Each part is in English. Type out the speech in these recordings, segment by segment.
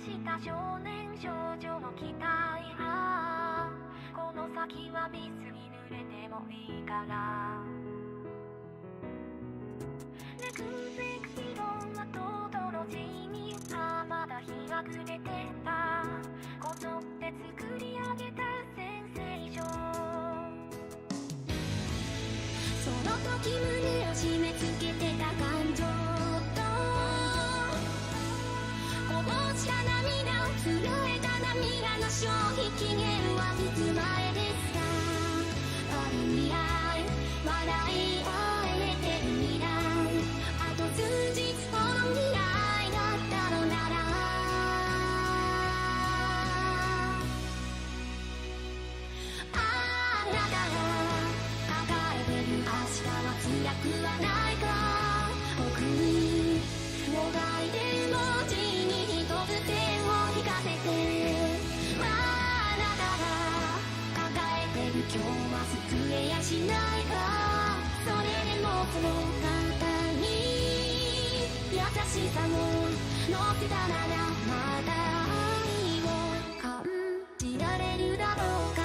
した少年少女の期待はこの先は水に濡れてもいいからネクゼクシロンはトトロジーにまだ日が暮れてたこぞって作り上げたセンセーションその時胸を締め付けてた感情とこぼした涙を震えた涙の消費期限はいつ前ですかある未来笑い合えてる未来あと数日この未来だったのならあなたが抱えてる明日は辛くはないか僕にもがいてる文字に一つ手を引かせてあなたが抱えてる今日は救えやしないかそれでもその方に優しさを乗せたならまた愛を感じられるだろうか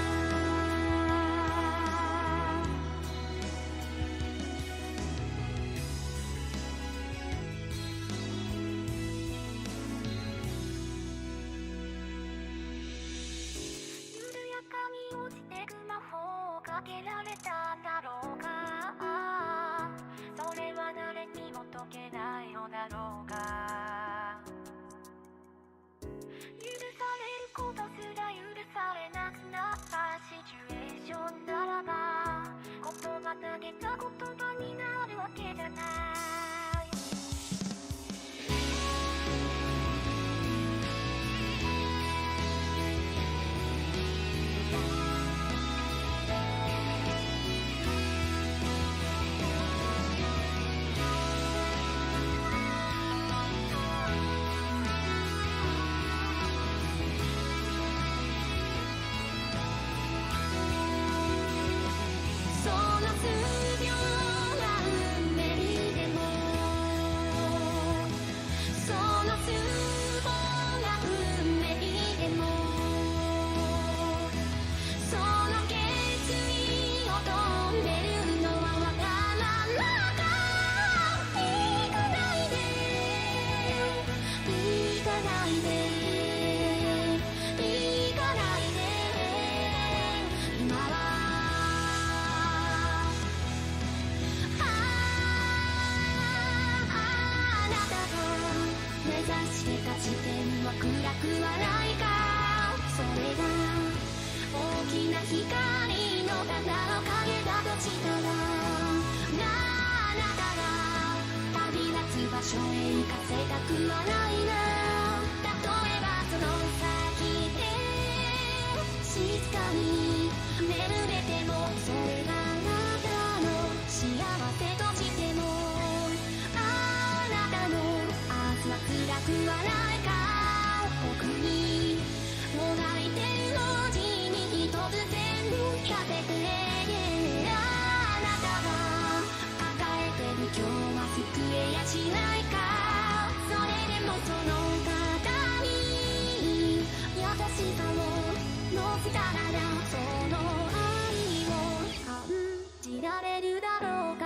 緩やかに落ちてく魔法をかけられたんだろうかそれは誰にも解けないのだろうか許されることすら許されなくなったシチュエーションならば言葉投げた言葉になるわけじゃないその数秒が運命でもその数歩が運命でもその決意を止めるのはわからなか行かないで行かないで行かないで今はあなたが目指してた地点は暗くはないかそれが大きな光のただの影だとしたらあなたが旅立つ場所へ行かせたくはないな例えばその先で静かに眠れてもそれがあなたの幸せとしてもあなたの明日は辛くはないか僕にもがいてる文字に一つ全部聞かせてあなたが抱えてる今日は救えやしないかそれでもその方に優しさを乗せたならその愛を感じられるだろうか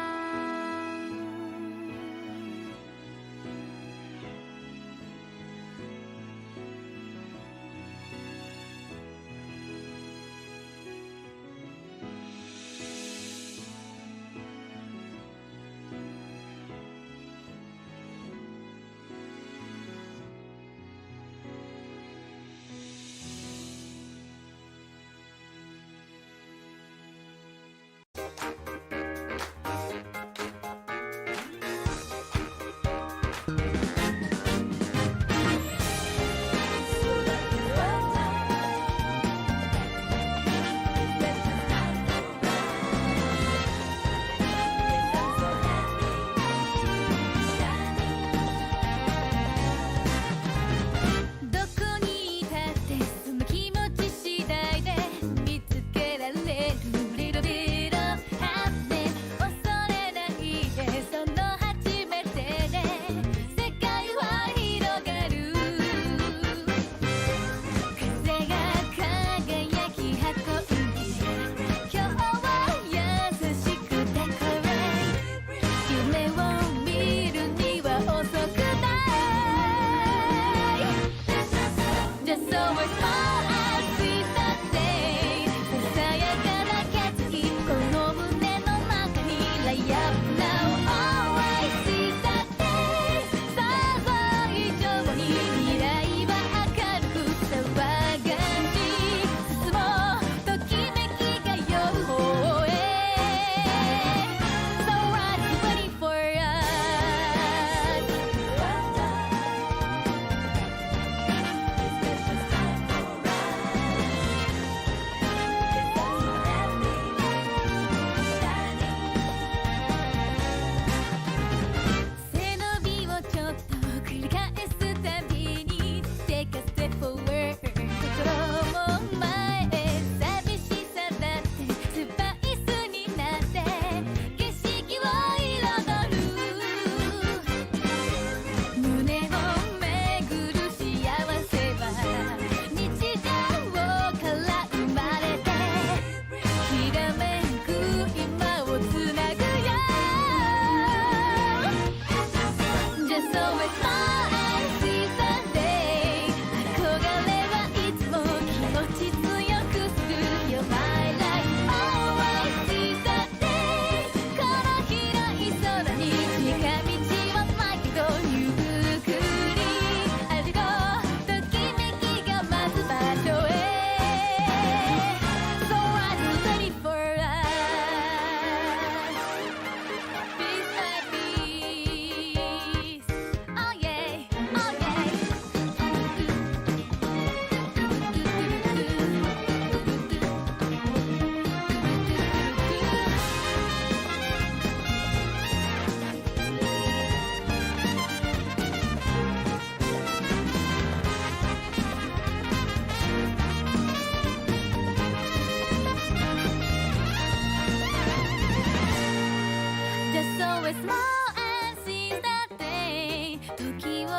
時を追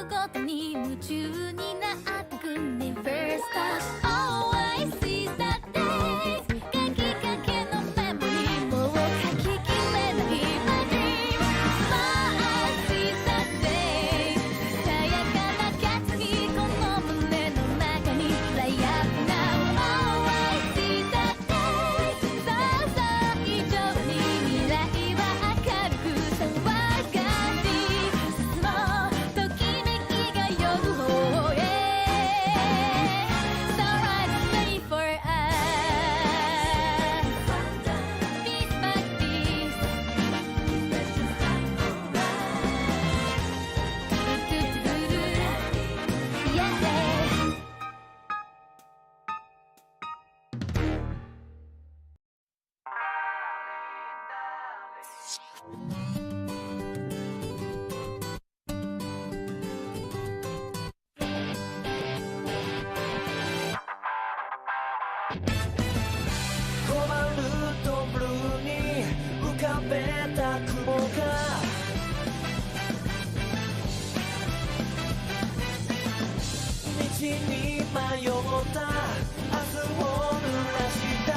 うごとに夢中になってく Never stop always seize that day 書きかけのメモリーもう書ききれない My dream Smile seize that day ささやかな決意この胸の中に Lay up now always seize that day 想像以上に未来は明るく騒がし進もうときめきが呼ぶ方へ Starlight is ready for us Piece by piece Yeahコバルトブルーに浮かべた雲が道に迷った明日を濡らした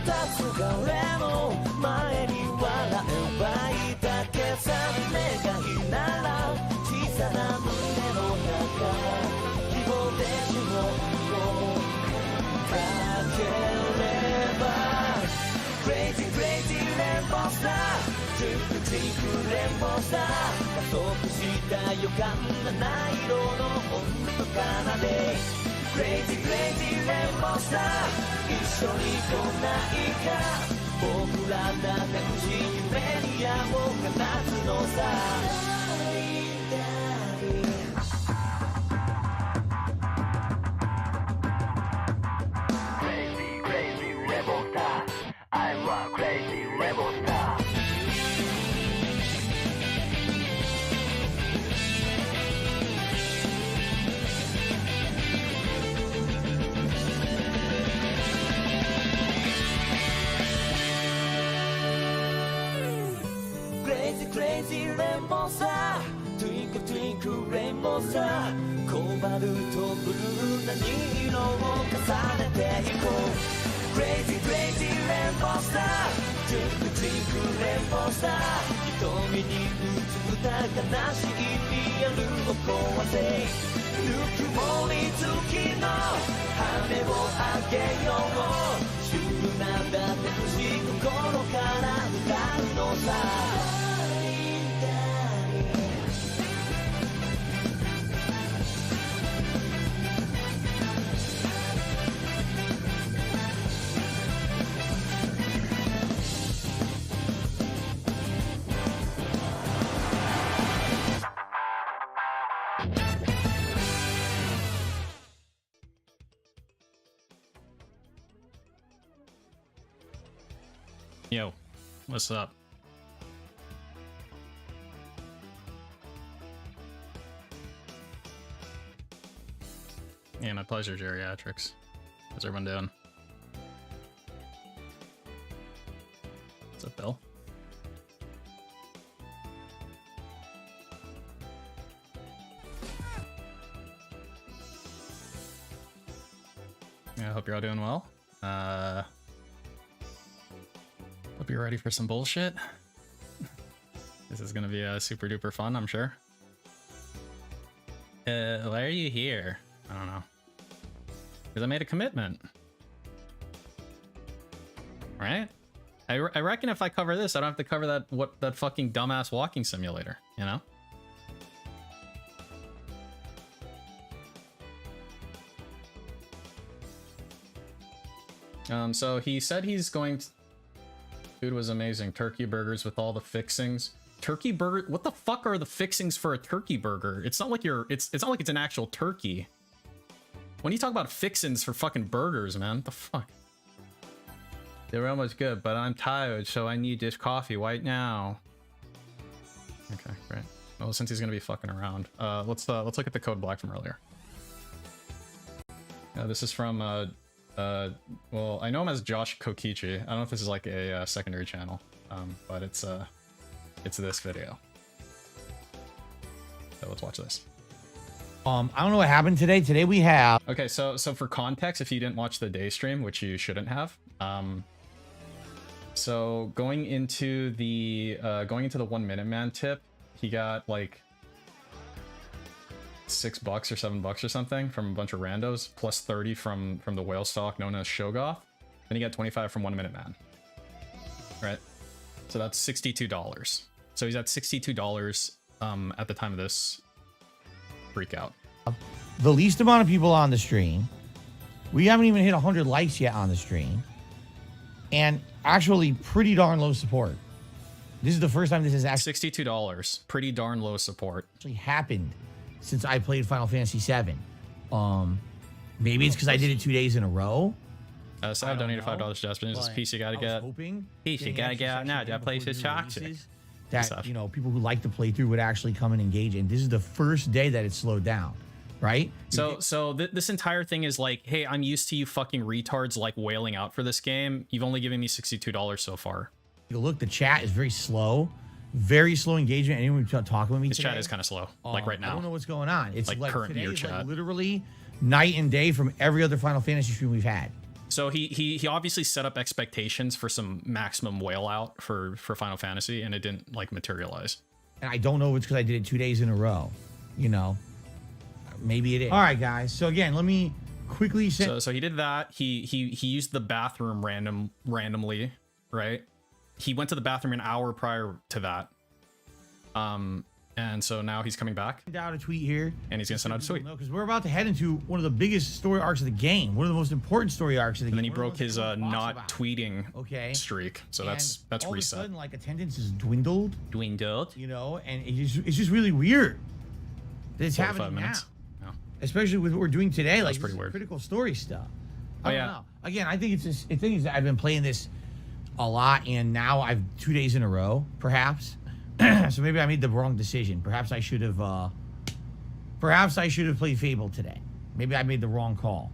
黄昏の前に笑えばいいだけさ願いなら小さな胸の中希望で呪文をかければ Crazy crazy rainbow star Twinkle twinkle rainbow star 加速した予感がない色の本当かなで Crazy crazy rainbow star 一緒に来ないか僕らだって欲しい夢に矢を放つのさ Crazy crazy rebel star I want crazy rebel star Crazy crazy rainbow star Twinkle twinkle rainbow star コバルトブルーな2色を重ねていこう Crazy crazy rainbow star Twinkle twinkle rainbow star 瞳に映った悲しいリアルを壊せぬくもり月の羽をあげようシュールなんだって欲しい心から歌うのさYo, what's up? Yeah, my pleasure, geriatrics. How's everyone doing? What's up, Bill? Yeah, I hope you're all doing well. Hope you're ready for some bullshit. This is gonna be super duper fun, I'm sure. Why are you here? I don't know. Because I made a commitment. Right? I reckon if I cover this, I don't have to cover that fucking dumbass walking simulator, you know? So he said he's going to... Food was amazing. Turkey burgers with all the fixings. Turkey burger? What the fuck are the fixings for a turkey burger? It's not like it's not like it's an actual turkey. When you talk about fixings for fucking burgers, man, what the fuck? They were almost good, but I'm tired, so I need this coffee right now. Okay, great. Well, since he's gonna be fucking around, let's look at the code black from earlier. This is from well, I know him as Josh Kokichi. I don't know if this is like a secondary channel. but it's this video. So let's watch this. I don't know what happened today. Today we have. Okay, so for context, if you didn't watch the day stream, which you shouldn't have, so going into the 1 minute man tip, he got like $6 or $7 or something from a bunch of randos, plus 30 from the whale stock known as Shogoth. Then he got 25 from 1 minute man. Right? So that's $62. So he's at $62 at the time of this freak out. The least amount of people on the stream. We haven't even hit 100 likes yet on the stream. And actually pretty darn low support. This is the first time this has actually $62. Pretty darn low support. happened since I played Final Fantasy VII. Maybe it's because I did it 2 days in a row. So I've donated $5 to Jasper. This piece you gotta get. Piece you gotta get out now. That place is toxic. That, you know, people who like to play through would actually come and engage. And this is the first day that it's slowed down, right? So this entire thing is like, hey, I'm used to you fucking retards like wailing out for this game. You've only given me $62 so far. Look, the chat is very slow engagement. Anyone talking with me This today? chat is kind of slow, like right now. I don't know what's going on. It's like like current today year is chat. like literally night and day from every other Final Fantasy stream we've had. So he obviously set up expectations for some maximum whale out for Final Fantasy, and it didn't like materialize. And I don't know if it's because I did it 2 days in a row. You know, maybe it is. All right, guys. So again, let me quickly say. So he did that. He used the bathroom randomly, right? He went to the bathroom an hour prior to that. And so now he's coming back. Out a tweet here, and he's gonna send out a tweet. Because we're about to head into one of the biggest story arcs of the game, one of the most important story arcs of the game. And then he broke his not tweeting streak. So that's all reset. Of a sudden, like attendance is dwindled. Dwindled. You know, and it's just really weird that it's happening now. Yeah. Especially with what we're doing today, like pretty weird. Critical story stuff. I don't yeah. know. Again, I think it's just. The thing is that I've been playing this a lot, and now I've 2 days in a row, perhaps. So maybe I made the wrong decision. Perhaps I should have played Fable today. Maybe I made the wrong call.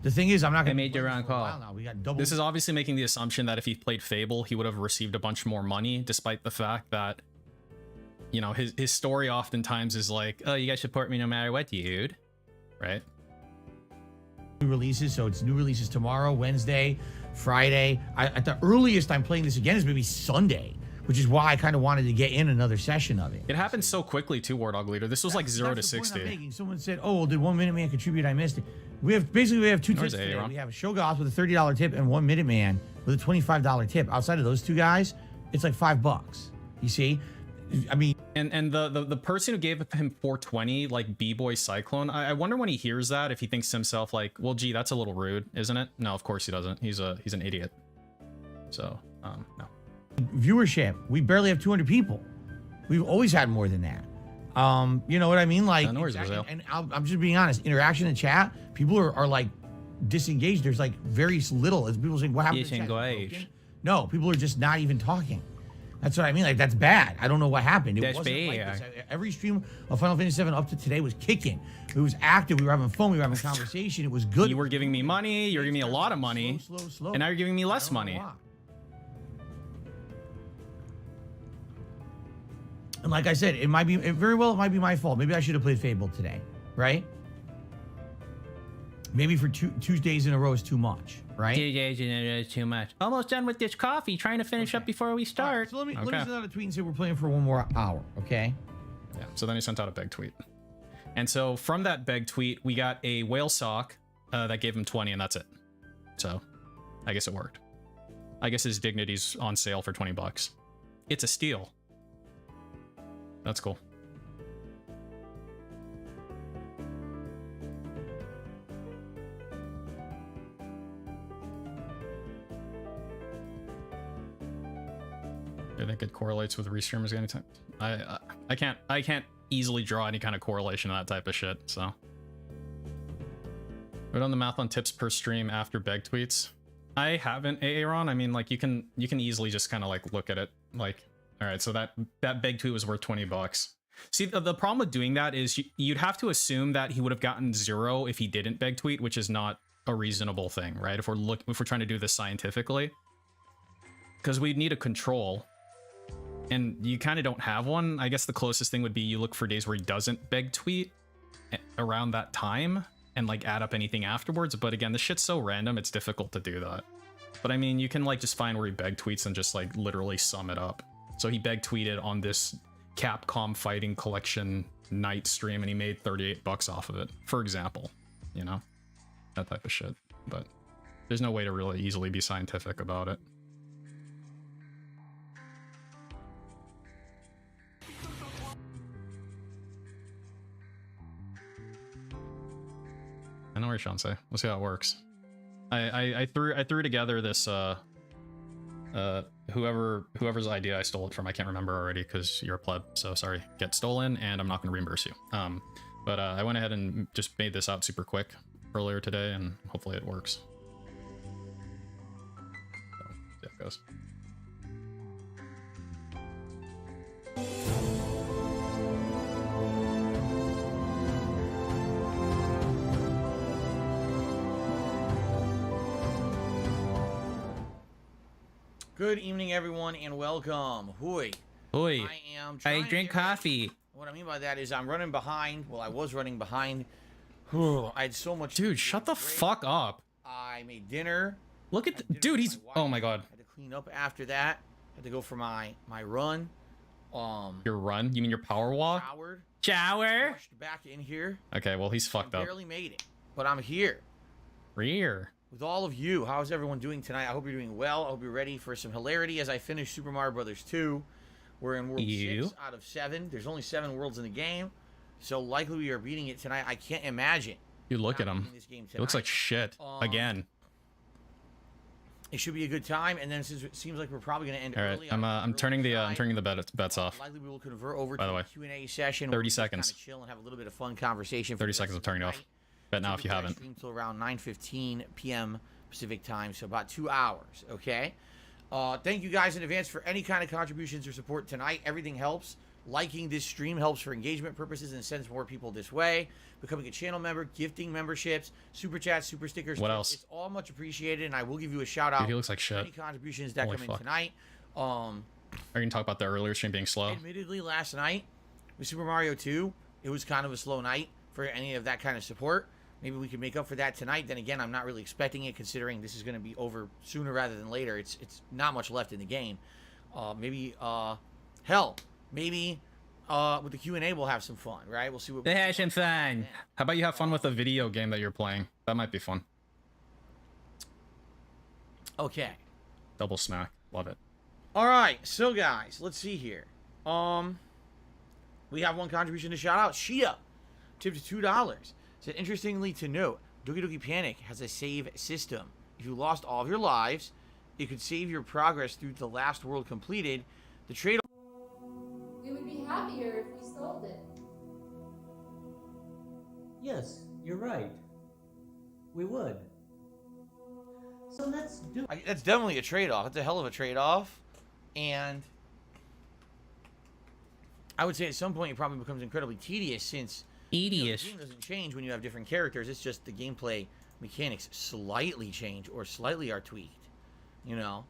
The thing is, I'm not going to. I made the wrong call. Now. We got double. This is obviously making the assumption that if he played Fable, he would have received a bunch more money, despite the fact that, you know, his story oftentimes is like, oh, you guys support me no matter what, dude. Right? New releases, so it's new releases tomorrow, Wednesday, Friday. At the earliest I'm playing this again is maybe Sunday, which is why I kind of wanted to get in another session of it. It happened so quickly too, War Dog Leader. This was like 0 to 60. Someone said, "Oh, well, did 1 Minute Man contribute? I missed it." We have two tips today. We have a Shogoth with a $30 tip and 1 Minute Man with a $25 tip. Outside of those two guys, it's like $5. You see, I mean, and the person who gave him 420, like B-Boy Cyclone, I wonder when he hears that if he thinks to himself like, well, gee, that's a little rude, isn't it? No, of course he doesn't. He's an idiot. So no. Viewership, we barely have 200 people. We've always had more than that. You know what I mean? Like, no worries, and I'm just being honest. Interaction in chat, people are like disengaged. There's like very little. As people saying, "What happened?" Disengaged. No, people are just not even talking. That's what I mean. Like, that's bad. I don't know what happened. It wasn't like this. Every stream of Final Fantasy VII up to today was kicking. It was active. We were having fun. We were having conversation. It was good. You were giving me money. You're giving me a lot of money. Slow. And now you're giving me less money. And like I said, it might be my fault. Maybe I should have played Fable today, right? Maybe for two days in a row is too much, right? 2 days in a row is too much. Almost done with this coffee. Trying to finish up before we start. Right, so let me send out a tweet and say we're playing for 1 more hour, okay? Yeah. So then he sent out a beg tweet, and so from that beg tweet, we got a whale sock that gave him 20, and that's it. So I guess it worked. I guess his dignity's on sale for $20. It's a steal. That's cool. I think it correlates with restreamers anytime. I can't easily draw any kind of correlation to that type of shit. So, we done the math on tips per stream after beg tweets. I haven't, Aaron. I mean, like you can easily just kind of like look at it like. All right, so that beg tweet was worth $20. See, the problem with doing that is you'd have to assume that he would have gotten 0 if he didn't beg tweet, which is not a reasonable thing, right? If we're trying to do this scientifically, because we need a control. And you kind of don't have one. I guess the closest thing would be you look for days where he doesn't beg tweet around that time and like add up anything afterwards. But again, the shit's so random, it's difficult to do that. But I mean, you can like just find where he beg tweets and just like literally sum it up. So he beg tweeted on this Capcom Fighting Collection night stream and he made 38 bucks off of it, for example, you know, that type of shit. But there's no way to really easily be scientific about it. I know where you're Shansei. We'll see how it works. I threw together this whoever's idea I stole it from. I can't remember already because you're a pleb, so sorry. Get stolen, and I'm not going to reimburse you. But I went ahead and just made this out super quick earlier today, and hopefully it works. So, yeah, it goes. Good evening, everyone, and welcome. Hoi. Hoi. I drink coffee. What I mean by that is I'm running behind. Well, I was running behind. I had so much. Dude, shut the fuck up. I made dinner. Look at dude. He's. Oh my god. I had to clean up after that. Had to go for my run. Your run? You mean your power walk? Shower. Rushed back in here. Okay, well he's fucked up. Barely made it, but I'm here. Rear. With all of you, how's everyone doing tonight? I hope you're doing well. I hope you're ready for some hilarity as I finish Super Mario Brothers 2. We're in World 6 out of 7. There's only 7 worlds in the game, so likely we are beating it tonight. I can't imagine. You look at him. It looks like shit. Again. It should be a good time, and then since it seems like we're probably going to end early. All right, I'm turning the bets off. Likely we will convert over By to the way, a Q&A session. 30 seconds. Kind of chill and have a little bit of fun conversation. 30 seconds of turning it off. Bet now if you haven't. Stream till around 9:15 p.m. Pacific time, so about 2 hours. Okay. Thank you guys in advance for any kind of contributions or support tonight. Everything helps. Liking this stream helps for engagement purposes and sends more people this way. Becoming a channel member, gifting memberships, super chats, super stickers. What else? It's all much appreciated, and I will give you a shout out. Dude, he looks like shit. Any contributions that come in tonight. Are you gonna talk about the earlier stream being slow? Admittedly, last night with Super Mario 2, it was kind of a slow night for any of that kind of support. Maybe we can make up for that tonight. Then again, I'm not really expecting it, considering this is going to be over sooner rather than later. It's not much left in the game. Hell, maybe with the Q&A we'll have some fun, right? We'll see what. They have some fun. How about you have fun with a video game that you're playing? That might be fun. Okay. Double smack. Love it. All right, so guys, let's see here. We have one contribution to shout out. Shia tipped $2. Said, interestingly to note, Doki Doki Panic has a save system. If you lost all of your lives, it could save your progress through the last world completed. The trade. We would be happier if we sold it. Yes, you're right. We would. So let's do it. That's definitely a trade-off. It's a hell of a trade-off. And I would say at some point it probably becomes incredibly tedious since the game doesn't change when you have different characters. It's just the gameplay mechanics slightly change or slightly are tweaked, you know.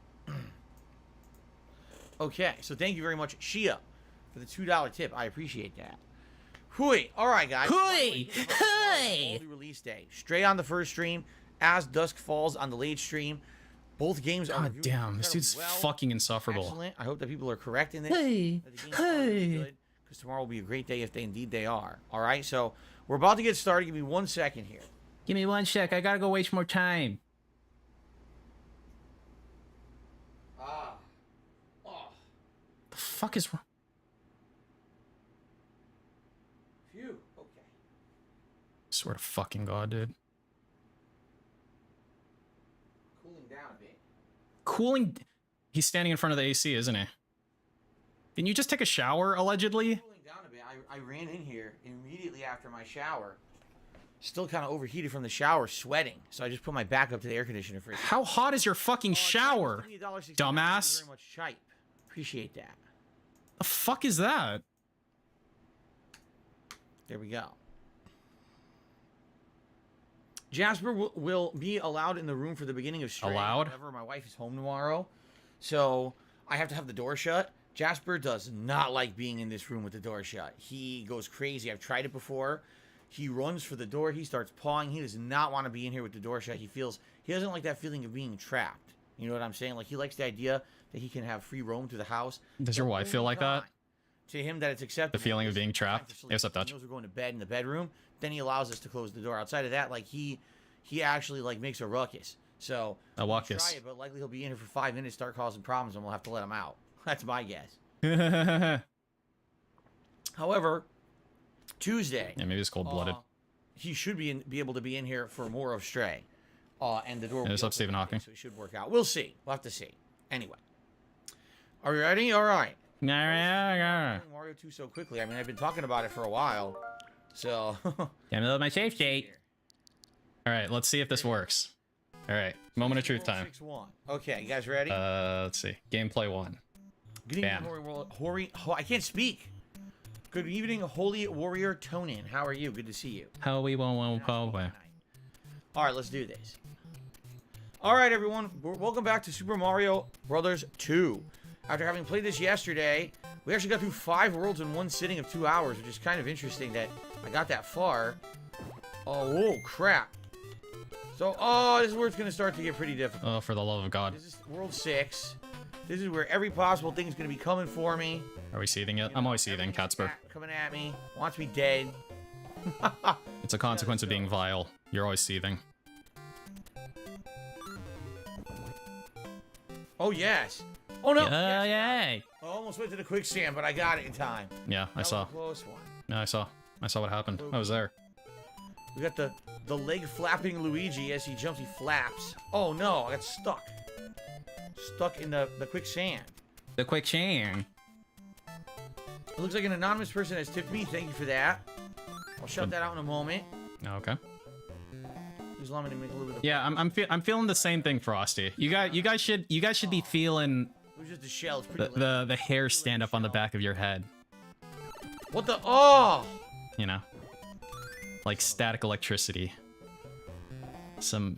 Okay, so thank you very much, Shia, for the $2 tip. I appreciate that. Hui. All right, guys. Hui. Hui. Release day. Stray on the first stream, As Dusk Falls on the late stream. Both games are. God damn, this dude's fucking insufferable. Excellent. I hope that people are correct in this. Hey. Hey. Because tomorrow will be a great day if they are. All right, so we're about to get started. Give me 1 second here. Give me 1 sec. I gotta go waste more time. The fuck is wrong? Phew. Okay. Swear to fucking God, dude. Cooling down a bit. Cooling. He's standing in front of the AC, isn't he? Didn't you just take a shower, allegedly? Cooling down a bit. I ran in here immediately after my shower. Still kind of overheated from the shower, sweating. So I just put my back up to the air conditioner for a second. How hot is your fucking shower, dumbass? Thank you very much, Chipe. Appreciate that. The fuck is that? There we go. Jasper will be allowed in the room for the beginning of stream. Allowed? However, my wife is home tomorrow, So I have to have the door shut. Jasper does not like being in this room with the door shut. He goes crazy. I've tried it before. He runs for the door. He starts pawing. He does not want to be in here with the door shut. He doesn't like that feeling of being trapped. You know what I'm saying? Like, he likes the idea that he can have free roam through the house. Does your wife feel like that? To him, that it's acceptable. The feeling of being trapped? Yes, up touch. He knows we're going to bed in the bedroom. Then he allows us to close the door. Outside of that, like, he actually, like, makes a ruckus. So, a ruckus. Try it, but likely he'll be in here for 5 minutes, start causing problems, and we'll have to let him out. That's my guess. However, Tuesday. Yeah, maybe it's cold-blooded. He should be able to be in here for more of Stray. And the door will be up Stephen Hawking. So it should work out. We'll see. We'll have to see. Anyway. Are you ready? All right. Mario 2 so quickly. I mean, I've been talking about it for a while. So. Can't load my save state. All right, let's see if this works. All right, moment of truth time. 6-1. Okay, you guys ready? Let's see. Gameplay 1. Good evening, I can't speak. Good evening, Holy Warrior Tonin. How are you? Good to see you. How we won't All right, let's do this. All right, everyone. Welcome back to Super Mario Brothers 2. After having played this yesterday, we actually got through 5 worlds in one sitting of 2 hours, which is kind of interesting that I got that far. Oh, whoa, crap. So, this is where it's going to start to get pretty difficult. Oh, for the love of God. This is World 6. This is where every possible thing is going to be coming for me. Are we seething yet? I'm always seething, Catspur. Coming at me. Wants me dead. It's a consequence of being vile. You're always seething. Oh, yes. Oh, no. Yay. I almost went to the quicksand, but I got it in time. Yeah, I saw. Close one. No, I saw what happened. I was there. We got the leg flapping Luigi as he jumps. He flaps. Oh, no. I got stuck. Stuck in the quicksand. The quicksand. It looks like an anonymous person has tipped me. Thank you for that. I'll shout that out in a moment. Okay. Just allow me to make a little bit of... Yeah, I'm feeling the same thing, Frosty. You guys should be feeling it was just a shell. It's pretty the hair stand up on the back of your head. What the... Oh! You know, like static electricity. Some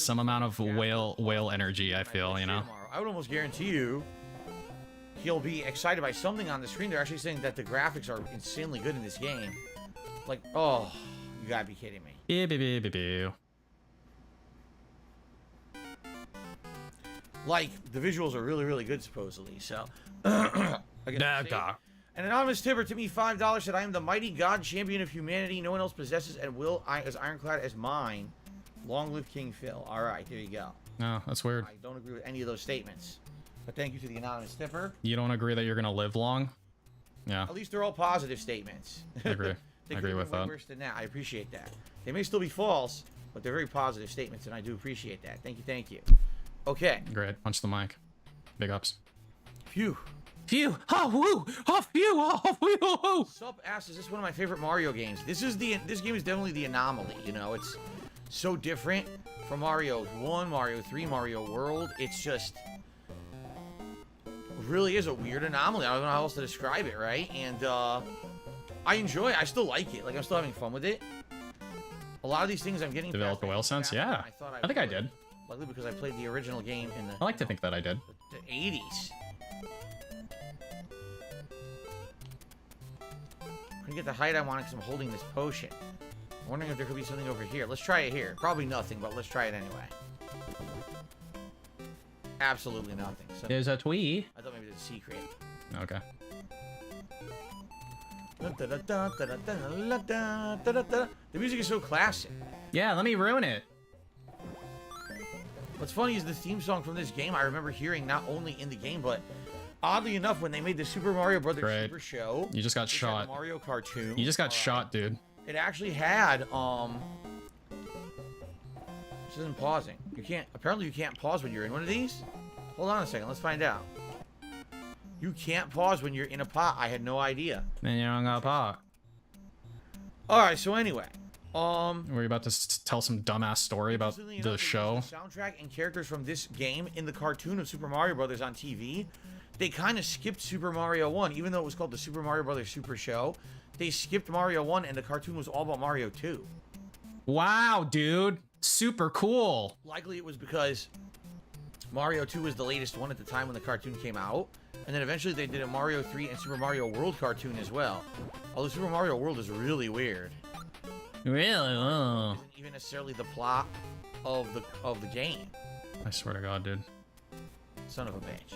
amount of whale energy. I feel, you know. I would almost guarantee you he'll be excited by something on the screen. They're actually saying that the graphics are insanely good in this game. Like, oh, you gotta be kidding me. Like, the visuals are really, really good, supposedly. So, an anonymous tipper to me $5 said, "I am the mighty god champion of humanity. No one else possesses and will as ironclad as mine. Long live King Phil." All right, there you go. No, that's weird. I don't agree with any of those statements. But thank you to the anonymous tipper. You don't agree that you're gonna live long? Yeah. At least they're all positive statements. I agree. I agree with that. Worse than that. I appreciate that. They may still be false, but they're very positive statements, and I do appreciate that. Thank you, thank you. Okay. Great. Punch the mic. Big ups. Phew. Phew. Oh, woo. Oh, phew. Oh, woo. Sup, ass, is this one of my favorite Mario games? This game is definitely the anomaly, you know? It's so different from Mario 1, Mario 3, Mario World. It's just... really is a weird anomaly. I don't know how else to describe it, right? And, I enjoy it. I still like it. Like, I'm still having fun with it. A lot of these things I'm getting... Developed the whale sense? Yeah. I think I did. Likely because I played the original game in the... I like to think that I did. The 80s. Couldn't get the height I wanted because I'm holding this potion. I'm wondering if there could be something over here. Let's try it here. Probably nothing, but let's try it anyway. Absolutely nothing. So there's a twee. I thought maybe there's a secret. Okay. The music is so classic. Yeah, let me ruin it. What's funny is the theme song from this game I remember hearing not only in the game, but oddly enough, when they made the Super Mario Brothers Super Show. You just got shot. Mario cartoon. You just got shot, dude. It actually had, this isn't pausing. Apparently you can't pause when you're in one of these. Hold on a second, let's find out. You can't pause when you're in a pot. I had no idea. Then you're on a pot. Alright, so anyway. Were you about to tell some dumbass story about the show? The soundtrack and characters from this game in the cartoon of Super Mario Brothers on TV, they kind of skipped Super Mario 1, even though it was called the Super Mario Brothers Super Show. They skipped Mario 1, and the cartoon was all about Mario 2. Wow, dude. Super cool. Likely it was because Mario 2 was the latest one at the time when the cartoon came out. And then eventually they did a Mario 3 and Super Mario World cartoon as well. Although Super Mario World is really weird. Really? Oh. Isn't even necessarily the plot of the game. I swear to God, dude. Son of a bitch.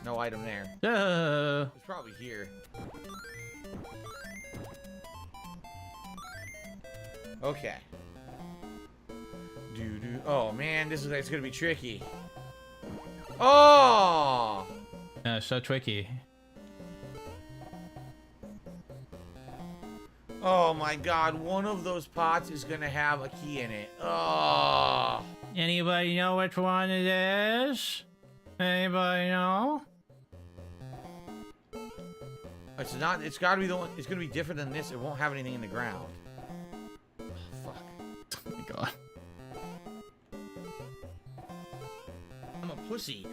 No item there. It's probably here. Okay. Oh man, it's gonna be tricky. Oh! So tricky. Oh my God, one of those pots is gonna have a key in it. Oh! Anybody know which one it is? Anybody know? It's not. It's gotta be the one. It's gonna be different than this. It won't have anything in the ground. Oh, fuck. Oh my God. I'm a pussy.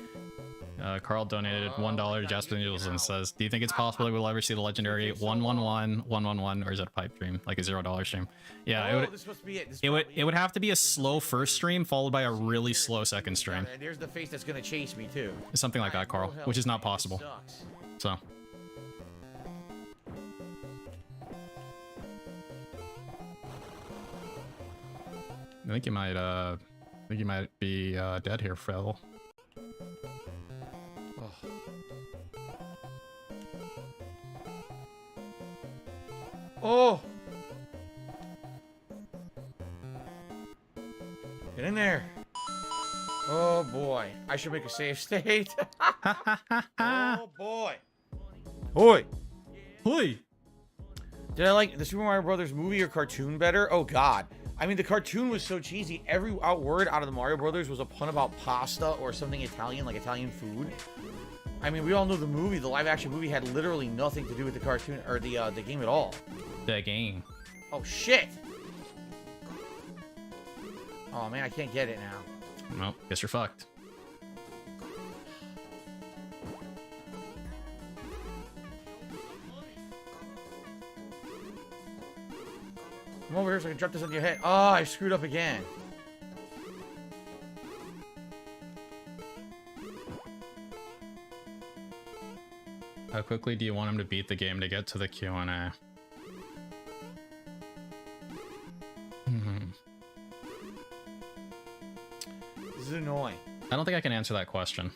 Carl donated $1 to Jasper Angels and says, "Do you think it's possible that we'll ever see the legendary 111, 111, or is it a pipe stream, like a $0 stream?" Yeah, this must be it. it would have to be a slow first stream followed by a really slow second stream. And there's the face that's gonna chase me too. Something like that, Carl, which is not possible. So. I think you might be dead here, Phil. Oh! Get in there. Oh boy. I should make a save state. Oh boy. Hoi. Hoi. Did I like the Super Mario Brothers movie or cartoon better? Oh god. I mean, the cartoon was so cheesy. Every word out of the Mario Brothers was a pun about pasta or something Italian, like Italian food. I mean, we all know the movie, the live-action movie, had literally nothing to do with the cartoon or the game at all. The game. Oh shit! Oh man, I can't get it now. Well, guess you're fucked. Come over here so I can drop this on your head. Oh, I screwed up again. How quickly do you want him to beat the game to get to the Q&A? This is annoying. I don't think I can answer that question.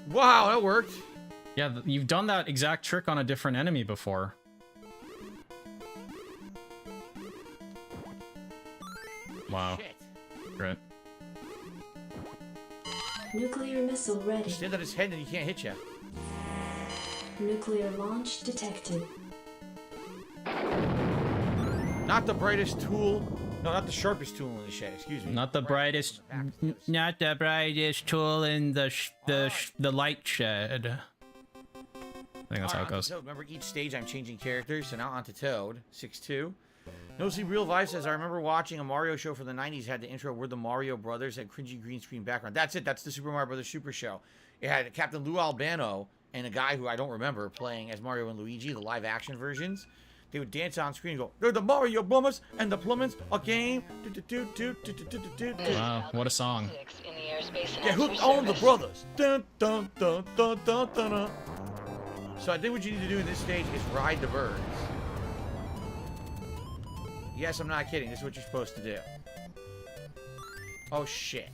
Wow, that worked. Yeah, you've done that exact trick on a different enemy before. Wow. Shit. Great. Nuclear missile ready. Stand on his head and he can't hit you. Nuclear launch detected. Not the brightest tool. No, not the sharpest tool in the shed. Excuse me. Not the brightest. Not the brightest tool in the light shed. I think that's how it goes. Toad. Remember, each stage I'm changing characters, so now onto Toad. 6-2. No See Real Vibe says, I remember watching a Mario show from the 90s, had the intro where the Mario Brothers had cringy green screen background. That's it. That's the Super Mario Brothers Super Show. It had Captain Lou Albano and a guy who I don't remember playing as Mario and Luigi, the live action versions. They would dance on screen and go, they're the Mario Bummers and the Plumbers, a game. Wow, what a song. Get hooked on the brothers. Dun, dun, dun, dun, dun, dun, dun. So I think what you need to do in this stage is ride the birds. Yes, I'm not kidding. This is what you're supposed to do. Oh, shit.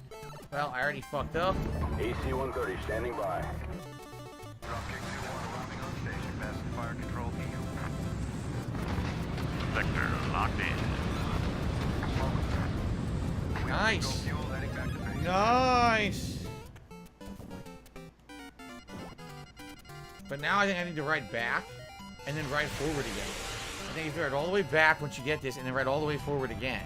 Well, I already fucked up. AC-130 standing by. Dropkick 2-1 arriving on station. Passing fire control field. Vector locked in. Nice. Fuel heading back to base. Nice. But now I think I need to ride back and then ride forward again. I think you have to ride all the way back once you get this and then ride all the way forward again.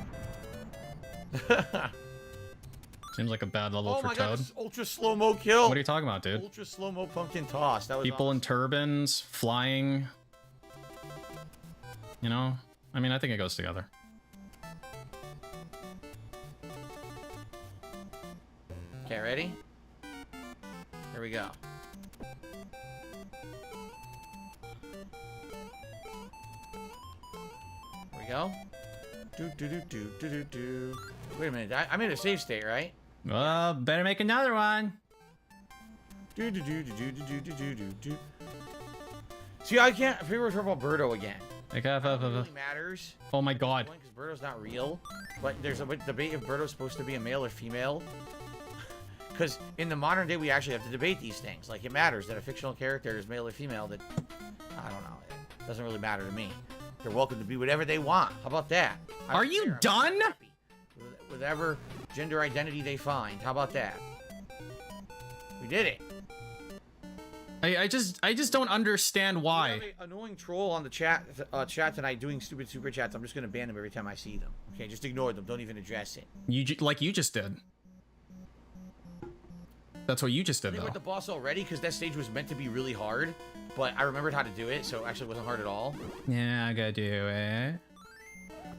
Seems like a bad level Oh for my Toad. god, this is ultra slow-mo kill. What are you talking about, dude? Ultra slow-mo pumpkin toss. That was People in awesome. turbans, flying. You know? I mean, I think it goes together. Okay, ready? Here we go. we go. Wait a minute. I'm in a safe state, right? Better make another one. See, I can't. I figure we're talking about Birdo again. Like, It really matters. oh my god. Because Birdo's not real. But there's a debate if Birdo's supposed to be a male or female. Because in the modern day, we actually have to debate these things. Like, it matters that a fictional character is male or female. That, I don't know. It doesn't really matter to me. They're welcome to be whatever they want. How about that? Are you done? With whatever gender identity they find. How about that? We did it. I just don't understand why. We have an annoying troll on the chat tonight doing stupid super chats. I'm just gonna ban them every time I see them. Okay, just ignore them. Don't even address it. Like you just did. That's what you just did, They though. went the boss already because that stage was meant to be really hard, but I remembered how to do it, so it actually wasn't hard at all. Yeah, I gotta do it.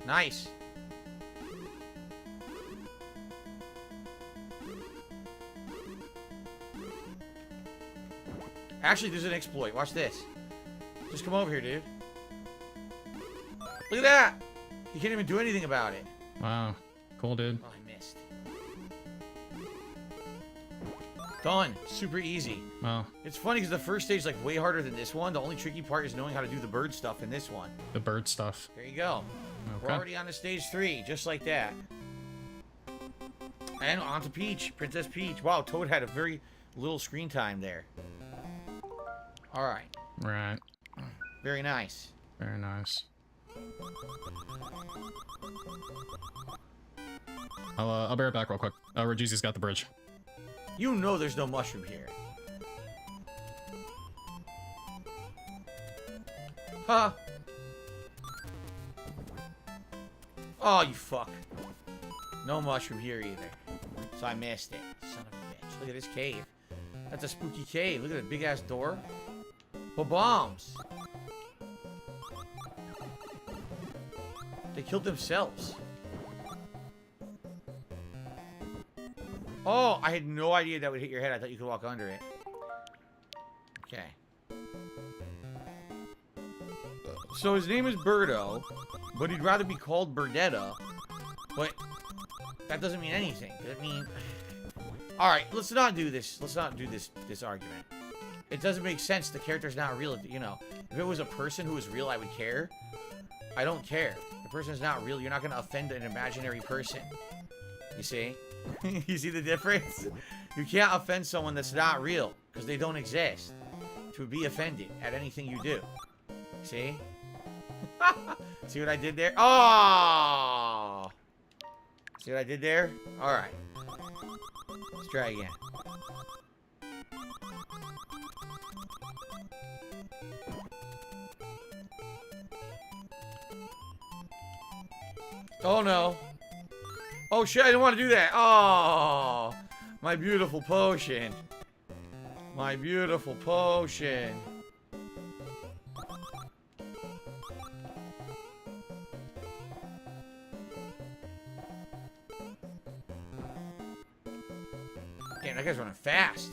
Nice. Actually, there's an exploit. Watch this. Just come over here, dude. Look at that! You can't even do anything about it. Wow. Cool, dude. Oh, I missed. Done. Super easy. Wow. It's funny because the first stage is like way harder than this one. The only tricky part is knowing how to do the bird stuff in this one. The bird stuff. There you go. Okay. We're already on to stage 3, just like that. And on to Peach. Princess Peach. Wow, Toad had a very little screen time there. Alright. Right. Very nice. Very nice. I'll be right back real quick. Regizi's got the bridge. You know there's no mushroom here. Huh? Oh, you fuck. No mushroom here either. So I missed it. Son of a bitch. Look at this cave. That's a spooky cave. Look at that big ass door. What bombs? They killed themselves. Oh, I had no idea that would hit your head. I thought you could walk under it. Okay. So his name is Birdo, but he'd rather be called Birdetta. But that doesn't mean anything. Does it mean... Alright, let's not do this. Let's not do this argument. It doesn't make sense. The character's not real. You know, if it was a person who was real, I would care. I don't care. The person's not real. You're not going to offend an imaginary person. You see? You see the difference? You can't offend someone that's not real because they don't exist to be offended at anything you do. See? See what I did there? Oh! See what I did there? Alright. Let's try again. Oh no. Oh shit, I didn't want to do that. Oh, my beautiful potion. My beautiful potion. Damn, that guy's running fast.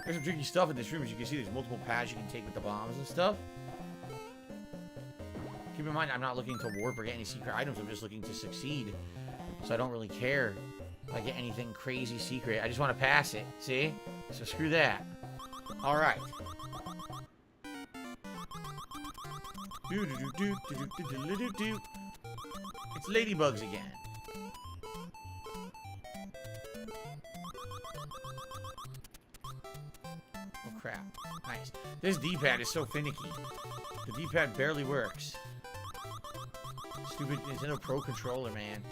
There's some tricky stuff in this room. As you can see, there's multiple paths you can take with the bombs and stuff. Keep in mind, I'm not looking to warp or get any secret items. I'm just looking to succeed. So I don't really care if I get anything crazy secret. I just want to pass it. See? So screw that. Alright. It's ladybugs again. Oh crap. Nice. This D-pad is so finicky. The D-pad barely works. Stupid Nintendo Pro controller, man.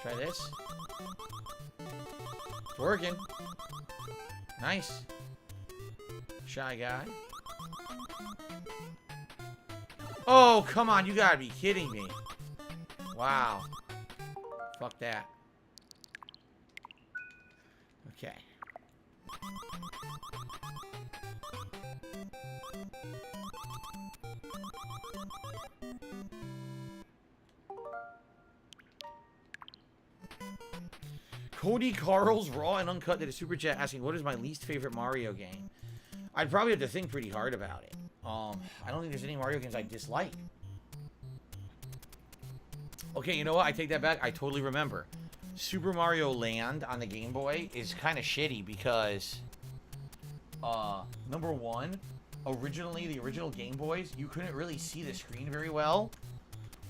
Try this. It's working. Nice. Shy guy. Oh, come on. You gotta be kidding me. Wow. Fuck that. Okay. Cody Carl's Raw and Uncut did a super chat asking, what is my least favorite Mario game? I'd probably have to think pretty hard about it. I don't think there's any Mario games I dislike. Okay, you know what? I take that back. I totally remember. Super Mario Land on the Game Boy is kind of shitty because, number one, originally, the original Game Boys, you couldn't really see the screen very well.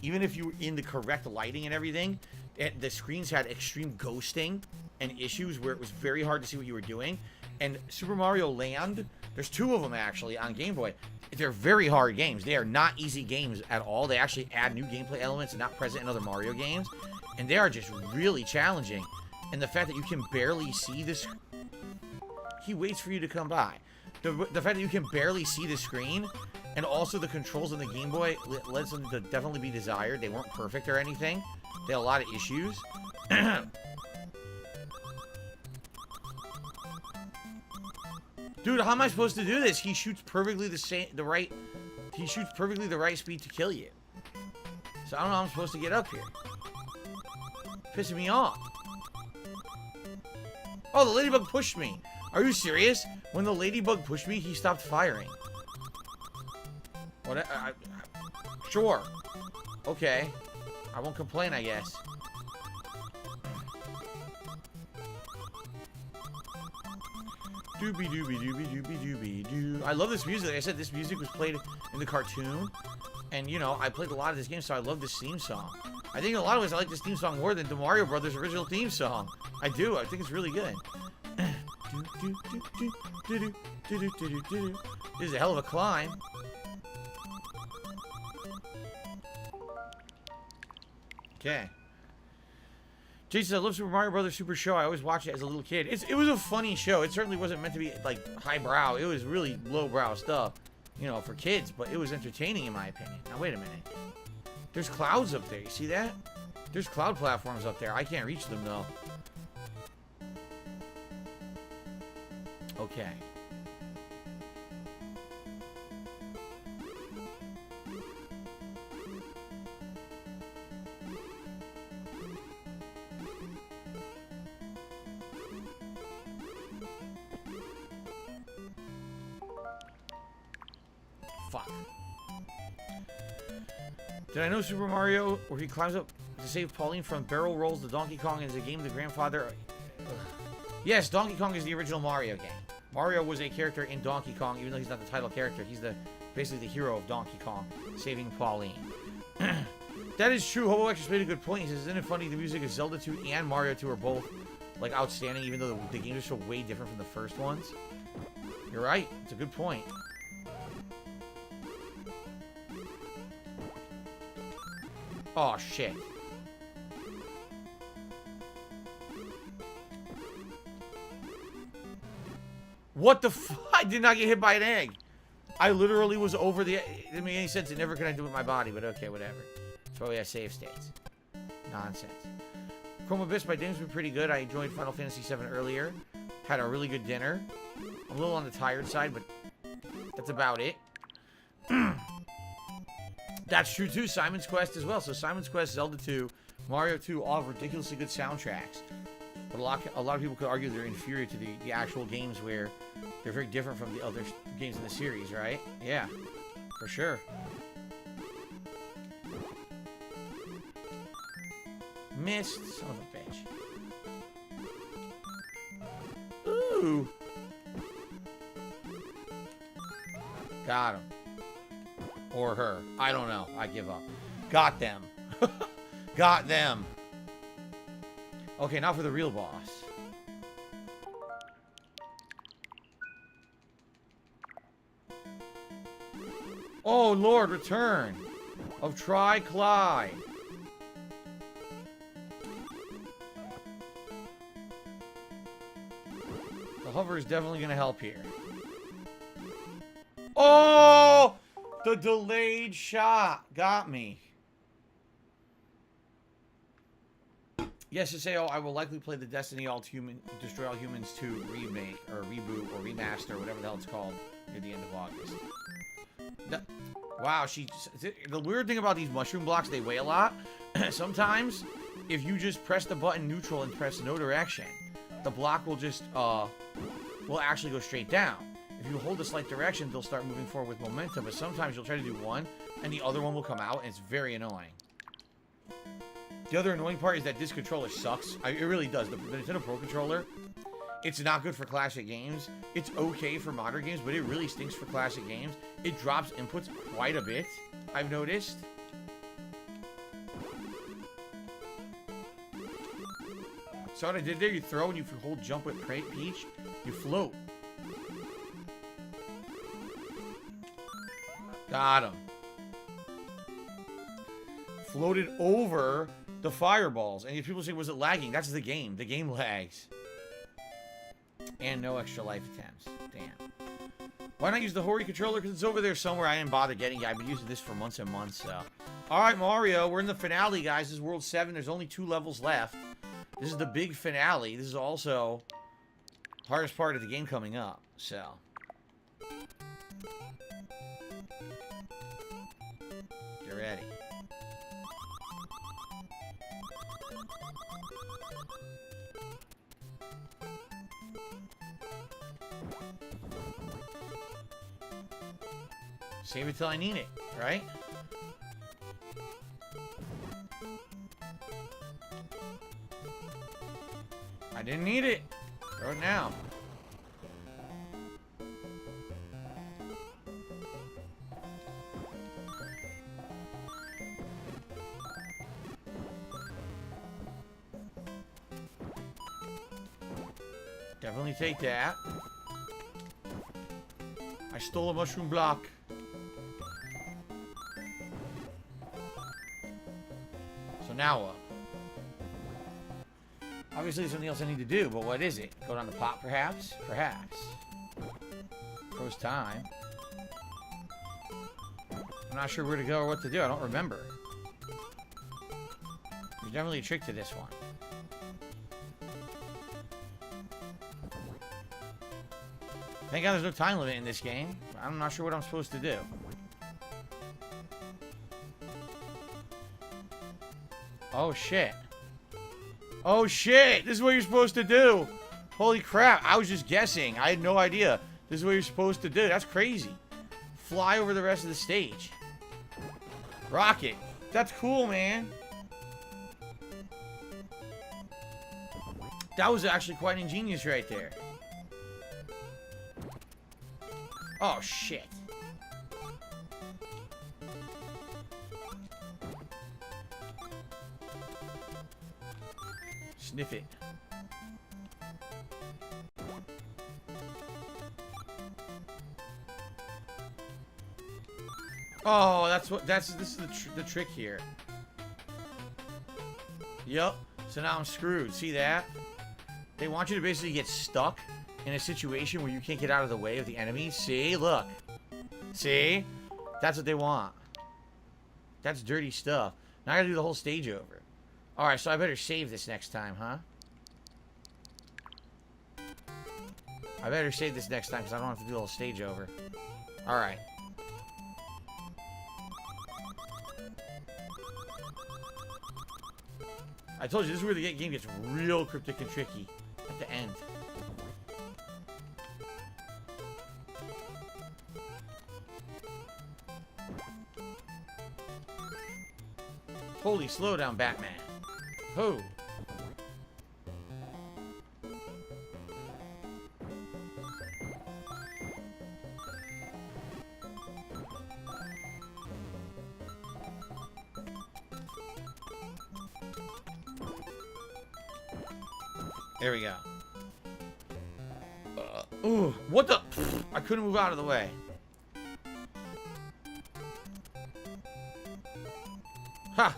Even if you were in the correct lighting and everything, the screens had extreme ghosting and issues where it was very hard to see what you were doing. And Super Mario Land, there's two of them actually on Game Boy. They're very hard games. They are not easy games at all. They actually add new gameplay elements not present in other Mario games. And they are just really challenging. And the fact that you can barely see this... He waits for you to come by. The fact that you can barely see the screen, and also the controls on the Game Boy lets them to definitely be desired. They weren't perfect or anything. They had a lot of issues. Dude, how am I supposed to do this? He shoots perfectly he shoots perfectly the right speed to kill you. So I don't know how I'm supposed to get up here. Pissing me off. Oh, the ladybug pushed me. Are you serious? When the ladybug pushed me, he stopped firing. What? Sure. Okay. I won't complain, I guess. Doobie doobie doobie doobie doobie doo. I love this music. Like I said, this music was played in the cartoon. And, you know, I played a lot of this game, so I love this theme song. I think in a lot of ways I like this theme song more than the Mario Brothers original theme song. I do. I think it's really good. This is a hell of a climb. Okay. Jason, I love Super Mario Brothers Super Show. I always watched it as a little kid. It was a funny show. It certainly wasn't meant to be, like, highbrow. It was really lowbrow stuff, you know, for kids. But it was entertaining, in my opinion. Now, wait a minute. There's clouds up there. You see that? There's cloud platforms up there. I can't reach them, though. Okay. Fuck. Did I know Super Mario, where he climbs up to save Pauline from barrel rolls the Donkey Kong, is a game of the grandfather? Yes, Donkey Kong is the original Mario game. Mario was a character in Donkey Kong, even though he's not the title character. He's basically the hero of Donkey Kong, saving Pauline. That is true. Hobo actually made a good point. He says, isn't it funny the music of Zelda 2 and Mario 2 are both, like, outstanding, even though the games are so way different from the first ones? You're right. It's a good point. Oh, shit. What the fuck? I did not get hit by an egg. I literally was over the... It didn't make any sense. It never connected with my body, but okay, whatever. That's why we have save states. Nonsense. Chrome Abyss, my game's been pretty good. I enjoyed Final Fantasy VII earlier. Had a really good dinner. I'm a little on the tired side, but that's about it. That's true, too. Simon's Quest as well. So Simon's Quest, Zelda 2, Mario 2, all have ridiculously good soundtracks. But a lot of people could argue they're inferior to the actual games where they're very different from the other games in the series, right? Yeah, for sure. Missed, son of a bitch. Ooh. Got him. Or her. I don't know. I give up. Got them. Got them. Okay, now for the real boss. Oh, Lord, return of Tri-Clyde. The hover is definitely going to help here. Oh! The delayed shot got me. Yes, to say, oh, I will likely play the Destiny Destroy All Humans 2 remake, or reboot, or remaster, or whatever the hell it's called, near the end of August. Wow, the weird thing about these mushroom blocks, they weigh a lot. Sometimes, if you just press the button neutral and press no direction, the block will just, will actually go straight down. If you hold the slight direction, they'll start moving forward with momentum, but sometimes you'll try to do one, and the other one will come out, and it's very annoying. The other annoying part is that this controller sucks. It really does. The Nintendo Pro Controller, it's not good for classic games. It's okay for modern games, but it really stinks for classic games. It drops inputs quite a bit, I've noticed. So what I did there, you throw and you hold jump with Peach, you float. Got him. Floated over the fireballs. And if people say, was it lagging? That's the game. The game lags. And no extra life attempts. Damn. Why not use the Hori controller? Because it's over there somewhere. I didn't bother getting it. I've been using this for months and months, so. Alright, Mario. We're in the finale, guys. This is World 7. There's only 2 levels left. This is the big finale. This is also the hardest part of the game coming up, so. Get ready. Save it till I need it, right? I didn't need it. Throw it now. Definitely take that. I stole a mushroom block. So now what? Obviously, there's something else I need to do, but what is it? Go down the pot, perhaps? Perhaps. Froze time. I'm not sure where to go or what to do. I don't remember. There's definitely a trick to this one. Thank God there's no time limit in this game. I'm not sure what I'm supposed to do. Oh, shit. Oh, shit! This is what you're supposed to do! Holy crap, I was just guessing. I had no idea. This is what you're supposed to do. That's crazy. Fly over the rest of the stage. Rocket. That's cool, man. That was actually quite ingenious right there. Oh, shit. Sniff it. Oh, this is the trick here. Yup. So now I'm screwed. See that? They want you to basically get stuck in a situation where you can't get out of the way of the enemy. See? Look. See? That's what they want. That's dirty stuff. Now I gotta do the whole stage over. Alright, so I better save this next time, huh? I better save this next time because I don't have to do the whole stage over. Alright. I told you, this is where the game gets real cryptic and tricky. At the end. Holy slow down, Batman. Ho. There we go. Ooh, what the? I couldn't move out of the way. Ha!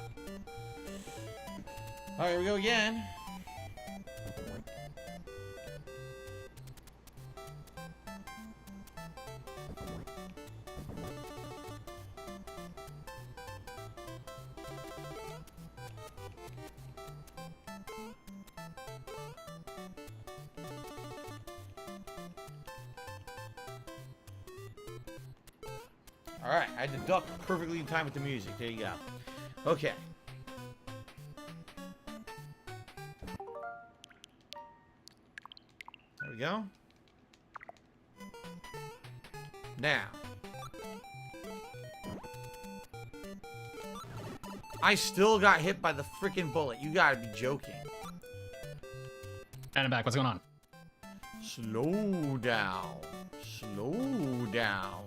Alright, here we go again. Alright, I had to duck perfectly in time with the music. There you go. Okay. go. Now. I still got hit by the freaking bullet. You gotta be joking. And I'm back. What's going on? Slow down. Slow down.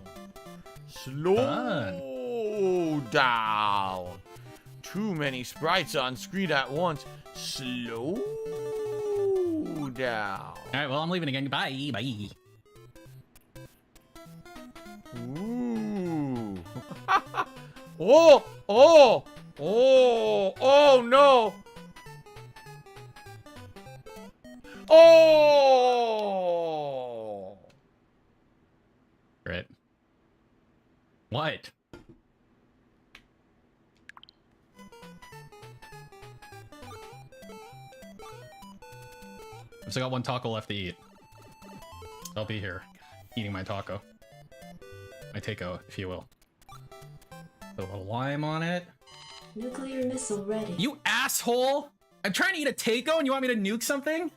Slow down. Too many sprites on screen at once. Slow down. All right, well, I'm leaving again. Bye. Bye. Ooh. Oh, oh, oh, oh no. Oh. Great. What? I've still got one taco left to eat. I'll be here, eating my taco. My taco, if you will. Put a little lime on it. Nuclear missile ready. You asshole! I'm trying to eat a taco and you want me to nuke something?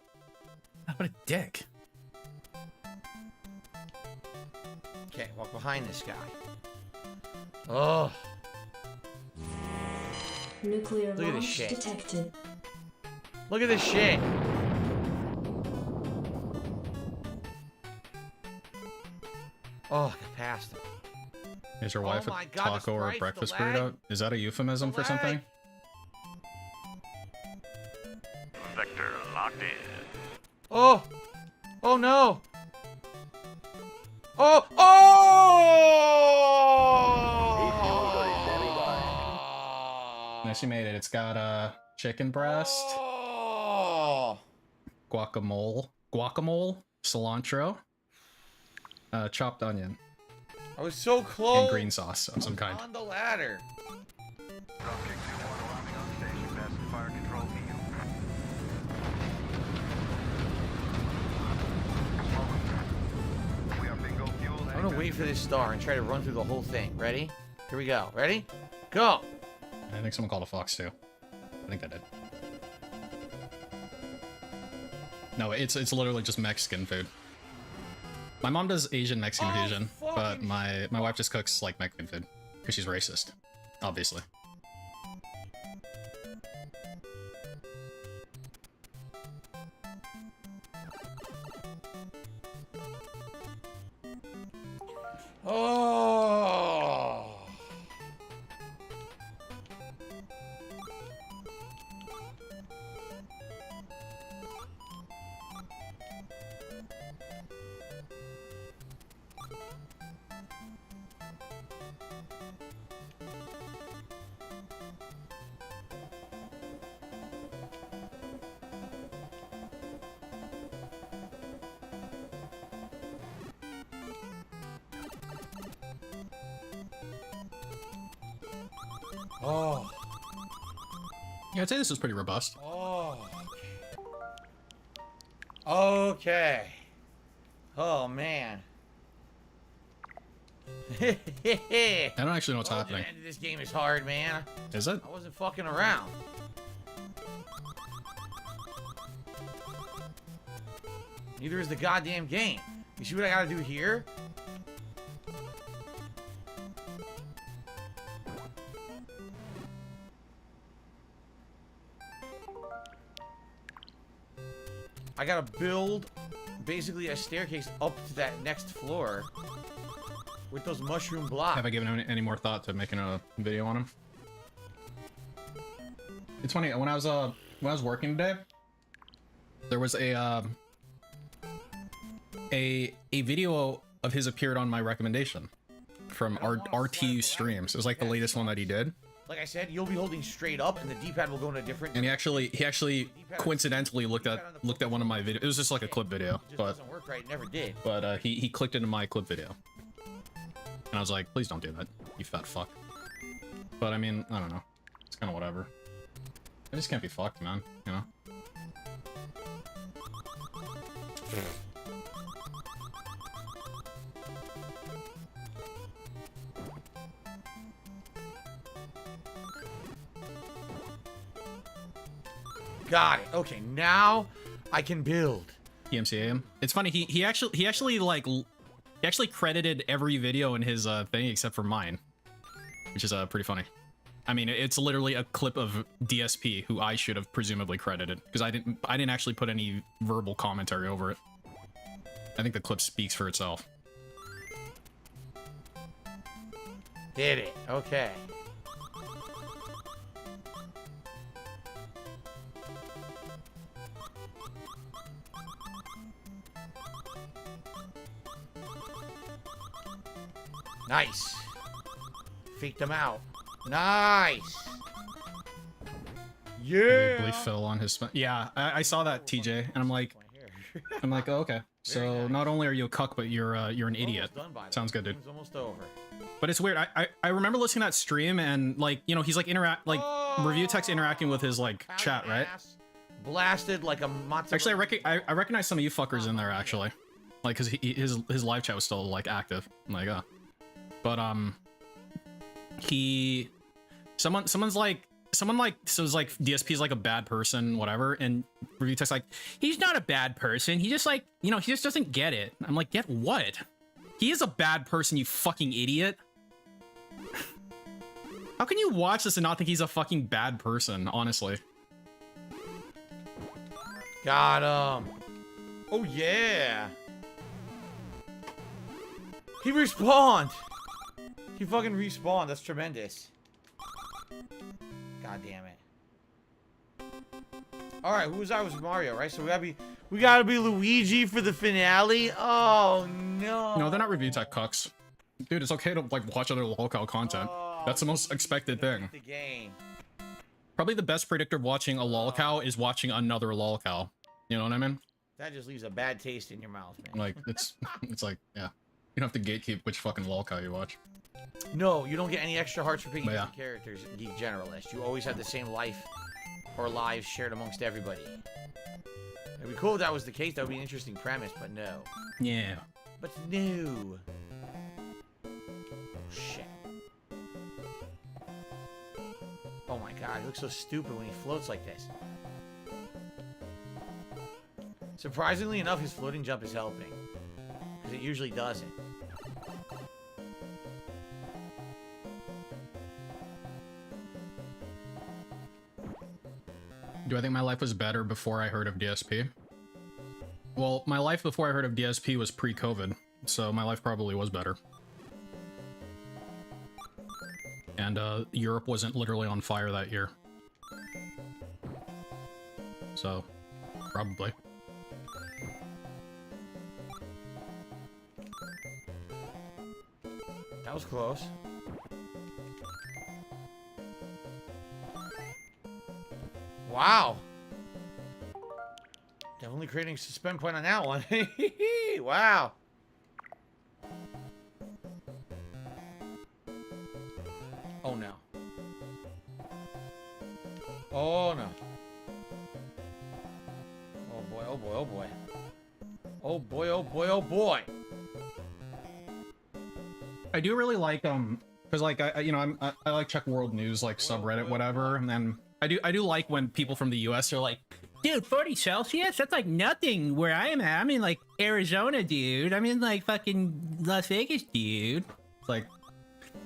What a dick. Okay, walk behind this guy. Oh. Nuclear Look at this launch shit. detected. Look at this shit. Oh, I got past it. Is your Oh wife my a God, the taco or a sprites, breakfast the lag. burrito? Is that a euphemism for lag. something? Vector locked in. Oh! Oh no! Oh! Oh! Nice, you made it. It's got chicken breast, Oh! guacamole, cilantro, chopped onion, I was so close. and green sauce of some kind. On the ladder. Dropkick 2-1 arriving on station. Passing fire control to you. We are bingo fuel. I'm gonna wait for this star and try to run through the whole thing. Ready? Here we go. Ready? Go! I think someone called a fox too. I think I did. No, it's literally just Mexican food. My mom does Asian Mexican fusion, but my wife just cooks like Mexican food because she's racist, obviously. Oh! Oh. Yeah, I'd say this is pretty robust. Oh. Okay. Oh man. I don't actually know what's happening. This game is hard, man. Is it? I wasn't fucking around. Neither is the goddamn game. You see what I gotta do here? I gotta build basically a staircase up to that next floor with those mushroom blocks. Have I given any more thought to making a video on him? It's funny, when I was working today, there was a video of his appeared on my recommendation from RTU streams. It was like the latest one that he did. Like I said, you'll be holding straight up, and the D-pad will go in a different. And he actually coincidentally looked at one of my videos. It was just like a clip video, It just but doesn't work right. It never did. but he clicked into my clip video, and I was like, please don't do that, you fat fuck. But I mean, I don't know. It's kind of whatever. I just can't be fucked, man. You know. Got it. Okay, now I can build. PMCA him. It's funny. He actually credited every video in his thing except for mine, which is pretty funny. I mean, it's literally a clip of DSP, who I should have presumably credited, because I didn't actually put any verbal commentary over it. I think the clip speaks for itself. Did it? Okay. Nice. Faked them out. Nice. Yeah. Really fell on his spine. Yeah, I saw that, TJ, and I'm like, oh, okay. So not only are you a cuck, but you're an idiot. Sounds good, dude. Almost over. But it's weird. I remember listening to that stream, and like, you know, he's like review text interacting with his like chat, right? Blasted like a mozzarella. Actually, I recognize some of you fuckers in there actually, like, cause his live chat was still like active. I'm like, but someone like says like DSP's like a bad person, whatever, and review text like, he's not a bad person, he just like, you know, he just doesn't get it. I'm like, get what? He is a bad person, you fucking idiot. How can you watch this and not think he's a fucking bad person, honestly? Got him. Oh yeah. He respawned. He fucking respawned. That's tremendous. God damn it. All right, who was I? Was Mario, right? So we gotta be Luigi for the finale. Oh no. No, they're not review tech cucks. Dude, it's okay to like watch other lolcow content. That's the most expected thing. The game. Probably the best predictor of watching a lolcow is watching another lolcow. You know what I mean? That just leaves a bad taste in your mouth, man. Like, it's like, yeah. You don't have to gatekeep which fucking lolcow you watch. No, you don't get any extra hearts for picking Yeah. characters in Geek Generalist. You always have the same life or lives shared amongst everybody. It'd be cool if that was the case. That would be an interesting premise, but no. Yeah. But no. Oh, shit. Oh my god, he looks so stupid when he floats like this. Surprisingly enough, his floating jump is helping. Because it usually doesn't. Do I think my life was better before I heard of DSP? Well, my life before I heard of DSP was pre-COVID, so my life probably was better. And Europe wasn't literally on fire that year. So, probably. That was close. Wow. Definitely creating a suspend point on that one. Wow. Oh no. Oh no. Oh boy, oh boy, oh boy. Oh boy, oh boy, oh boy. I do really like because like I you know I like check world news like subreddit whatever, and then I do like when people from the US are like, dude, 40 Celsius? That's like nothing where I am at. I'm in like Arizona, dude. I'm in like fucking Las Vegas, dude. It's like,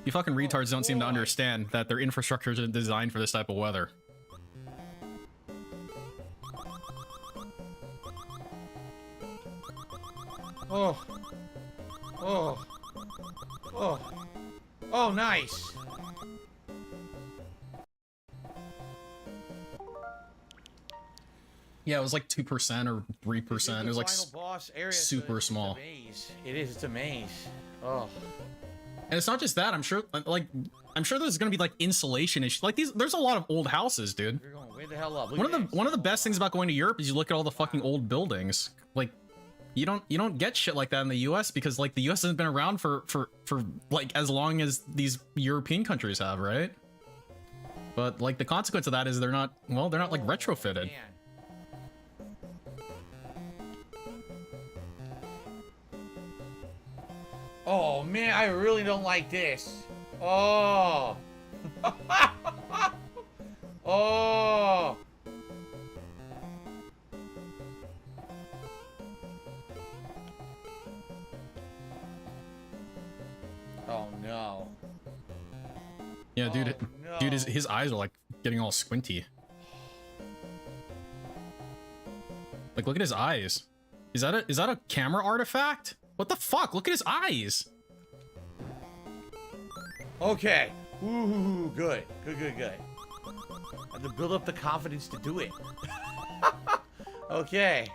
you fucking retards don't seem to understand that their infrastructure isn't designed for this type of weather. Oh. Oh. Oh. Oh, nice. Yeah, it was like 2% or 3%. It was like super small. It is. It's a maze. Oh. And it's not just that. I'm sure there's gonna be like insulation issues. Like there's a lot of old houses, dude. You're going way the hell up. One of the best things about going to Europe is you look at all the fucking old buildings. Like, you don't get shit like that in the US because like the US hasn't been around for like as long as these European countries have, right? But like the consequence of that is they're not like retrofitted. Man. Oh man, I really don't like this. Oh. Oh. no. Yeah, dude. Oh, no. Dude, his eyes are like getting all squinty. Like, look at his eyes. Is that a camera artifact? What the fuck? Look at his eyes. Okay. Ooh, good. Good. I have to build up the confidence to do it. Okay.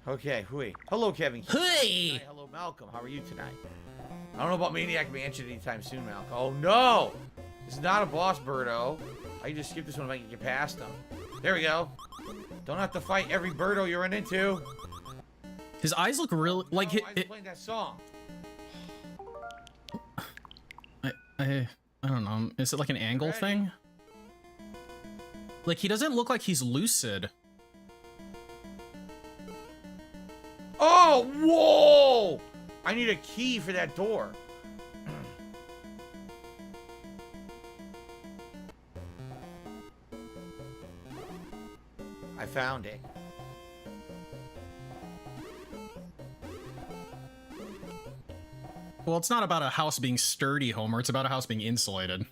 Okay, hui. Hello, Kevin. Hey! Hello, Malcolm. How are you tonight? I don't know about Maniac Mansion anytime soon, Malcolm. Oh, no! This is not a boss, Birdo. I can just skip this one if I can get past them. There we go. Don't have to fight every Birdo you run into. His eyes look real like why is he playing that song? I don't know. Is it like an angle thing? Like, he doesn't look like he's lucid. Oh, whoa! I need a key for that door. I found it. Well, it's not about a house being sturdy, Homer. It's about a house being insulated.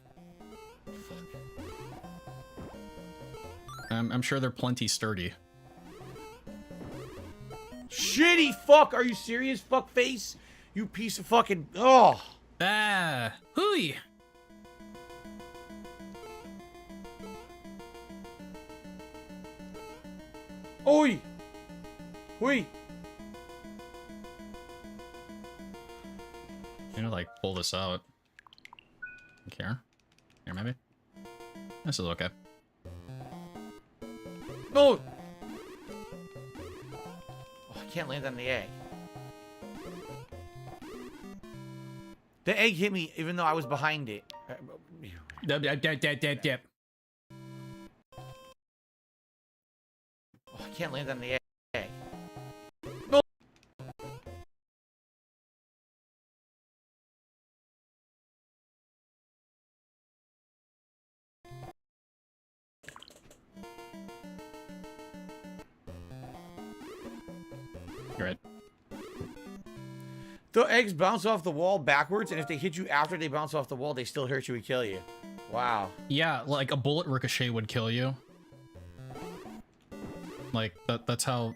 I'm sure they're plenty sturdy. Shitty fuck! Are you serious, fuck face? You piece of fucking... Oh! Ah! Hooey! Oi! Oi! I'm gonna like pull this out. Care? Here, maybe? This is okay. No! Oh, I can't land on the egg. The egg hit me even though I was behind it. Yep. Oh, I can't land on the egg. Right. The eggs bounce off the wall backwards, and if they hit you after they bounce off the wall, they still hurt you and kill you. Wow. Yeah, like a bullet ricochet would kill you. Like that's how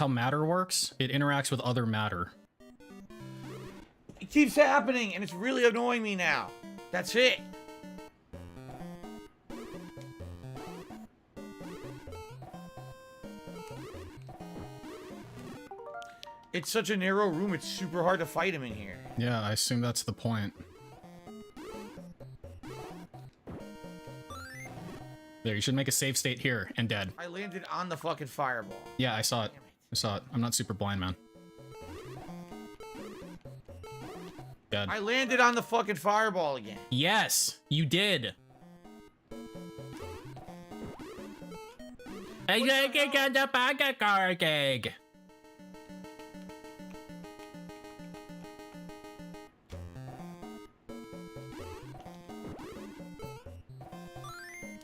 matter works. It interacts with other matter. It keeps happening, and it's really annoying me now. That's it. It's such a narrow room, it's super hard to fight him in here. Yeah, I assume that's the point. There, you should make a save state here and dead. I landed on the fucking fireball. Yeah, I saw it. I saw it. I'm not super blind, man. Dead. I landed on the fucking fireball again. Yes, you did.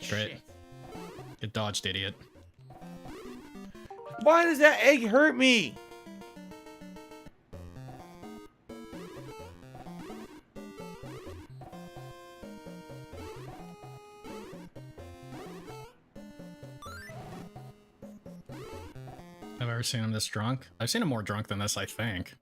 Great. Shit. It dodged, idiot. Why does that egg hurt me? I've ever seen him this drunk. I've seen him more drunk than this, I think.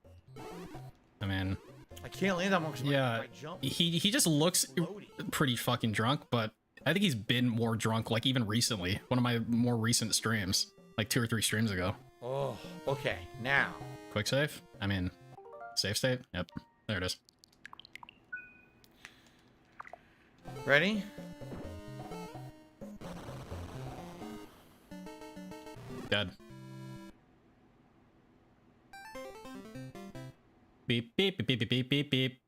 I mean, I can't land on one because yeah, my jump. he just looks Floaty. pretty fucking drunk, but I think he's been more drunk, like even recently. One of my more recent streams, like 2 or 3 streams ago. Oh, okay. Now. Quick save? I mean, save state? Yep, there it is. Ready? Dead. Beep, beep, beep, beep, beep, beep, beep.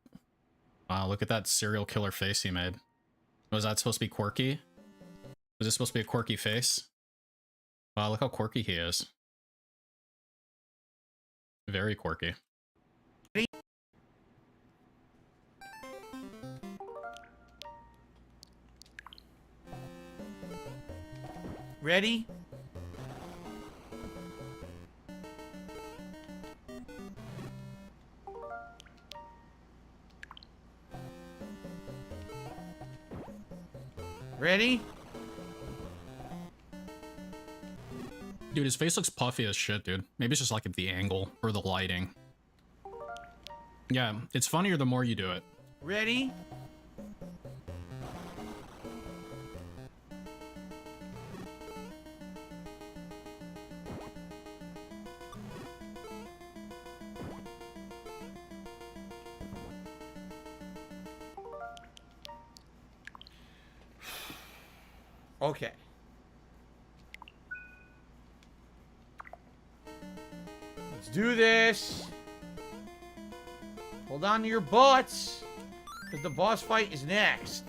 Wow, look at that serial killer face he made. Was that supposed to be quirky? Was this supposed to be a quirky face? Wow, look how quirky he is. Very quirky. Ready? Ready? Dude, his face looks puffy as shit, dude. Maybe it's just like the angle or the lighting. Yeah, it's funnier the more you do it. Ready? Okay. Let's do this. Hold on to your butts, because the boss fight is next.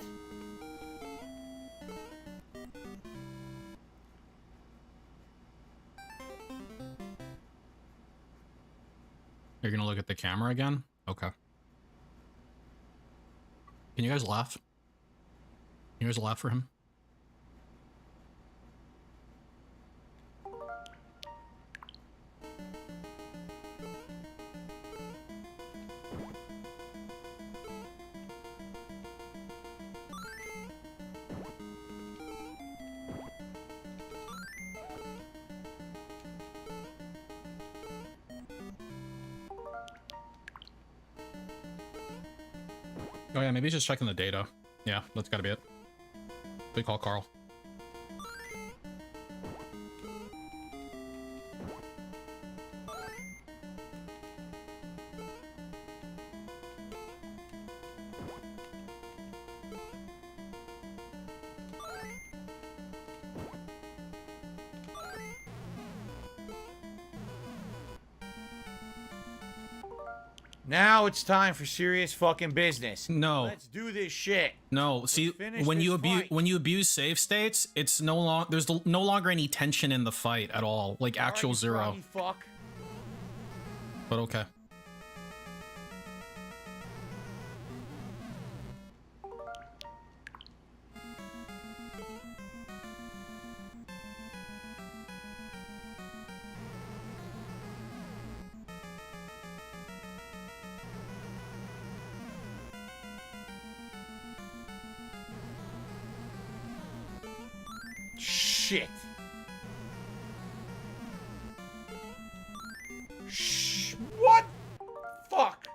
You're gonna look at the camera again? Okay. Can you guys laugh? Can you guys laugh for him? Oh yeah, maybe he's just checking the data. Yeah, that's gotta be it. We call Carl. Now it's time for serious fucking business. No. Let's do this shit. No, see, finish when this you fight. abuse save states, it's no long. There's no longer any tension in the fight at all, like actual Alright, you zero. froggy fuck. But okay. Shit. Shh. What? Fuck.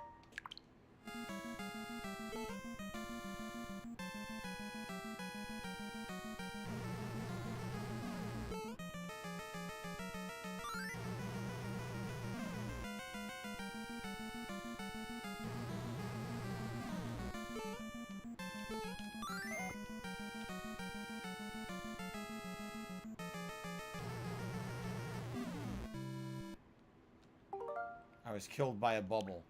I was killed by a bubble.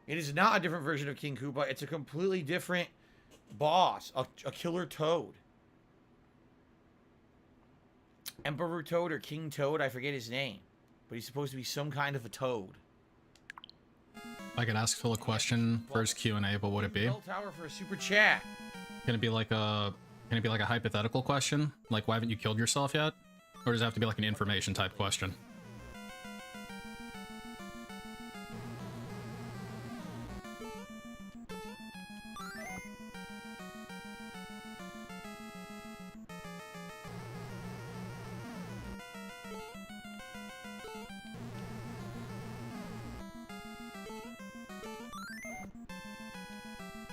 It is not a different version of King Koopa. It's a completely different boss. A killer toad. Emperor Toad or King Toad, I forget his name. But he's supposed to be some kind of a toad. I could ask Phil a question first Q&A, but would it be? Bell Tower for a super chat. Can it be like a hypothetical question? Like, why haven't you killed yourself yet? Or does it have to be like an information type question?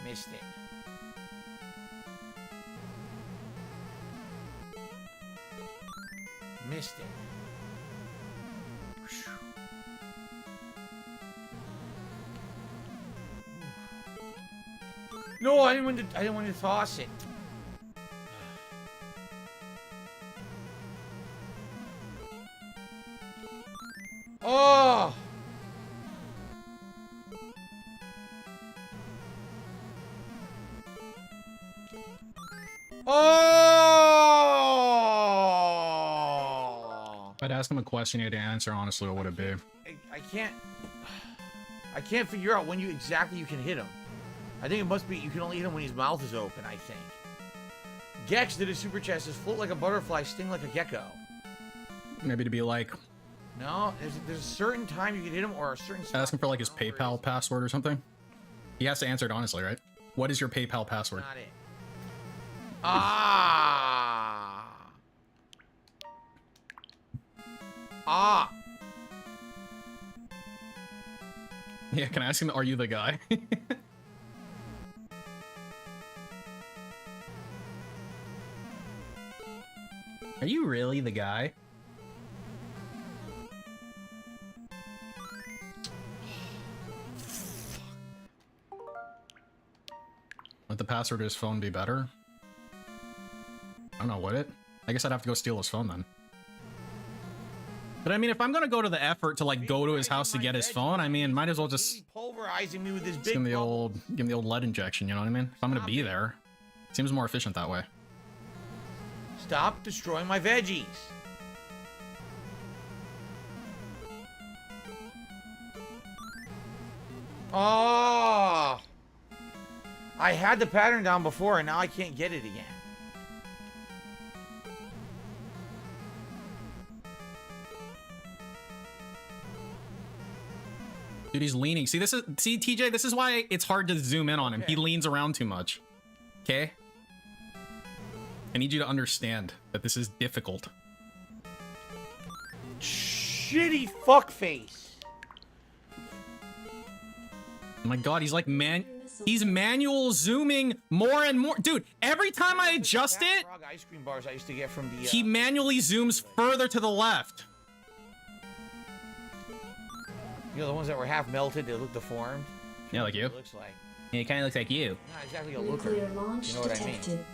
Missed it. Missed it. No, I didn't want to toss it. Oh! Oh! If I'd ask him a question he had to answer, honestly, what would it be? I can't figure out when exactly you can hit him. I think it must be you can only hit him when his mouth is open, I think. Gex did a super chat, says float like a butterfly, sting like a gecko. Maybe to be like, No, there's a certain time you can hit him or a certain spot. ask him for like his PayPal password or something. He has to answer it honestly, right? What is your PayPal password? Not it. Ah! Ah. Yeah, can I ask him, are you the guy? Are you really the guy? Would the password to his phone be better? I don't know, would it? I guess I'd have to go steal his phone then. But I mean, if I'm gonna go to the effort to like go to his house to get his phone, I mean, might as well just pulverizing me with this give him the old lead injection. You know what I mean? If I'm gonna be there, it seems more efficient that way. Stop destroying my veggies. Oh, I had the pattern down before, and now I can't get it again. Dude, he's leaning. See, TJ, this is why it's hard to zoom in on him. Okay. He leans around too much. Okay? I need you to understand that this is difficult. Shitty fuckface. Oh my god, he's like he's manual zooming more and more. Dude, every time I adjust it, Ice cream bars I used to get from the, he manually zooms further to the left. You know, the ones that were half melted, they look deformed. Yeah, like you. It looks like. Yeah, he kind of looks like you. Not exactly a looker. Nuclear launch You know what I mean? detected.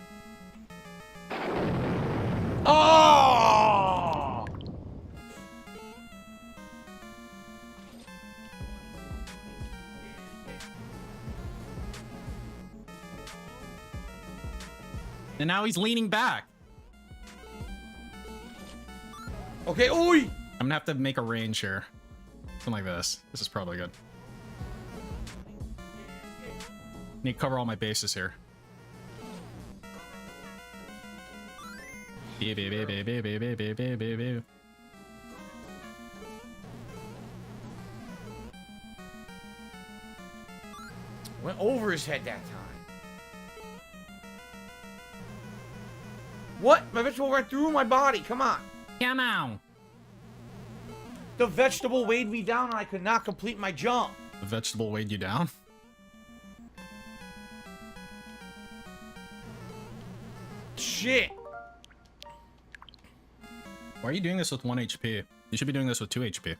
Oh! And now he's leaning back. Okay, oi! I'm gonna have to make a range here. Something like this. This is probably good. Need to cover all my bases here. Went over his head that time. What? My vegetable went through my body. Come on. Come on. The vegetable weighed me down and I could not complete my jump. The vegetable weighed you down? Shit. Why are you doing this with 1 HP? You should be doing this with 2 HP.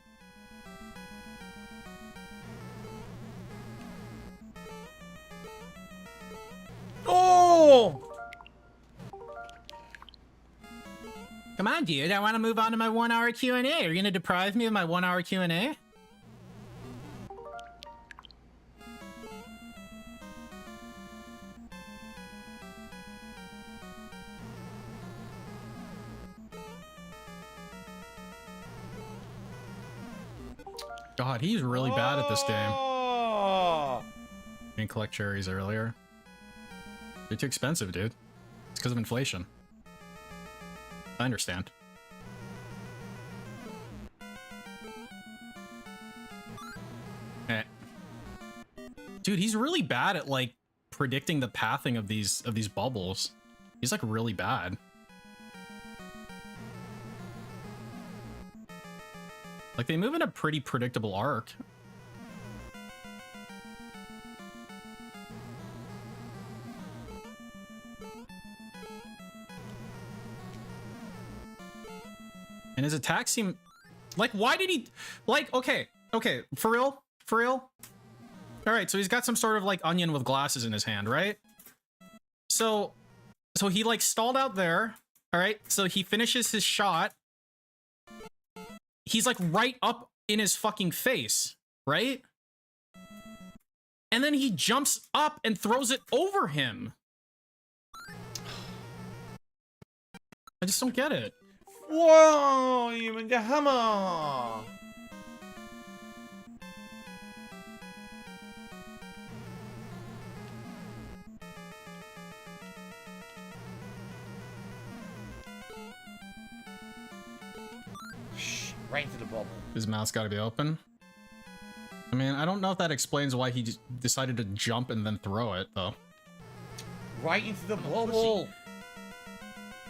Oh! Come on, dude. I want to move on to my 1 hour Q&A. Are you going to deprive me of my 1 hour Q&A? God, he's really bad at this game. Oh! Didn't collect cherries earlier. They're too expensive, dude. It's because of inflation. I understand. Dude, he's really bad at like predicting the pathing of these bubbles. He's like really bad. Like they move in a pretty predictable arc. And his attacks seem like, why did he like, okay, for real. All right, so he's got some sort of like onion with glasses in his hand, right? So he like stalled out there. All right, so he finishes his shot. He's like right up in his fucking face, right? And then he jumps up and throws it over him. I just don't get it. Whoa, you in the hammer. Right into the bubble. His mouth's got to be open. I mean, I don't know if that explains why he decided to jump and then throw it, though. Right into the bubble.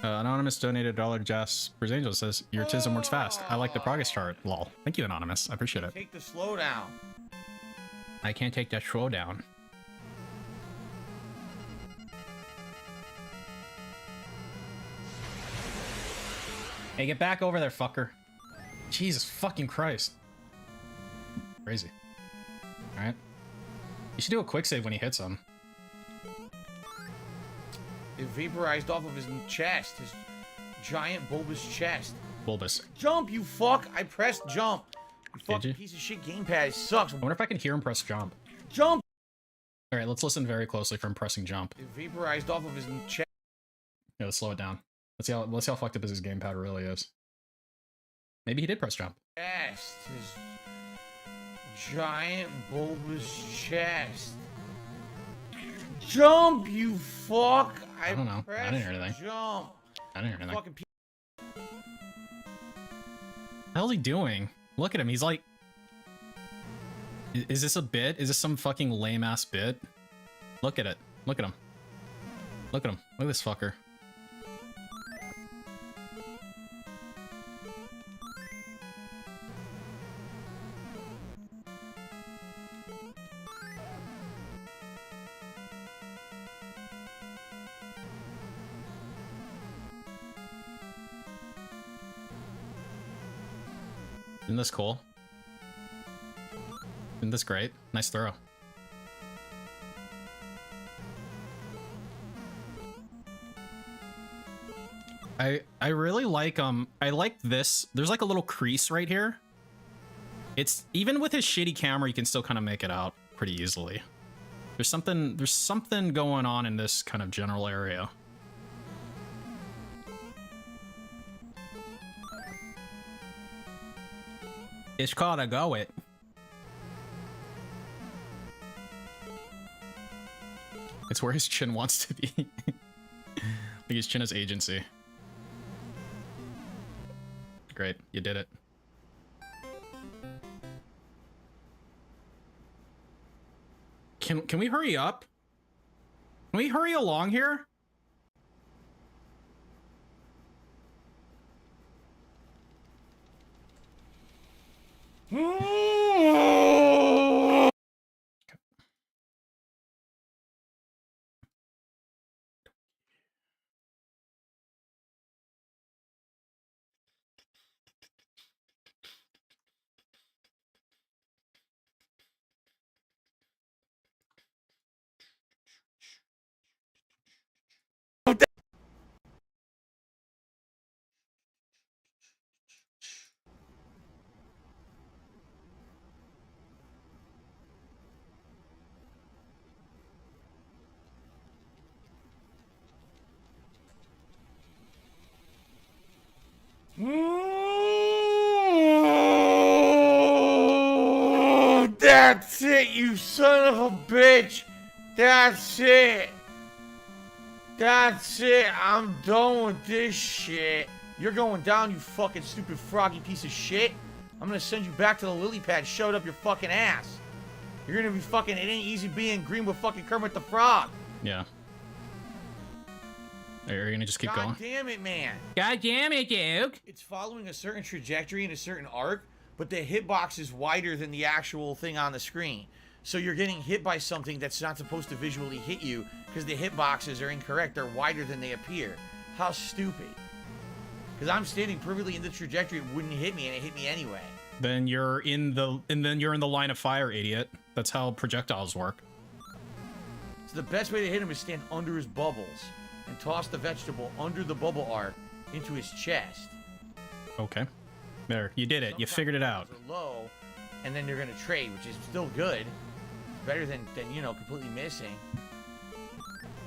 Anonymous donated $1 Jasper's Angel says, your tism works fast. I like the progress chart. Lol. Thank you, Anonymous. I appreciate it. Take the slow down. I can't take that slow down. Hey, get back over there, fucker. Jesus fucking Christ. Crazy. Alright. You should do a quick save when he hits him. It vaporized off of his chest. His giant bulbous chest. Bulbous. Jump, you fuck! I pressed jump. You fucking you? piece of shit gamepad. It sucks. I wonder if I can hear him press jump. Jump! Alright, let's listen very closely for him pressing jump. It vaporized off of his chest. Yeah, let's slow it down. Let's see how fucked up his gamepad really is. Maybe he did press jump. Chest. His giant bulbous chest. Jump, you fuck! I don't know. I didn't hear anything. Jump. I didn't hear anything. Fucking What the hell's he doing? Look at him. He's like... Is this a bit? Is this some fucking lame-ass bit? Look at it. Look at him. Look at him. Look at this fucker. Isn't this cool? Isn't this great? Nice throw. I really like I like this. There's like a little crease right here. It's even with his shitty camera, you can still kind of make it out pretty easily. There's something going on in this kind of general area. It's called a go it. It's where his chin wants to be. Like his chin is agency. Great, you did it. Can we hurry up? Can we hurry along here? That's it, you son of a bitch! That's it! That's it! I'm done with this shit! You're going down, you fucking stupid froggy piece of shit! I'm gonna send you back to the lily pad, shove it up your fucking ass! You're gonna be fucking, it ain't easy being green with fucking Kermit the Frog! Yeah. Are you gonna just keep going? God damn it, man! God damn it, Duke! It's following a certain trajectory and a certain arc, but the hitbox is wider than the actual thing on the screen. So you're getting hit by something that's not supposed to visually hit you because the hitboxes are incorrect. They're wider than they appear. How stupid. Because I'm standing perfectly in the trajectory, it wouldn't hit me, and it hit me anyway. Then you're in the line of fire, idiot. That's how projectiles work. So the best way to hit him is stand under his bubbles and toss the vegetable under the bubble arc into his chest. Okay. There, you did it. You figured it out. Low, and then you're gonna trade, which is still good. Better than you know, completely missing.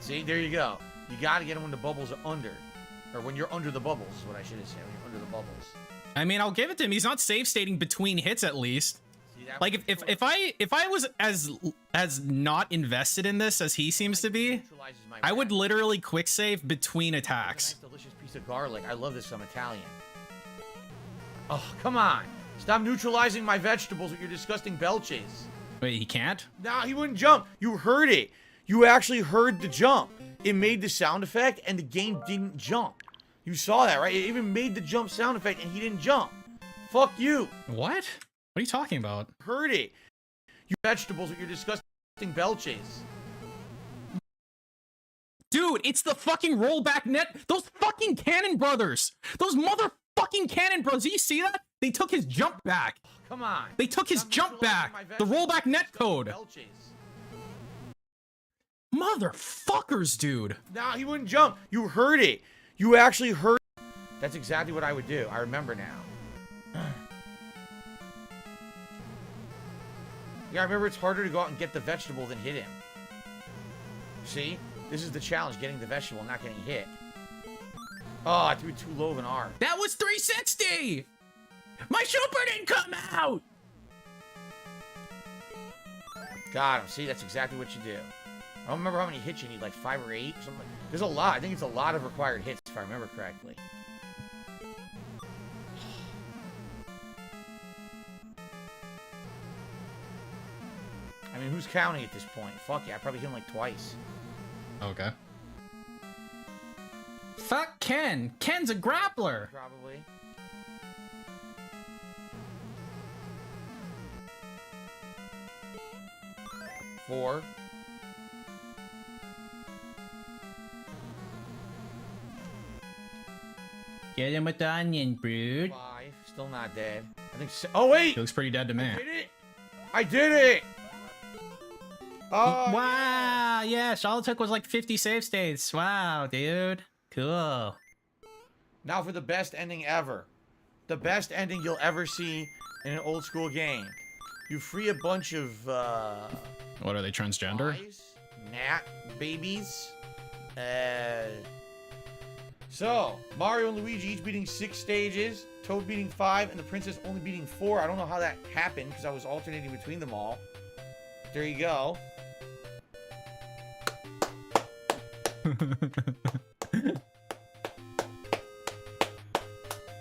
See, there you go. You gotta get him when the bubbles are under. Or when you're under the bubbles, is what I should have said. When you're under the bubbles. I mean, I'll give it to him. He's not save stating between hits at least. See, like if I was as not invested in this as he seems to be, I would literally quick save between attacks. Nice, delicious piece of garlic. I love this. I'm Italian. Oh, come on. Stop neutralizing my vegetables with your disgusting belches. Wait, he can't? No, he wouldn't jump. You heard it. You actually heard the jump. It made the sound effect, and the game didn't jump. You saw that, right? It even made the jump sound effect, and he didn't jump. Fuck you. What? What are you talking about? Heard it. You vegetables with your disgusting belches. Dude, it's the fucking rollback net. Those fucking Cannon brothers. Those motherfucking Cannon brothers. Did you see that? They took his jump back. Come on. They took his jump back. The rollback net code. Motherfuckers, dude. Nah, he wouldn't jump. You heard it. You actually heard it. That's exactly what I would do. I remember now. Yeah, I remember it's harder to go out and get the vegetable than hit him. See? This is the challenge, getting the vegetable, not getting hit. Oh, I threw too low of an R. That was 360! My super didn't come out! Got him. See, that's exactly what you do. I don't remember how many hits you need, like 5 or 8 or something. There's a lot. I think it's a lot of required hits, if I remember correctly. I mean, who's counting at this point? Fuck yeah, I probably hit him like twice. Okay. Fuck Ken. Ken's a grappler. Probably. Four. Get him with the onion, brood. 5. Still not dead. I think. Oh wait. He looks pretty dead to me. I did it. I did it. Oh, wow. Yeah, all it took was like 50 save states. Wow, dude. Cool. Now for the best ending ever. The best ending you'll ever see in an old school game. You free a bunch of, What are they, transgender? Flies, gnat babies. So, Mario and Luigi each beating 6 stages, Toad beating 5, and the princess only beating 4. I don't know how that happened, because I was alternating between them all. There you go.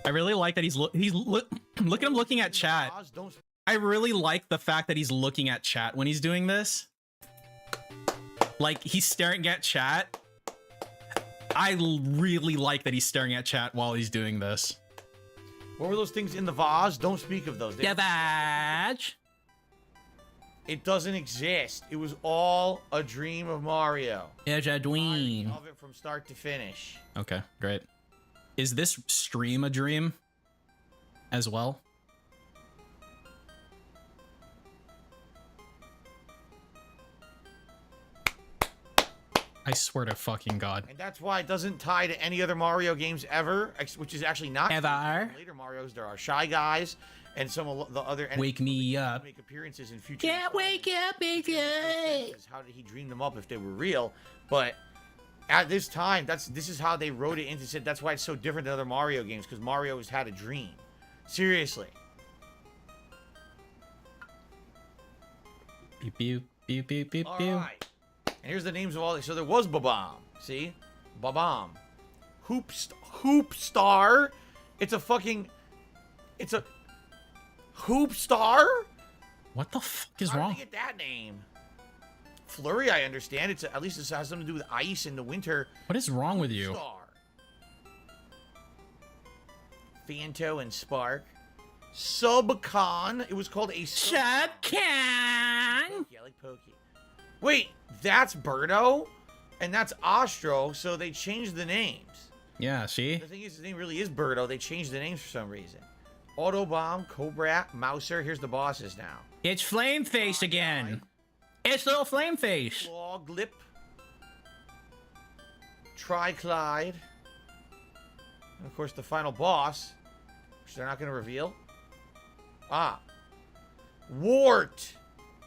I really like that look at him looking at chat. I really like the fact that he's looking at chat when he's doing this. Like, he's staring at chat. I really like that he's staring at chat while he's doing this. What were those things in the vase? Don't speak of those. It doesn't exist. It was all a dream of Mario. It's a dream. Of it from start to finish. Okay, great. Is this stream a dream as well? I swear to fucking God. And that's why it doesn't tie to any other Mario games ever, which is actually not ever. Later Marios, there are Shy Guys and some of the other Wake me up. Make appearances in future. Can't wake up, baby. How did he dream them up if they were real? But at this time, this is how they wrote it into. Said that's why it's so different than other Mario games, because Mario has had a dream. Seriously. Beep beep beep beep beep beep. All right. And here's the names of all these. So there was Babam. See? Babam. Hoop Star. It's a Hoop Star? What the fuck is How wrong? did they get that name? Flurry, I understand. At least it has something to do with ice in the winter. What is wrong with you? Star. Fanto and Spark. Subcon. It was called a Subcon. Yeah, like Pokey. Wait, that's Birdo? And that's Ostro, so they changed the names. Yeah, see? The thing is, his name really is Birdo. They changed the names for some reason. Autobomb, Cobra, Mouser. Here's the bosses now. It's Flameface again. It's little Flameface. Clawglip. Triclide. And of course, the final boss, which they're not going to reveal. Ah. Wart.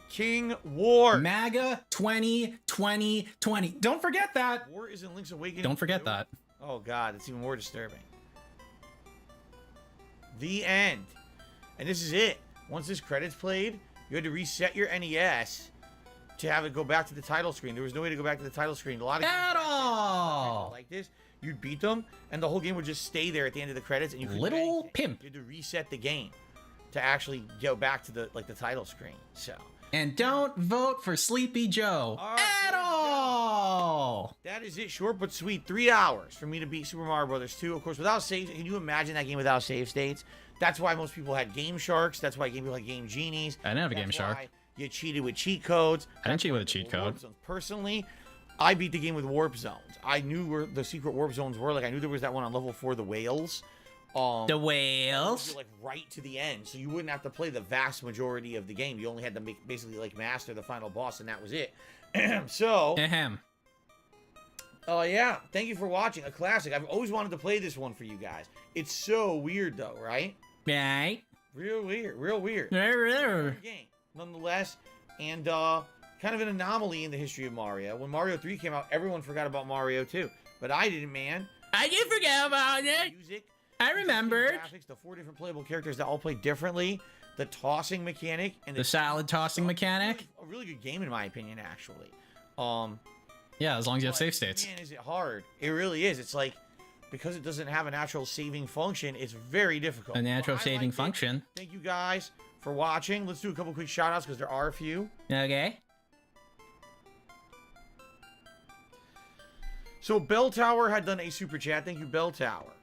King Wart. MAGA 2020. Don't forget that. Wart is in Link's Awakening. Don't forget 2. that. Oh god, it's even more disturbing. The end. And this is it. Once this credit's played, you had to reset your NES to have it go back to the title screen. There was no way to go back to the title screen. A lot of At all. like this, you'd beat them, and the whole game would just stay there at the end of the credits, and you could Little pimp. You had to reset the game to actually go back to the title screen. So. And don't vote for Sleepy Joe. At all. that is it. Short but sweet. 3 hours for me to beat Super Mario Brothers 2. Of course, without save. Can you imagine that game without save states? That's why most people had Game Sharks. That's why people had Game Genies. I didn't have a That's Game Shark. why you cheated with cheat codes. I didn't cheat with a cheat code. Warp zones. Personally, I beat the game with warp zones. I knew where the secret warp zones were. Like, I knew there was that one on level 4, the whales. The whales? Like right to the end, so you wouldn't have to play the vast majority of the game. You only had to basically like master the final boss, and that was it. So, yeah, thank you for watching. A classic. I've always wanted to play this one for you guys. It's so weird though, right? Right. Real weird, real weird. Game, nonetheless, and kind of an anomaly in the history of Mario. When Mario 3 came out, everyone forgot about Mario 2, but I didn't, man. I did forget about it. Music. I remembered. Graphics, the 4 different playable characters that all play differently, the tossing mechanic, and The salad tossing mechanic. A really good game in my opinion, actually. Yeah, as long as you have save states. Man, is it hard? It really is. It's like, because it doesn't have a natural saving function, it's very difficult. A natural But I saving liked it. function. Thank you guys for watching. Let's do a couple quick shout outs because there are a few. Okay. So Bell Tower had done a super chat. Thank you, Bell Tower.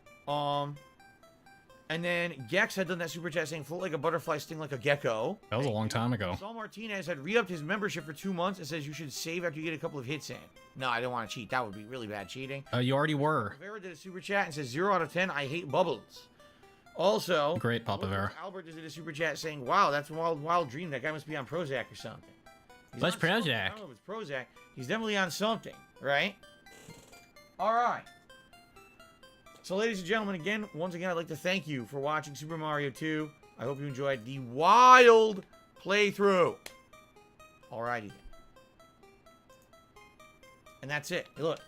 And then Gex had done that super chat saying float like a butterfly, sting like a gecko. That was a long time ago. Saul Martinez had re-upped his membership for 2 months and says you should save after you get a couple of hits in. No, I don't want to cheat. That would be really bad cheating. You already were. Vera did a super chat and says 0 out of 10. I hate bubbles. Also, Great, Papa Vera. Albert did a super chat saying, wow, that's a wild dream. That guy must be on Prozac or something. What's on something. Prozac? I don't know if it's Prozac. He's definitely on something, right? All right. So, ladies and gentlemen, once again, I'd like to thank you for watching Super Mario 2. I hope you enjoyed the wild playthrough. Alrighty then. And that's it. Hey, look.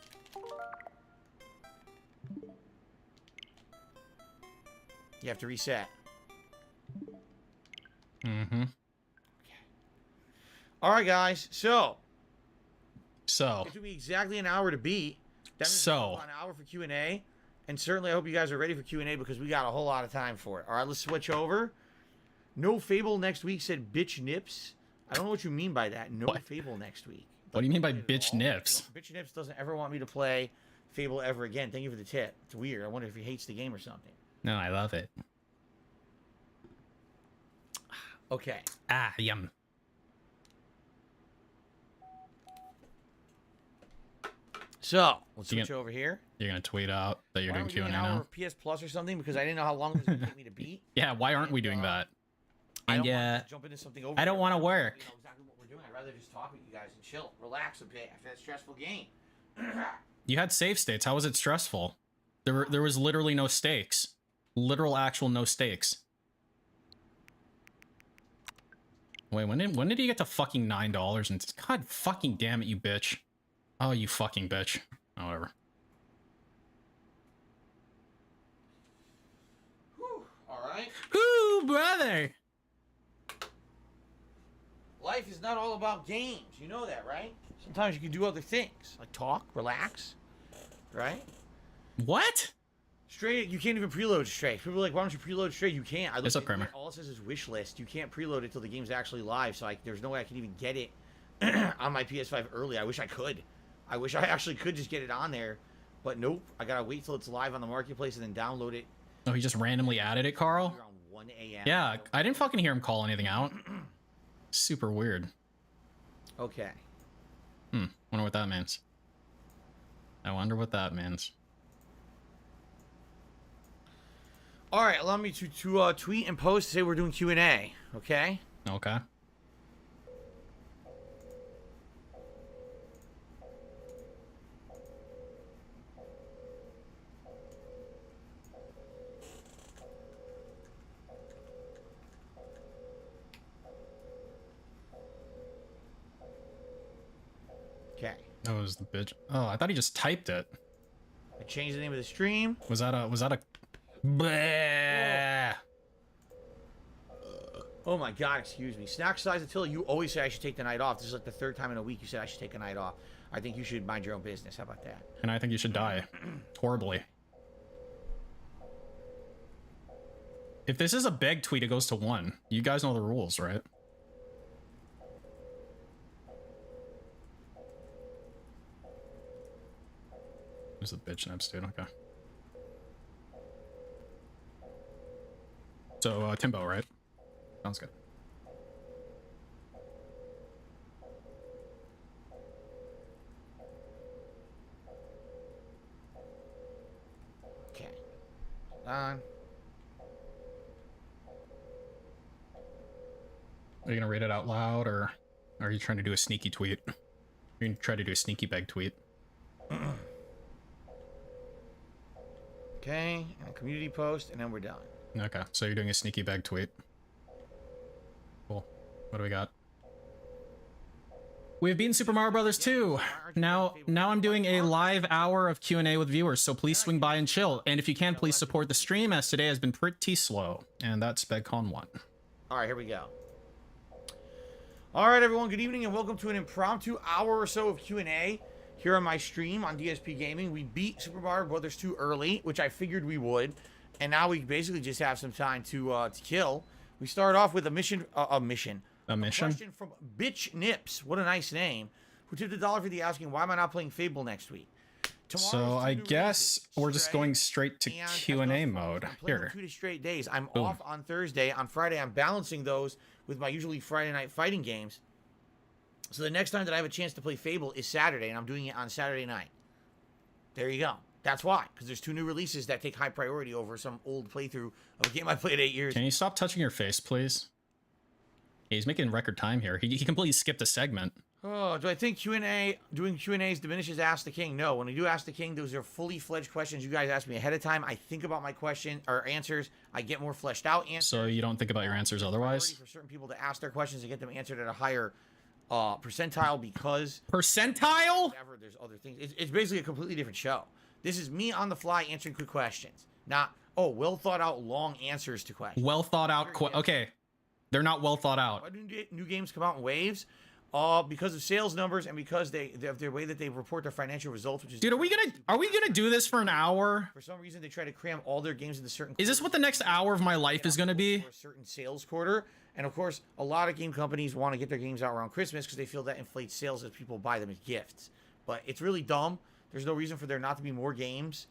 You have to reset. Mm-hmm. Okay. All right, guys. So. It took me exactly an hour to beat. That means an hour for Q&A. And certainly I hope you guys are ready for Q&A because we got a whole lot of time for it. All right, let's switch over. No Fable next week, said Bitch Nips. I don't know what you mean by that. No Fable next week. What do you mean by Bitch Nips? Bitch Nips doesn't ever want me to play Fable ever again. Thank you for the tip. It's weird. I wonder if he hates the game or something. No, I love it. Okay. Ah, yum. So, let's switch over here. You're going to tweet out that you're doing Q&A now? PS Plus or something because I didn't know how long this would take me to beat. Yeah, why aren't we doing that? And jump into something over I don't want to work. You know exactly what we're doing. I'd rather just talk with you guys and chill, relax a bit after that stressful game. You had save states. How was it stressful? There was literally no stakes. Literal actual no stakes. Wait, when did you get to fucking $9? And God fucking damn it, you bitch. Oh, you fucking bitch. However. Alright. Whoo, brother! Life is not all about games. You know that, right? Sometimes you can do other things. Like talk, relax. Right? What? Straight, you can't even preload straight. People are like, why don't you preload straight? You can't. I What's up, Kramer? All it says is wish list. You can't preload it till the game's actually live, so there's no way I can even get it on my PS5 early. I wish I could. I wish I actually could just get it on there. But nope. I gotta wait till it's live on the marketplace and then download it. Oh, he just randomly added it, Carl? Around 1 a.m. Yeah, I didn't fucking hear him call anything out. Super weird. Okay. Wonder what that means. I wonder what that means. All right, allow me to tweet and post to say we're doing Q&A, okay? Okay. Okay. That was the bitch. Oh, I thought he just typed it. I changed the name of the stream. Was that a Bleh. Oh my god, excuse me. Snack size Attila, you always say I should take the night off. This is like the 3rd time in a week you said I should take a night off. I think you should mind your own business. How about that? And I think you should die. Horribly. If this is a beg tweet, it goes to 1. You guys know the rules, right? games with bitch nips, dude. Okay. So, Timbo, right? Sounds good. Okay. On. Are you gonna read it out loud, or are you trying to do a sneaky tweet? You're gonna try to do a sneaky bag tweet. Okay, and a community post, and then we're done. Okay, so you're doing a sneaky bag tweet. Cool. What do we got? We've beaten Super Mario Brothers 2. Now I'm doing a live hour of Q&A with viewers, so please swing by and chill. And if you can, please support the stream, as today has been pretty slow. And that's BegCon 1. All right, here we go. All right, everyone, good evening, and welcome to an impromptu hour or so of Q&A here on my stream on DSP Gaming. We beat Super Mario Brothers 2 early, which I figured we would, and now we basically just have some time to kill. We start off with a mission. A question from Bitch Nips. What a nice name. Who tipped $1 for the asking, why am I not playing Fable next week? So I guess we're just going straight to Q&A mode here. 2 straight days. I'm off on Thursday. On Friday, I'm balancing those with my usually Friday night fighting games. So the next time that I have a chance to play Fable is Saturday, and I'm doing it on Saturday night. There you go. That's why, because there's 2 new releases that take high priority over some old playthrough of a game I played 8 years. Can you stop touching your face, please? Yeah, he's making record time here. He completely skipped a segment. Oh, do I think doing Q&As diminishes Ask the King? No. When we do Ask the King, those are fully fledged questions you guys ask me ahead of time. I think about my question or answers. I get more fleshed out answers. So you don't think about your answers otherwise? For certain people to ask their questions and get them answered at a higher percentile because... Percentile? There's other things. It's basically a completely different show. This is me on the fly answering quick questions. Not, well thought out long answers to questions. Well thought out okay. They're not well thought out. Why do new games come out in waves? Because of sales numbers and because they have their way that they report their financial results, which is... Dude, are we gonna do this for an hour? For some reason, they try to cram all their games into certain... Is this what the next hour of my life is gonna be? For a certain sales quarter. And of course, a lot of game companies want to get their games out around Christmas because they feel that inflates sales as people buy them as gifts. But it's really dumb. There's no reason for there not to be more games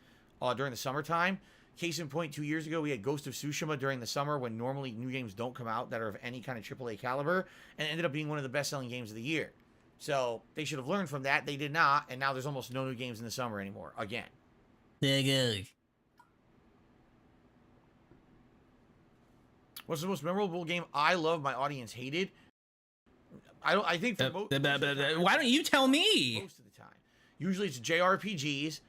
during the summertime. Case in point, 2 years ago, we had Ghost of Tsushima during the summer when normally new games don't come out that are of any kind of AAA caliber, and it ended up being one of the best-selling games of the year. So they should have learned from that. They did not, and now there's almost no new games in the summer anymore. Again. What's the most memorable game I love, my audience hated? I think for most of the time, why don't you tell me? Most of the time. Usually it's JRPGs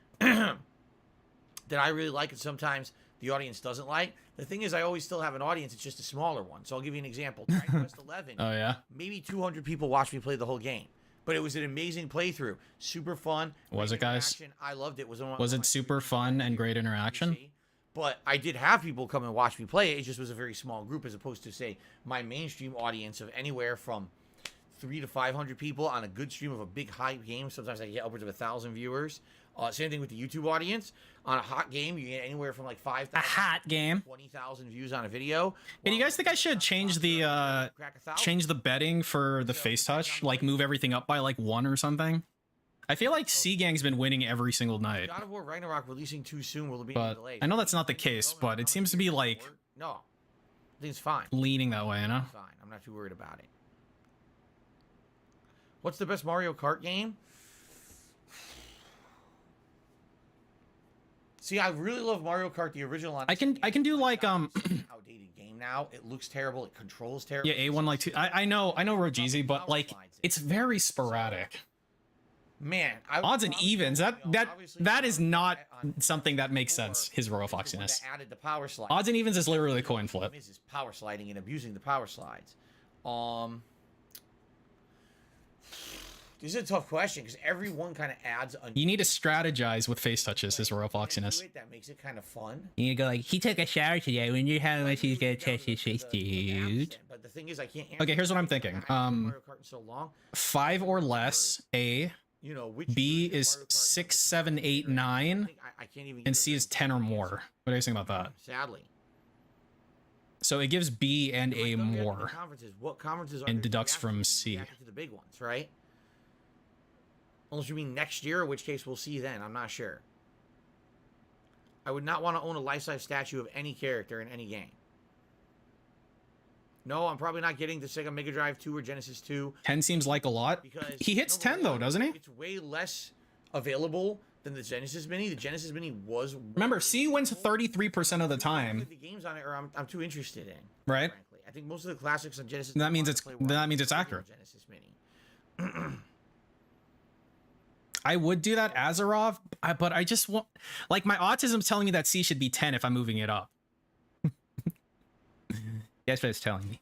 that I really like, and sometimes the audience doesn't like. The thing is, I always still have an audience. It's just a smaller one. So I'll give you an example. Dragon Quest 11. Oh, yeah? Maybe 200 people watched me play the whole game. But it was an amazing playthrough. Super fun. Was it, guys? I loved it. Was it super fun and great interaction? But I did have people come and watch me play it. It just was a very small group as opposed to, say, my mainstream audience of anywhere from 300 to 500 people on a good stream of a big hype game. Sometimes I get upwards of 1,000 viewers. Same thing with the YouTube audience. On a hot game, you get anywhere from like 5,000 a hot game 20,000 views on a video. Hey, do you guys think I should change the betting for the face touch? Like move everything up by like 1 or something? I feel like C-Gang's been winning every single night. God of War Ragnarok releasing too soon will be delayed. I know that's not the case, but it seems to be like no. I think it's fine. Leaning that way, you know? It's fine. I'm not too worried about it. What's the best Mario Kart game? See, I really love Mario Kart, the original. On I can do like outdated game now. It looks terrible. It controls terrible. Yeah, A1 like 2. I know Rogeezy, but like it's very sporadic. Man, odds and evens. That is not something that makes sense. His Royal Foxiness. Added the power slide. Odds and evens is literally a coin flip. Is power sliding and abusing the power slides. This is a tough question because everyone kind of adds. You need to strategize with face touches. His Royal Foxiness. That makes it kind of fun. You need to go like, he took a shower today. When you how much he's gonna touch his face, dude. But the thing is, I can't. Okay, here's what I'm thinking. 5 or less. A. B is 6, 7, 8, 9, and C is 10 or more. What do you think about that? Sadly. So it gives B and A more. What conferences and deducts from C. To the big ones, right? Unless you mean next year, in which case we'll see then. I'm not sure. I would not want to own a life-size statue of any character in any game. No, I'm probably not getting the Sega Mega Drive 2 or Genesis 2. 10 seems like a lot. Because He hits 10 though, doesn't he? It's way less available than the Genesis Mini. The Genesis Mini was... Remember, C wins 33% of the time. The games on it are I'm too interested in. Right. Frankly. I think most of the classics on Genesis... That means it's accurate. Genesis Mini. I would do that Azarov, but I just want... Like, my autism's telling me that C should be 10 if I'm moving it up. That's what it's telling me.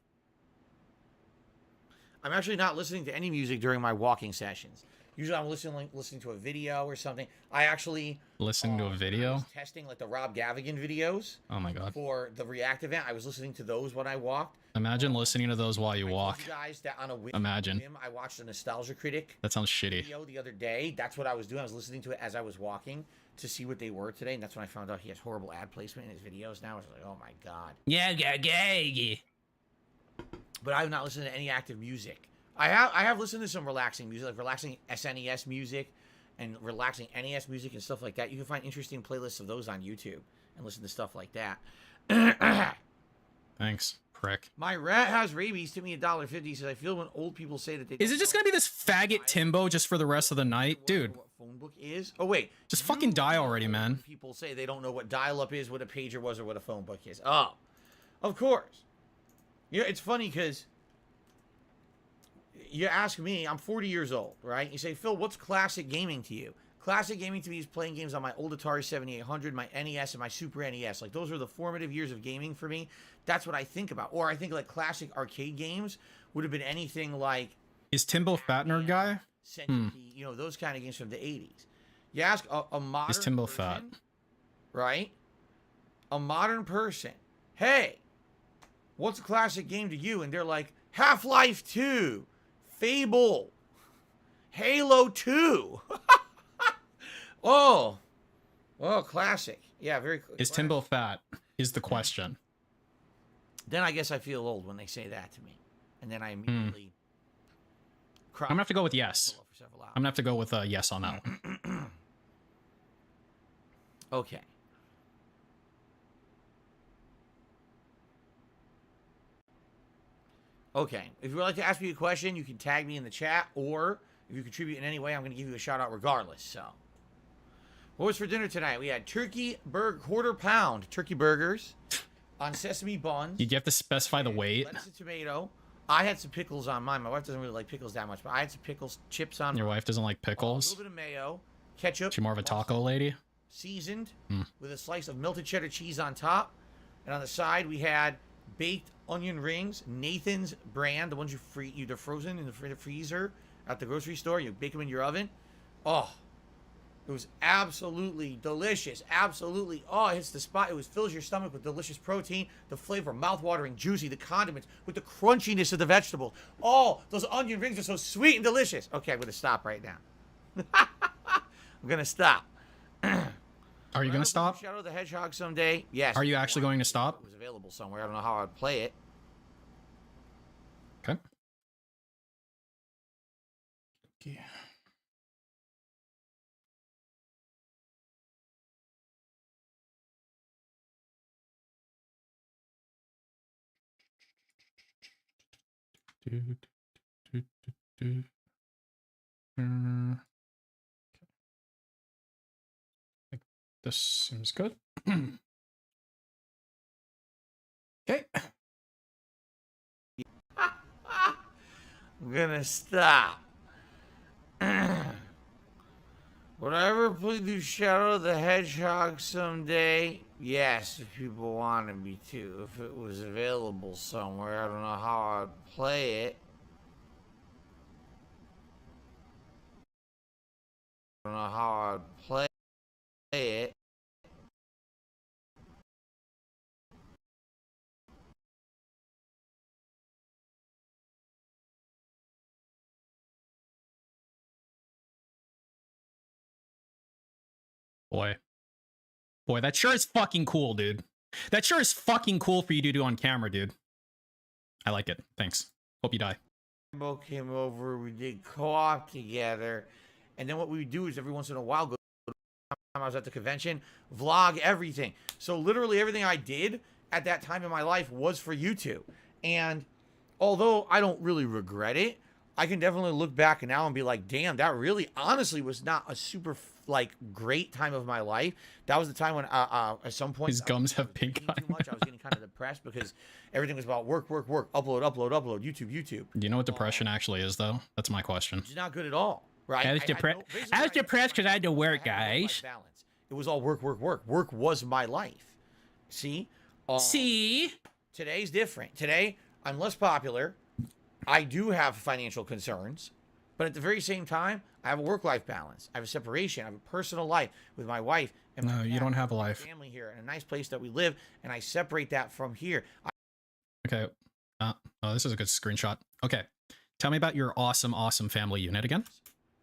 I'm actually not listening to any music during my walking sessions. Usually I'm listening to a video or something. I actually... Listening to a video? I was testing like the Rob Gavigan videos. Oh my god. For the React event. I was listening to those when I walked. Imagine listening to those while you walk. You guys that on a whim, Imagine. I watched a Nostalgia Critic. That sounds shitty. Video the other day. That's what I was doing. I was listening to it as I was walking to see what they were today. And that's when I found out he has horrible ad placement in his videos now. I was like, oh my god. Yeah. But I have not listened to any active music. I have listened to some relaxing music, like relaxing SNES music and relaxing NES music and stuff like that. You can find interesting playlists of those on YouTube and listen to stuff like that. Thanks, prick. My rat has rabies. Tip me $1.50. He says, I feel when old people say that they... Is it just gonna be this faggot Timbo just for the rest of the night? Dude. What phone book is? Oh, wait. Just fucking die already, man. People say they don't know what dial-up is, what a pager was, or what a phone book is. Oh, of course. Yeah, it's funny because... You ask me, I'm 40 years old, right? You say, Phil, what's classic gaming to you? Classic gaming to me is playing games on my old Atari 7800, my NES, and my Super NES. Like, those are the formative years of gaming for me. That's what I think about. Or I think, like, classic arcade games would have been anything like... Is Timbo Fatner guy? Centipede, you know, those kind of games from the 80s. You ask a modern Is Timbo person, fat? Right? A modern person, hey, what's a classic game to you? And they're like, Half-Life 2. Fable, Halo 2. Oh, well, classic. Yeah, very. Is classic. Timbo fat? Is the question. Then I guess I feel old when they say that to me, and then I immediately. I'm gonna have to go with yes. I'm gonna have to go with yes on that one. Okay. Okay, if you would like to ask me a question, you can tag me in the chat, or if you contribute in any way, I'm going to give you a shout out regardless. So, what was for dinner tonight? We had turkey quarter-pound turkey burgers on sesame buns. Did you have to specify the weight? Lettuce and tomato. I had some pickles on mine. My wife doesn't really like pickles that much, but I had some pickles, chips on. Your wife doesn't like pickles? A little bit of mayo, ketchup. She's more of a taco lady? Seasoned with a slice of melted cheddar cheese on top, and on the side we had baked onion rings, Nathan's brand, the ones they're frozen in the freezer at the grocery store. You bake them in your oven. Oh, it was absolutely delicious. Absolutely. Oh, it hits the spot. It fills your stomach with delicious protein, the flavor, mouth-watering, juicy, the condiments, with the crunchiness of the vegetables. Oh, those onion rings are so sweet and delicious. Okay, I'm going to stop right now. I'm going to stop. Are you going to stop? Shadow the Hedgehog someday? Yes. Are you actually going to stop? It was available somewhere. I don't know how I'd play it. Okay. Yeah. This seems good. Okay. I'm gonna stop. Would I ever play through Shadow the Hedgehog someday? Yes, if people wanted me to. If it was available somewhere. I don't know how I'd play it. I don't know how I'd play it. Boy, that sure is fucking cool, dude. That sure is fucking cool for you to do on camera, dude. I like it. Thanks. Hope you die. Bo came over, we did co-op together, and then what we would do is every once in a while go I was at the convention, vlog everything. So literally everything I did at that time in my life was for YouTube. And although I don't really regret it, I can definitely look back now and be like, damn, that really honestly was not a super like great time of my life. That was the time when at some point His gums have pink eye. too much. I was getting kind of depressed because everything was about work, upload, YouTube. Do you know what depression actually is, though? That's my question. It's not good at all, right? I was depressed because I had to work, guys. Balance. It was all work. Work was my life. See? See? Today's different. Today, I'm less popular. I do have financial concerns. But at the very same time, I have a work-life balance. I have a separation. I have a personal life with my wife and my No, you cat, don't have a my life. family here and a nice place that we live, and I separate that from here. Okay. Oh, this is a good screenshot. Okay. Tell me about your awesome family unit again.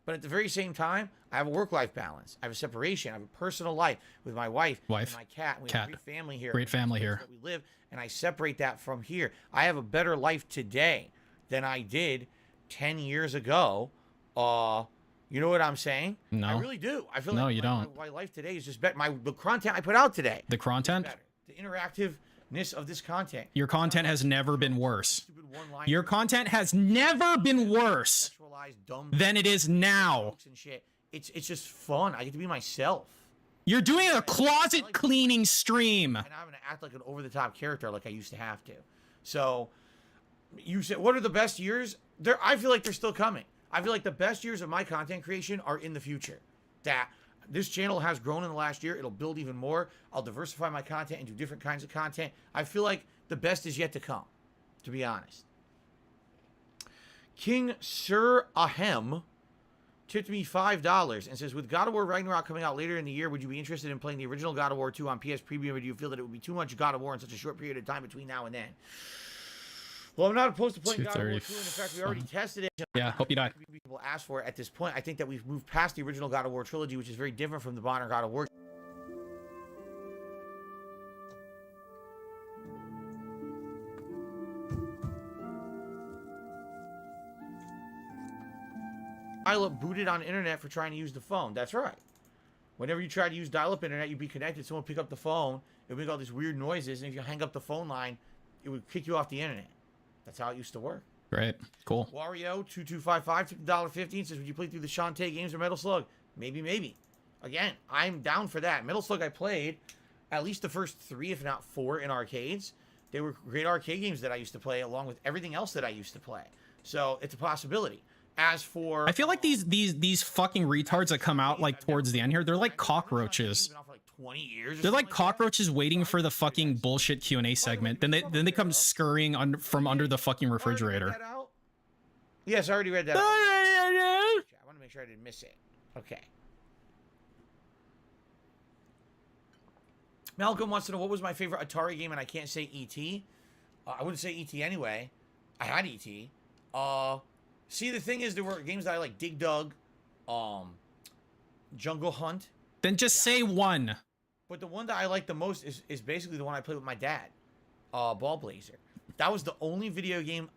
But at the very same time, I have a work-life balance. I have a separation. I have a personal life with my wife and my cat. And we have a great family here. Great family here. That we live, and I separate that from here. I have a better life today than I did 10 years ago. You know what I'm saying? No. I really do. I feel no, like you don't. my life today is just better. The content I put out today. The content? Better. The interactiveness of this content. Your content has never been worse. Your content has never been worse than it is now. And shit. It's just fun. I get to be myself. You're doing a closet cleaning stream. And I'm going to act like an over-the-top character like I used to have to. So, you said, what are the best years? I feel like they're still coming. I feel like the best years of my content creation are in the future. That this channel has grown in the last year. It'll build even more. I'll diversify my content and do different kinds of content. I feel like the best is yet to come, to be honest. King Sir Ahem tipped me $5 and says, with God of War Ragnarok coming out later in the year, would you be interested in playing the original God of War 2 on PS Premium, or do you feel that it would be too much God of War in such a short period of time between now and then? Well, I'm not opposed to playing God of War 2, and in fact, we already tested it. Yeah, hope you die. People ask for it at this point. I think that we've moved past the original God of War trilogy, which is very different from the modern God of War. Dial-up booted on internet for trying to use the phone. That's right. Whenever you try to use dial-up internet, you'd be connected. Someone pick up the phone. It would make all these weird noises, and if you hang up the phone line, it would kick you off the internet. That's how it used to work. Great. Cool. Wario2255 took $1.15 says, would you play through the Shantae games or Metal Slug? Maybe. Again, I'm down for that. Metal Slug I played at least the first 3, if not 4, in arcades. They were great arcade games that I used to play along with everything else that I used to play. So it's a possibility. As for I feel like these fucking retards that come out like towards the end here, they're like cockroaches. They're like cockroaches waiting for the fucking bullshit Q&A segment. Then they come scurrying from under the fucking refrigerator. Yes, I already read that. I want to make sure I didn't miss it. Okay. Malcolm wants to know what was my favorite Atari game, and I can't say E.T. I wouldn't say E.T. anyway. I had E.T. See, the thing is, there were games that I like: Dig Dug, Jungle Hunt. Then just say one. But the one that I like the most is basically the one I played with my dad, Ball Blazer. That was the only video game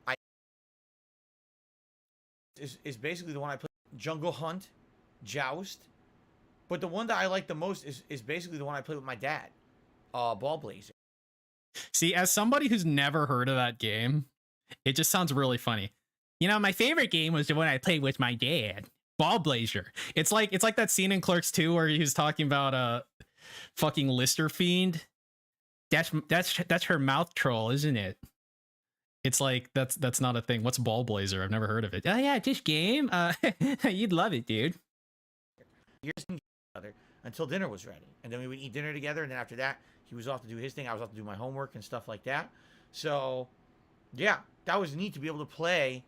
is basically the one I played. Jungle Hunt, Joust. But the one that I like the most is basically the one I played with my dad, Ball Blazer. See, as somebody who's never heard of that game, it just sounds really funny. You know, my favorite game was the one I played with my dad, Ball Blazer. It's like that scene in Clerks 2 where he was talking about fucking Lister Fiend. That's her mouth troll, isn't it? It's like that's not a thing. What's Ball Blazer? I've never heard of it. Oh yeah, this game. You'd love it, dude. Years together until dinner was ready, and then we would eat dinner together, and then after that, he was off to do his thing. I was off to do my homework and stuff like that. So, yeah, that was neat to be able to play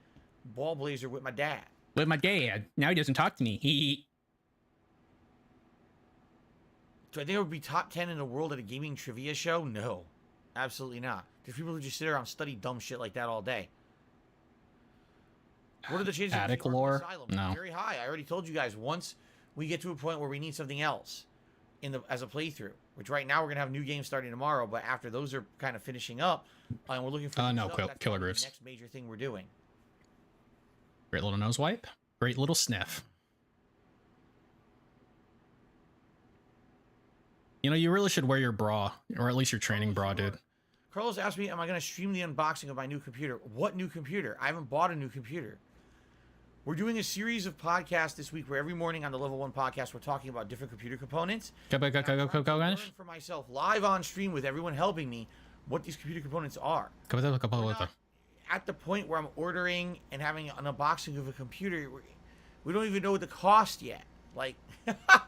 Ball Blazer with my dad. With my dad. Now he doesn't talk to me. Do I think it would be top 10 in the world at a gaming trivia show? No, absolutely not. There's people who just sit around and study dumb shit like that all day. What are the chances? Attic lore? No. Very high. I already told you guys once we get to a point where we need something else as a playthrough, which right now we're gonna have new games starting tomorrow, but after those are kind of finishing up, and we're looking for no Killer Grooves. The next major thing we're doing. Great little nose wipe. Great little sniff. You know, you really should wear your bra, or at least your training bra, dude. Carlos asked me, am I going to stream the unboxing of my new computer? What new computer? I haven't bought a new computer. We're doing a series of podcasts this week where every morning on the Level 1 podcast, we're talking about different computer components. Go, learn for myself live on stream with everyone helping me what these computer components are. We're not at the point where I'm ordering and having an unboxing of a computer. We don't even know the cost yet. Like,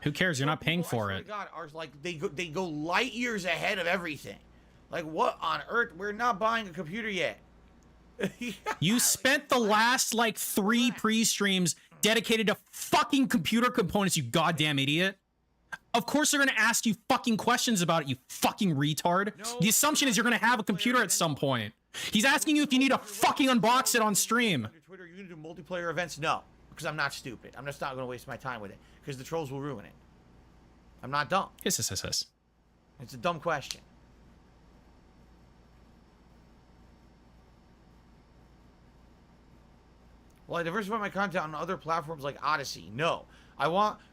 who cares? You're not paying for it. God, ours, like, they go light years ahead of everything. Like, what on earth? We're not buying a computer yet. You spent the last like 3 pre-streams dedicated to fucking computer components, you goddamn idiot. Of course they're gonna ask you fucking questions about it, you fucking retard. No, the assumption is you're gonna have a computer at some point. He's asking you if you need to fucking unbox it on stream. Twitter, you're gonna do multiplayer events? No, because I'm not stupid. I'm just not gonna waste my time with it because the trolls will ruin it. I'm not dumb. Yes. It's a dumb question. Well, I diversify my content on other platforms like Odyssey. No.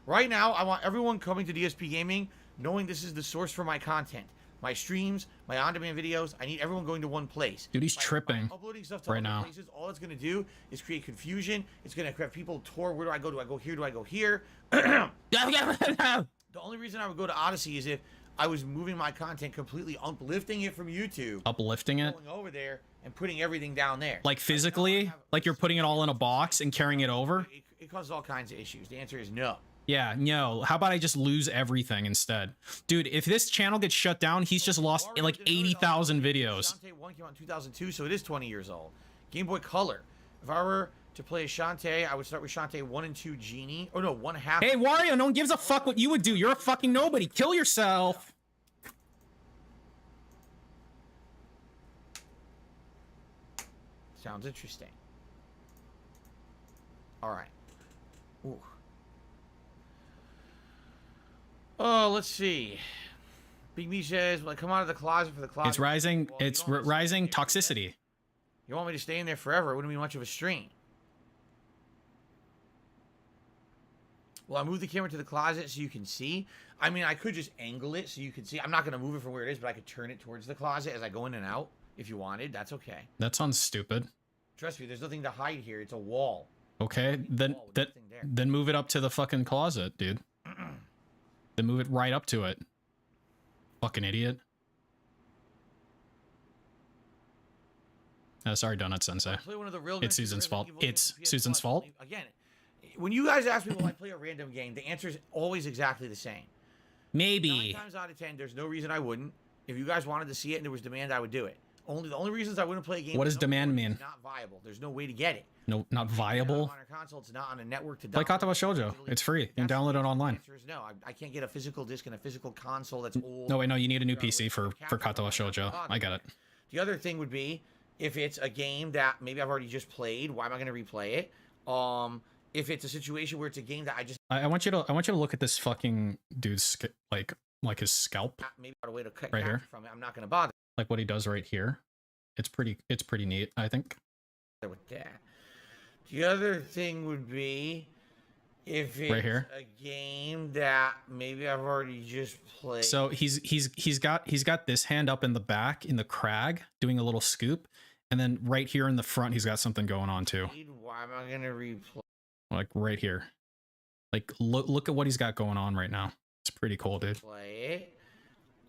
Right now, I want everyone coming to DSP Gaming knowing this is the source for my content. My streams, my on-demand videos, I need everyone going to one place. Dude, he's tripping uploading stuff to right other now. Places, all it's going to do is create confusion. It's going to have people tour. Where do I go? Do I go here? Do I go here? The only reason I would go to Odyssey is if I was moving my content completely, uplifting it from YouTube. Uplifting it? Going over there and putting everything down there. Like physically? Like you're putting it all in a box and carrying it over? It causes all kinds of issues. The answer is no. Yeah, no. How about I just lose everything instead? Dude, if this channel gets shut down, he's just lost like 80,000 videos. Shantae 1 came out in 2002, so it is 20 years old. Game Boy Color. If I were to play Shantae, I would start with Shantae 1 and 2 Genie. Oh no, 1/2. Hey, Wario, no one gives a fuck what you would do. You're a fucking nobody. Kill yourself. Sounds interesting. All right. Ooh. Oh, let's see. Big B says, "When I come out of the closet for the closet." It's rising. Well, it's rising toxicity. You want me to stay in there forever? It wouldn't be much of a stream. Well, I moved the camera to the closet so you can see. I mean, I could just angle it so you can see. I'm not going to move it from where it is, but I could turn it towards the closet as I go in and out. If you wanted, that's okay. That sounds stupid. Trust me, there's nothing to hide here. It's a wall. Okay, then move it up to the fucking closet, dude. Then move it right up to it. Fucking idiot. Sorry, Donut Sensei. It's Susan's fault. It's Susan's fault. Again, when you guys ask me, will I play a random game? The answer is always exactly the same. Maybe. 9 times out of 10, there's no reason I wouldn't. If you guys wanted to see it and there was demand, I would do it. The only reasons I wouldn't play a game. What does demand mean? It's not viable. There's no way to get it. No, not viable. On our console, it's not on a network to play Katawa Shoujo. It's free. You can download it online. The answer is no. I can't get a physical disc and a physical console that's old. No, wait, no. You need a new PC for Katawa Shoujo. I got it. The other thing would be if it's a game that maybe I've already just played. Why am I going to replay it? If it's a situation where it's a game that I want you to look at this fucking dude's like his scalp. Maybe a way to cut right here from it. I'm not going to bother. Like what he does right here. It's pretty neat, I think. With that. The other thing would be if it's right here. A game that maybe I've already just played. So he's got this hand up in the back in the crag doing a little scoop, and then right here in the front he's got something going on too. Why am I gonna replay? Like right here. Like look at what he's got going on right now. It's pretty cool, dude. Play it.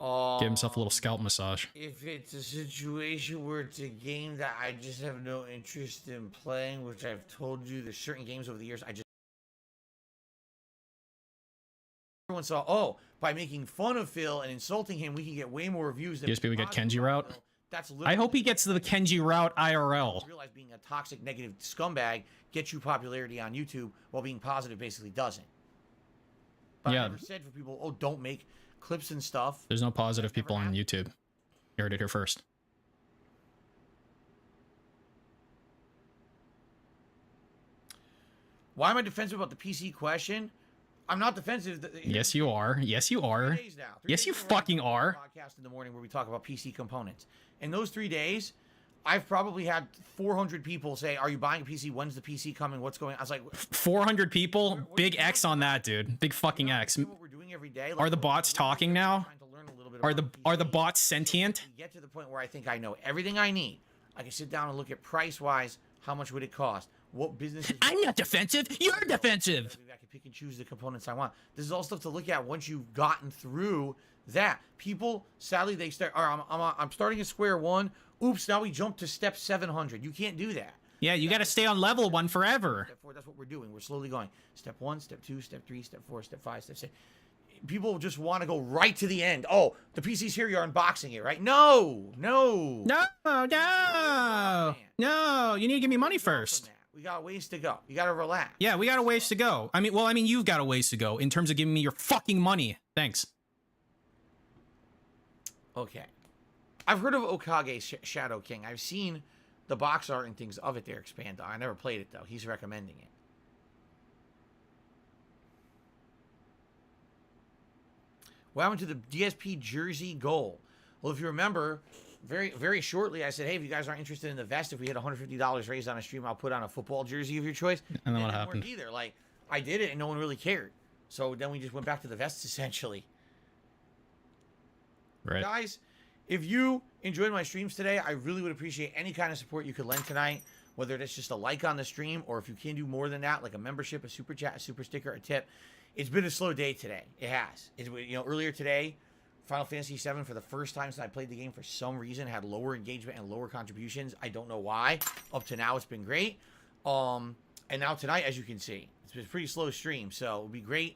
Give himself a little scalp massage. If it's a situation where it's a game that I just have no interest in playing, which I've told you, there's certain games over the years everyone saw, oh, by making fun of Phil and insulting him, we can get way more views than we get Kenji route. That's I hope he gets to the Kenji route IRL. Realize being a toxic, negative scumbag gets you popularity on YouTube, while being positive basically doesn't. But I never said for people, oh, don't make clips and stuff. There's no positive people on YouTube. You heard it here first. Why am I defensive about the PC question? I'm not defensive. Yes, you are. Yes, you are. 3 days now. Yes, you fucking are. Podcast in the morning where we talk about PC components. In those 3 days, I've probably had 400 people say, "Are you buying a PC? When's the PC coming? What's going on?" I was like, 400 people? Big X on that, dude. Big fucking X. What we're doing every day. Are the bots talking now? bit Are about the PC. bots sentient? So get to the point where I think I know everything I need. I can sit down and look at price-wise, how much would it cost? What businesses... I'm not defensive. You're defensive. Maybe I can pick and choose the components I want. This is all stuff to look at once you've gotten through that. People, sadly, they start... All right, I'm starting at square one. Oops, now we jump to step 700. You can't do that. Yeah, you got to stay on level 1 forever. Step 4, that's what we're doing. We're slowly going. Step 1, step 2, step 3, step 4, step 5, step 6. People just want to go right to the end. Oh, the PC's here. You're unboxing it, right? No. No. You need to give me money first. We got a ways to go. You got to relax. Yeah, we got a ways to go. I mean, you've got a ways to go in terms of giving me your fucking money. Thanks. Okay. I've heard of Okage's Shadow King. I've seen the box art and things of it there expand. I never played it, though. He's recommending it. What happened to the DSP Jersey goal? Well, if you remember, very, very shortly, I said, hey, if you guys aren't interested in the vest, if we hit $150 raised on a stream, I'll put on a football jersey of your choice. And then what happened? Either. Like, I did it and no one really cared. So then we just went back to the vests, essentially. Right. Guys, if you enjoyed my streams today, I really would appreciate any kind of support you could lend tonight, whether it's just a like on the stream or if you can do more than that, like a membership, a super chat, a super sticker, a tip. It's been a slow day today. It has. Earlier today, Final Fantasy VII, for the first time since I played the game, for some reason, had lower engagement and lower contributions. I don't know why. Up to now, it's been great. And now tonight, as you can see, it's been a pretty slow stream, so it would be great.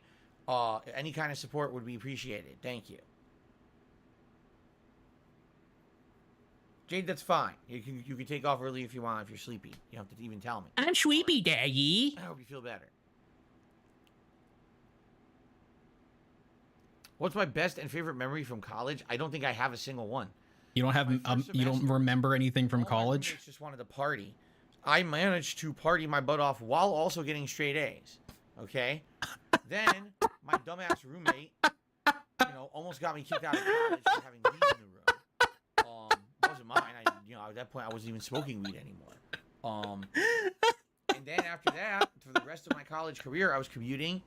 Any kind of support would be appreciated. Thank you. Jade, that's fine. You can take off early if you want, if you're sleepy. You don't have to even tell me. I'm sleepy, Daddy. I hope you feel better. What's my best and favorite memory from college? I don't think I have a single one. You don't have you don't remember anything from college? I just wanted to party. I managed to party my butt off while also getting straight A's. Okay? Then my dumbass roommate, almost got me kicked out of college for having weed in the room. It wasn't mine. At that point I wasn't even smoking weed anymore. And then after that, for the rest of my college career, I was commuting,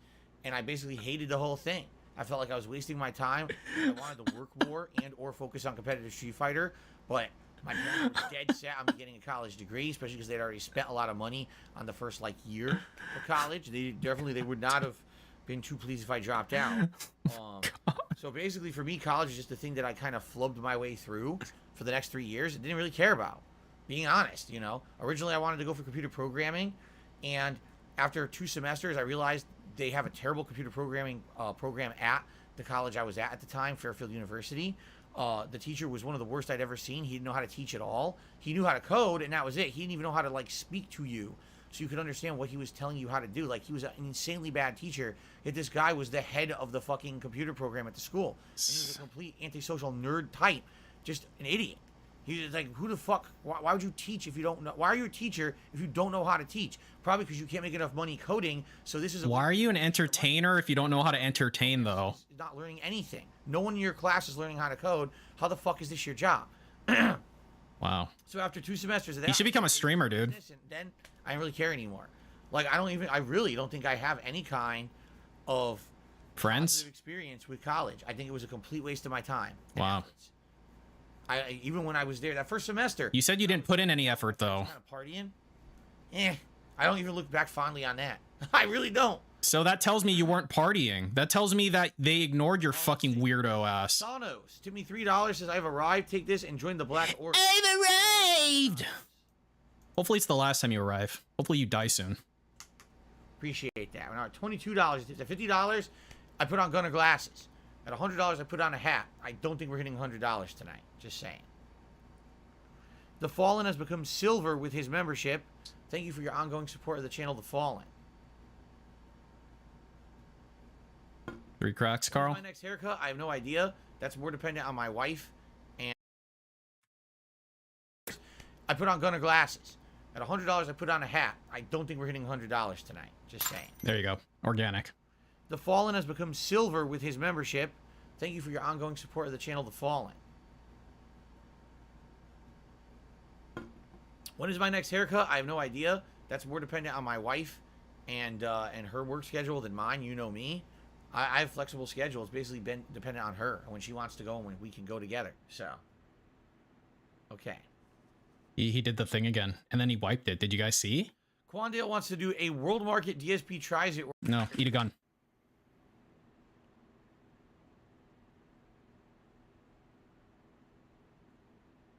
and I basically hated the whole thing. I felt like I was wasting my time. I wanted to work more and or focus on competitive Street Fighter, but my parents were dead set on me getting a college degree, especially because they'd already spent a lot of money on the first year of college. They would not have been too pleased if I dropped out. So basically, for me, college is just the thing that I kind of flubbed my way through for the next 3 years and didn't really care about. Being honest, originally I wanted to go for computer programming, and after 2 semesters, I realized they have a terrible computer programming program at the college I was at the time, Fairfield University. The teacher was one of the worst I'd ever seen. He didn't know how to teach at all. He knew how to code, and that was it. He didn't even know how to speak to you so you could understand what he was telling you how to do. He was an insanely bad teacher, yet this guy was the head of the fucking computer program at the school. And he was a complete antisocial nerd type, just an idiot. He was like, who the fuck, why would you teach if you don't know? Why are you a teacher if you don't know how to teach? Probably because you can't make enough money coding, so this is Why are you an entertainer if you don't know how to entertain, though? Not learning anything. No one in your class is learning how to code. How the fuck is this your job? Wow. So after 2 semesters of that, You should become a streamer, dude. And then I don't really care anymore. I really don't think I have any kind of Friends? positive experience with college. I think it was a complete waste of my time. Wow. Even when I was there that first semester. You said you didn't put in any effort, though. Kind of partying. I don't even look back fondly on that. I really don't. So that tells me you weren't partying. That tells me that they ignored your fucking weirdo ass. Sonos tipped me $3. Says I've arrived. Take this and join the Black Order. I've arrived. Hopefully it's the last time you arrive. Hopefully you die soon. Appreciate that. Now, $22. At $50, I put on Gunner glasses. At $100, I put on a hat. I don't think we're hitting $100 tonight. Just saying. The Fallen has become silver with his membership. Thank you for your ongoing support of the channel, The Fallen. 3 cracks, Carl? My next haircut, I have no idea. That's more dependent on my wife. And I put on Gunner glasses. At $100, I put on a hat. I don't think we're hitting $100 tonight. Just saying. There you go. Organic. The Fallen has become silver with his membership. Thank you for your ongoing support of the channel, The Fallen. When is my next haircut? I have no idea. That's more dependent on my wife and her work schedule than mine. You know me. I have flexible schedule. It's basically been dependent on her and when she wants to go and when we can go together. So, okay. He did the thing again, and then he wiped it. Did you guys see? Quandale wants to do a world market DSP tries it. No, eat a gun.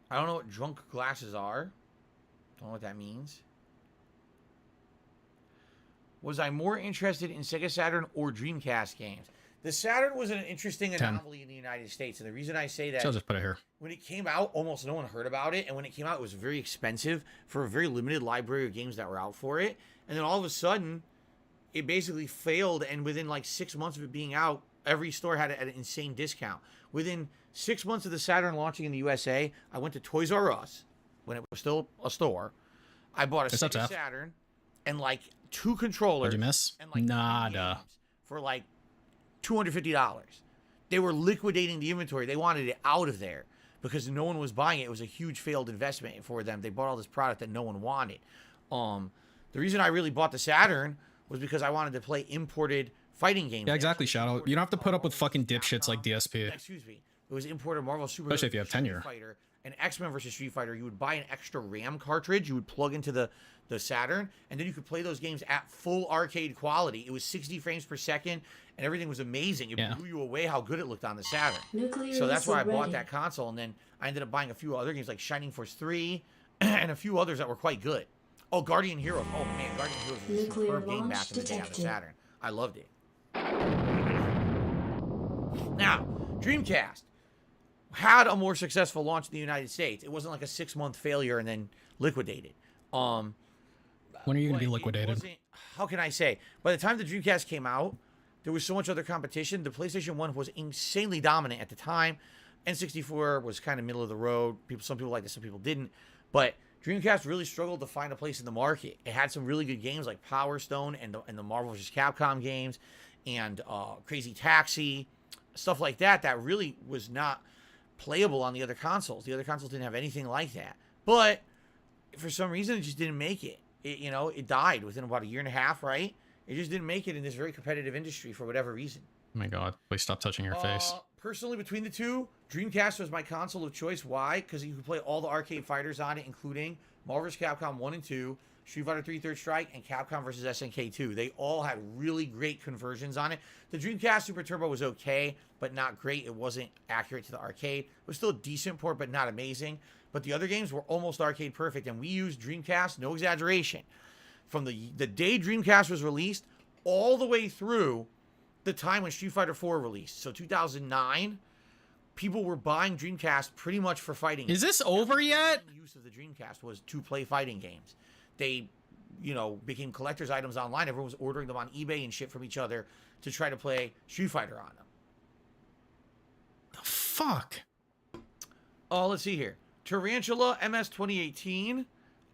I don't know what drunk glasses are. Don't know what that means. Was I more interested in Sega Saturn or Dreamcast games? The Saturn was an interesting anomaly in the United States. And the reason I say that... So I'll just put it here. When it came out, almost no one heard about it. And when it came out, it was very expensive for a very limited library of games that were out for it. And then all of a sudden, it basically failed. And within like 6 months of it being out, every store had an insane discount. Within 6 months of the Saturn launching in the USA, I went to Toys R Us, when it was still a store. I bought a Sega Saturn and like 2 controllers. What'd you miss? And like Nada. For like $250. They were liquidating the inventory. They wanted it out of there because no one was buying it. It was a huge failed investment for them. They bought all this product that no one wanted. The reason I really bought the Saturn was because I wanted to play imported fighting games. Yeah, exactly, Shadow. You don't have to put up with fucking dipshits like DSP. Excuse me. It was imported Marvel Super Especially if you have tenure. Fighter and X-Men versus Street Fighter. You would buy an extra RAM cartridge. You would plug into the Saturn, and then you could play those games at full arcade quality. It was 60 frames per second, and everything was amazing. It blew you away how good it looked on the Saturn. So that's why I bought that console, and then I ended up buying a few other games like Shining Force 3 and a few others that were quite good. Oh, Guardian Heroes. Oh, man, Guardian Heroes was a superb game back in the day on the Saturn. I loved it. Now, Dreamcast had a more successful launch in the United States. It wasn't like a 6-month failure and then liquidated. When are you going to be liquidated? How can I say? By the time the Dreamcast came out, there was so much other competition. The PlayStation 1 was insanely dominant at the time. N64 was kind of middle of the road. Some people liked it, some people didn't. But Dreamcast really struggled to find a place in the market. It had some really good games like Power Stone and the Marvel vs. Capcom games and Crazy Taxi, stuff like that really was not playable on the other consoles. The other consoles didn't have anything like that. But for some reason, it just didn't make it. It died within about 1.5 years, right? It just didn't make it in this very competitive industry for whatever reason. Oh my god, please stop touching your face. Personally, between the two, Dreamcast was my console of choice. Why? Because you could play all the arcade fighters on it, including Marvel vs. Capcom 1 and 2, Street Fighter 3 Third Strike, and Capcom vs. SNK 2. They all had really great conversions on it. The Dreamcast Super Turbo was okay, but not great. It wasn't accurate to the arcade. It was still a decent port, but not amazing. But the other games were almost arcade perfect, and we used Dreamcast, no exaggeration, from the day Dreamcast was released all the way through the time when Street Fighter 4 released. So 2009, people were buying Dreamcast pretty much for fighting games. Is this over yet? The use of the Dreamcast was to play fighting games. They, became collector's items online. Everyone was ordering them on eBay and shit from each other to try to play Street Fighter on them. The fuck? Let's see here. Tarantula MS 2018.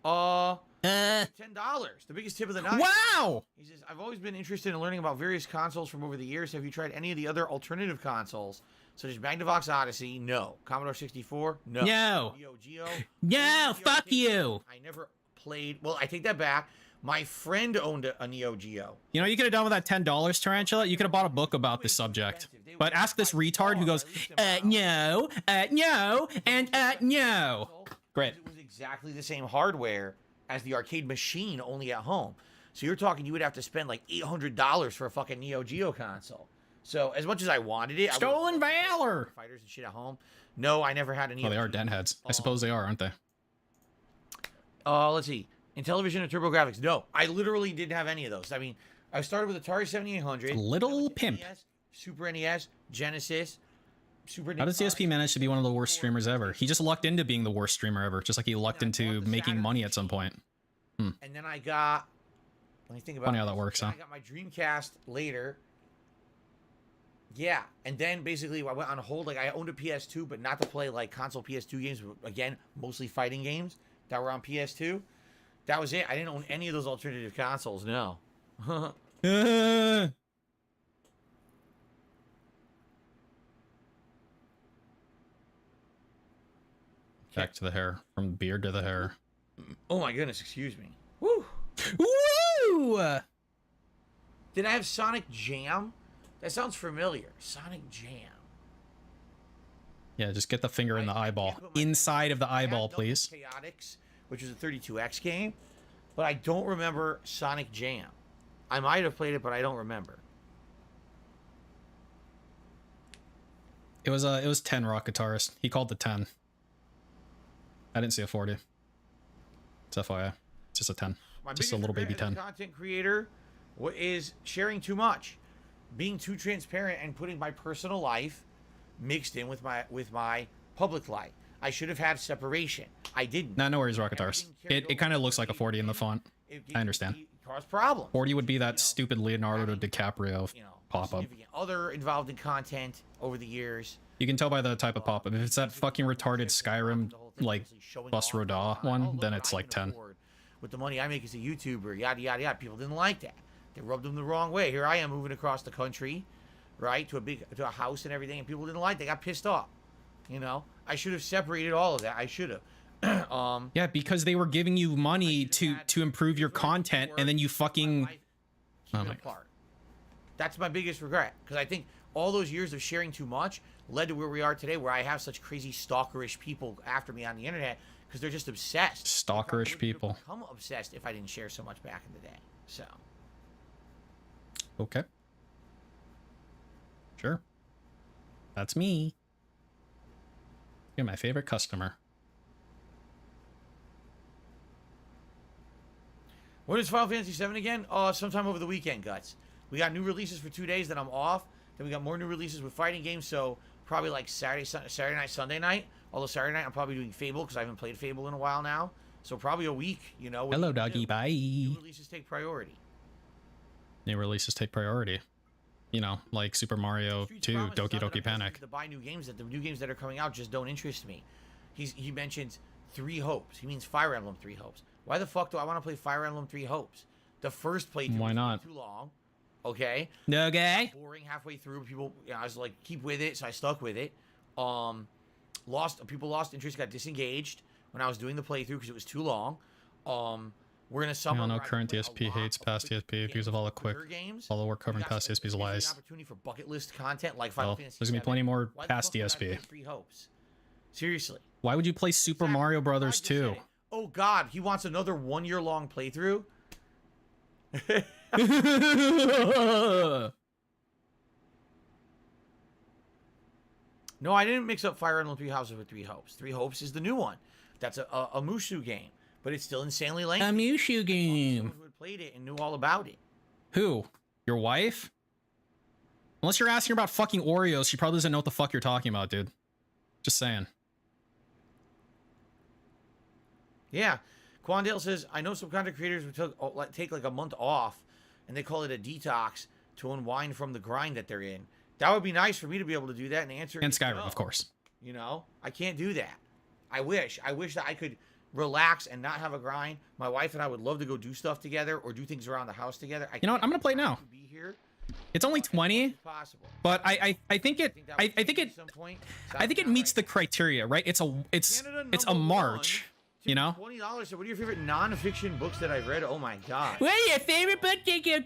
$10. The biggest tip of the night. Wow! He says, I've always been interested in learning about various consoles from over the years. Have you tried any of the other alternative consoles, such as Magnavox Odyssey? No. Commodore 64? No. No. Neo Geo? No, fuck you. I never played. Well, I take that back. My friend owned a Neo Geo. You know, you could have done with that $10, Tarantula. You could have bought a book about this subject. But ask this retard who goes, no, and no. Great. It was exactly the same hardware as the arcade machine, only at home. So you're talking you would have to spend like $800 for a fucking Neo Geo console. So as much as I wanted it, Stolen Valor! Fighters and shit at home. No, I never had a Neo Oh, they are Geo. denheads. I suppose they are, aren't they? Let's see. Intellivision and TurboGrafx. No, I literally didn't have any of those. I mean, I started with Atari 7800. Little pimp. NES, Super NES, Genesis, Super. How does CSP manage to be one of the worst streamers ever? He just lucked into being the worst streamer ever, just like he lucked into making money at some point. And then I got. Let me think about. Funny how that works, huh? I got my Dreamcast later. Yeah, and then basically I went on hold. Like I owned a PS2, but not to play like console PS2 games. But again, mostly fighting games that were on PS2. That was it. I didn't own any of those alternative consoles. No. Back to the hair. From the beard to the hair. Oh my goodness, excuse me. Woo! Woo! Did I have Sonic Jam? That sounds familiar. Sonic Jam. Yeah, just get the finger in the eyeball. Inside of the eyeball, please. Chaotix, which was a 32X game, but I don't remember Sonic Jam. I might have played it, but I don't remember. It was 10 rock guitarist. He called the 10. I didn't see a 40. It's FYI. It's just a 10. Just a little baby 10. Content creator is sharing too much, being too transparent, and putting my personal life mixed in with my public life. I should have had separation. I didn't. No worries, rock guitars. It kind of looks like a 40 in the font. I understand. Cause problems. 40 would be that stupid Leonardo DiCaprio pop-up. Other involved in content over the years. You can tell by the type of pop-up. If it's that fucking retarded Skyrim, like, Bus Roda one, then it's like 10. With the money I make as a YouTuber, yada, yada, yada. People didn't like that. They rubbed them the wrong way. Here I am moving across the country, right, to a house and everything, and people didn't like it. They got pissed off. You know? I should have separated all of that. I should have. Yeah, because they were giving you money to improve your content, and then you fucking... Oh my God. That's my biggest regret, because I think all those years of sharing too much led to where we are today, where I have such crazy stalkerish people after me on the internet because they're just obsessed. Stalkerish people. Become obsessed if I didn't share so much back in the day. So. Okay. Sure. That's me. You're my favorite customer. When is Final Fantasy 7 again? Sometime over the weekend, Guts. We got new releases for 2 days, then I'm off. Then we got more new releases with fighting games, so probably like Saturday night, Sunday night. Although Saturday night I'm probably doing Fable because I haven't played Fable in a while now. So probably a week, you know. Hello, doggy. Bye. New releases take priority. New releases take priority. You know, like Super Mario 2, Doki Doki Panic. To buy new games, that the new games that are coming out just don't interest me. He mentions 3 Hopes. He means Fire Emblem 3 Hopes. Why the fuck do I want to play Fire Emblem 3 Hopes? The first playthrough was too long. Okay. Okay. Boring halfway through. People, I was like, keep with it, so I stuck with it. People lost interest, got disengaged when I was doing the playthrough because it was too long. We're gonna summer. No current DSP hates past DSP because of all the work covering past DSP's lies. Opportunity for bucket list content like Final Fantasy. There's gonna be plenty more past DSP. 3 Hopes. Seriously. Why would you play Super Mario Brothers 2? Oh God, he wants another 1 year long playthrough. No, I didn't mix up Fire Emblem 3 Houses with 3 Hopes. 3 Hopes is the new one. That's a Musou game, but it's still insanely lengthy. A Musou game. Someone who had played it and knew all about it. Who? Your wife? Unless you're asking about fucking Oreos, she probably doesn't know what the fuck you're talking about, dude. Just saying. Yeah. Quandale says, I know some content creators would take like a month off and they call it a detox to unwind from the grind that they're in. That would be nice for me to be able to do that and answer. And Skyrim, of course. You know, I can't do that. I wish that I could relax and not have a grind. My wife and I would love to go do stuff together or do things around the house together. You know what? I'm gonna play now. Be here. It's only 20, but I think it meets the criteria, right? It's a March. You know? $20. So what are your favorite non-fiction books that I've read? Oh my God. What are your favorite book, Greg? I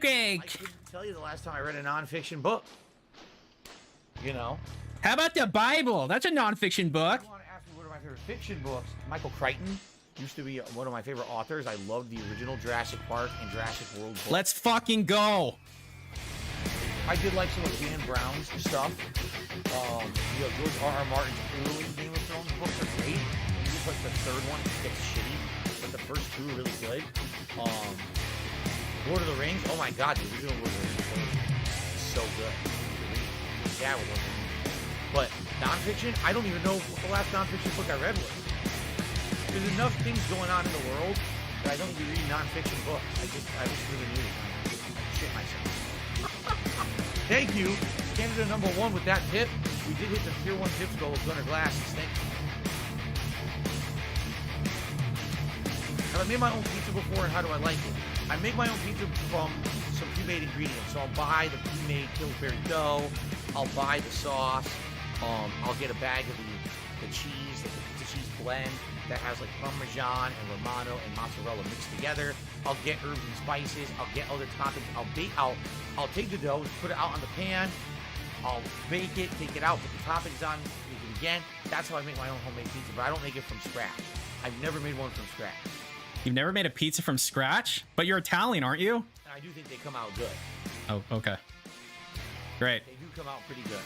couldn't tell you the last time I read a non-fiction book. You know? How about the Bible? That's a non-fiction book. You want to ask me what are my favorite fiction books? Michael Crichton used to be one of my favorite authors. I loved the original Jurassic Park and Jurassic World books. Let's fucking go. I did like some of Dan Brown's stuff. You know, George R.R. Martin's early Game of Thrones books are great. Like the third one gets shitty, but the first 2 are really good. Lord of the Rings, oh my God, the original Lord of the Rings is so good. Yeah, with Lord of the Rings. But nonfiction, I don't even know what the last nonfiction book I read was. There's enough things going on in the world that I don't need to read nonfiction books. I just really need it. I shit myself. Thank you, Canada #1 with that tip. We did hit the tier 1 tips goal with Gunnar Glasses. Thank you. Have I made my own pizza before, and how do I like it? I make my own pizza from some pre-made ingredients. So I'll buy the pre-made Pillsbury dough. I'll buy the sauce. I'll get a bag of the cheese, the cheese blend. that has like Parmesan and Romano and mozzarella mixed together. I'll get herbs and spices. I'll get other toppings. I'll take the dough, put it out on the pan. I'll bake it, take it out, put the toppings on, make it again. That's how I make my own homemade pizza, but I don't make it from scratch. I've never made one from scratch. You've never made a pizza from scratch? But you're Italian, aren't you? And I do think they come out good. Oh, okay. Great. They do come out pretty good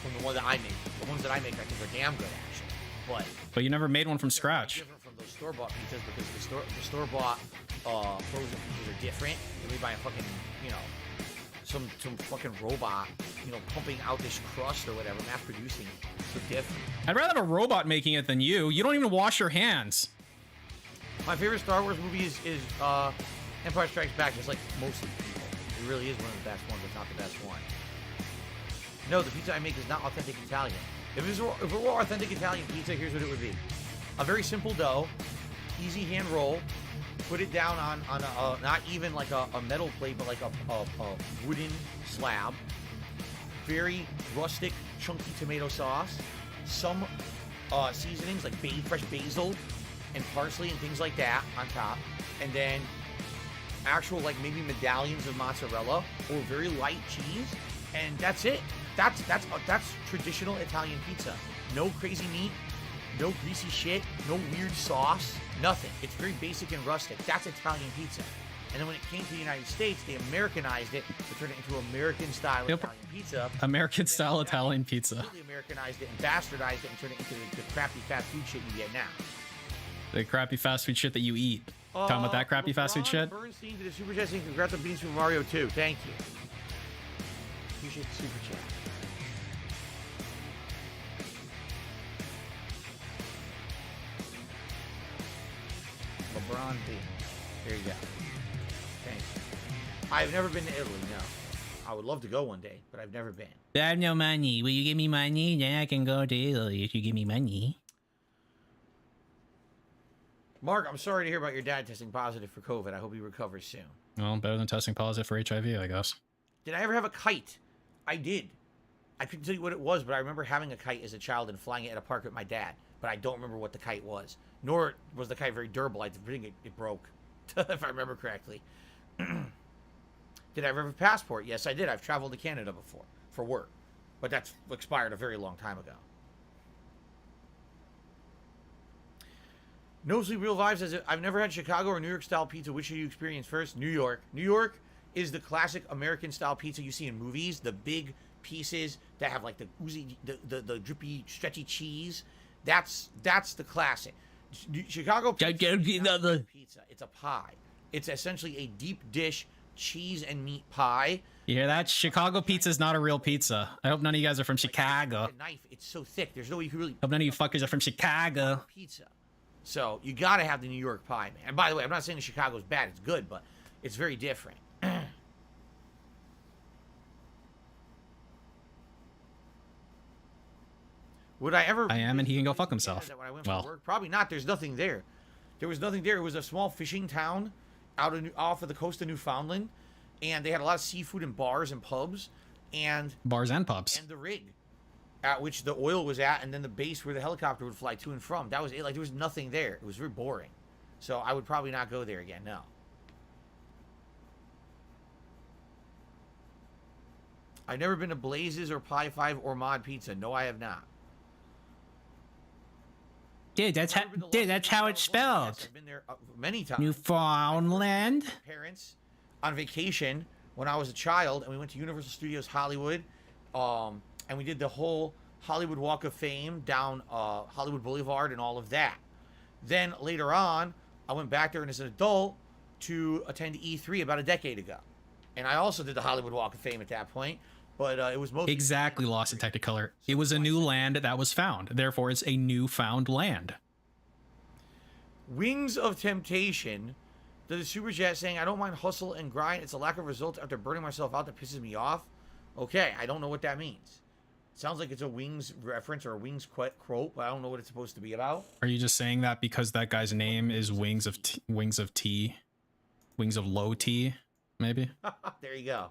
from the one that I make. The ones that I make, I think, are damn good, actually. But you never made one from scratch. Different from those store-bought pizzas because the store-bought frozen pizzas are different. They're made by a fucking, some fucking robot, pumping out this crust or whatever, mass producing it. So different. I'd rather have a robot making it than you. You don't even wash your hands. My favorite Star Wars movie is Empire Strikes Back, just like most of the people. It really is one of the best ones, if not the best one. No, the pizza I make is not authentic Italian. If it were authentic Italian pizza, here's what it would be. A very simple dough, easy hand roll, put it down on a not even like a metal plate, but like a wooden slab. Very rustic, chunky tomato sauce. Some seasonings like fresh basil and parsley and things like that on top. And then actual like maybe medallions of mozzarella or very light cheese. And that's it. That's traditional Italian pizza. No crazy meat, no greasy shit, no weird sauce, nothing. It's very basic and rustic. That's Italian pizza. And then when it came to the United States, they Americanized it to turn it into American-style Italian pizza. American-style Italian pizza. Completely Americanized it and bastardized it and turned it into the crappy fast food shit you get now. The crappy fast food shit that you eat. Talking about that crappy fast food shit? Bernstein to the Super Chat saying congrats on beating Super Mario 2. Thank you. Appreciate the Super Chat. LeBron B. There you go. Thanks. I've never been to Italy, no. I would love to go one day, but I've never been. I have no money. Will you give me money? Then I can go to Italy if you give me money. Mark, I'm sorry to hear about your dad testing positive for COVID. I hope he recovers soon. Well, better than testing positive for HIV, I guess. Did I ever have a kite? I did. I couldn't tell you what it was, but I remember having a kite as a child and flying it at a park with my dad. But I don't remember what the kite was. Nor was the kite very durable. I think it broke, if I remember correctly. Did I ever have a passport? Yes, I did. I've traveled to Canada before for work. But that's expired a very long time ago. No Sleep Real Vibes says, I've never had Chicago or New York style pizza. Which should you experience first? New York. New York is the classic American style pizza you see in movies. The big pieces that have like the oozy, the drippy, stretchy cheese. That's the classic. Chicago pizza is not a pizza. It's a pie. It's essentially a deep dish cheese and meat pie. You hear that? Chicago pizza is not a real pizza. I hope none of you guys are from Chicago. The knife, it's so thick. There's no way you can really. Hope none of you fuckers are from Chicago. Pizza. So you gotta have the New York pie, man. And by the way, I'm not saying the Chicago's bad. It's good, but it's very different. Would I ever? I am, and he can go fuck himself. When I went for work? Probably not. There's nothing there. There was nothing there. It was a small fishing town off of the coast of Newfoundland, and they had a lot of seafood and bars and pubs, and bars and pubs, and the rig at which the oil was at, and then the base where the helicopter would fly to and from. That was it. Like there was nothing there. It was very boring. So I would probably not go there again. No. I've never been to Blazes or Pie 5 or Mod Pizza. No, I have not. Dude, that's how it's spelled. Yes, I've been there many times. Newfoundland. Parents on vacation when I was a child, and we went to Universal Studios Hollywood, and we did the whole Hollywood Walk of Fame down Hollywood Boulevard and all of that. Then later on, I went back there as an adult to attend E3 about a decade ago, and I also did the Hollywood Walk of Fame at that point. But it was mostly exactly Lost in Technicolor. It was a new land that was found. Therefore, it's a newfound land. Wings of Temptation. The super chat saying, I don't mind hustle and grind. It's a lack of results after burning myself out that pisses me off. Okay, I don't know what that means. Sounds like it's a Wings reference or a Wings quote, but I don't know what it's supposed to be about. Are you just saying that because that guy's name is Wings of T? Wings of Low T, maybe? There you go.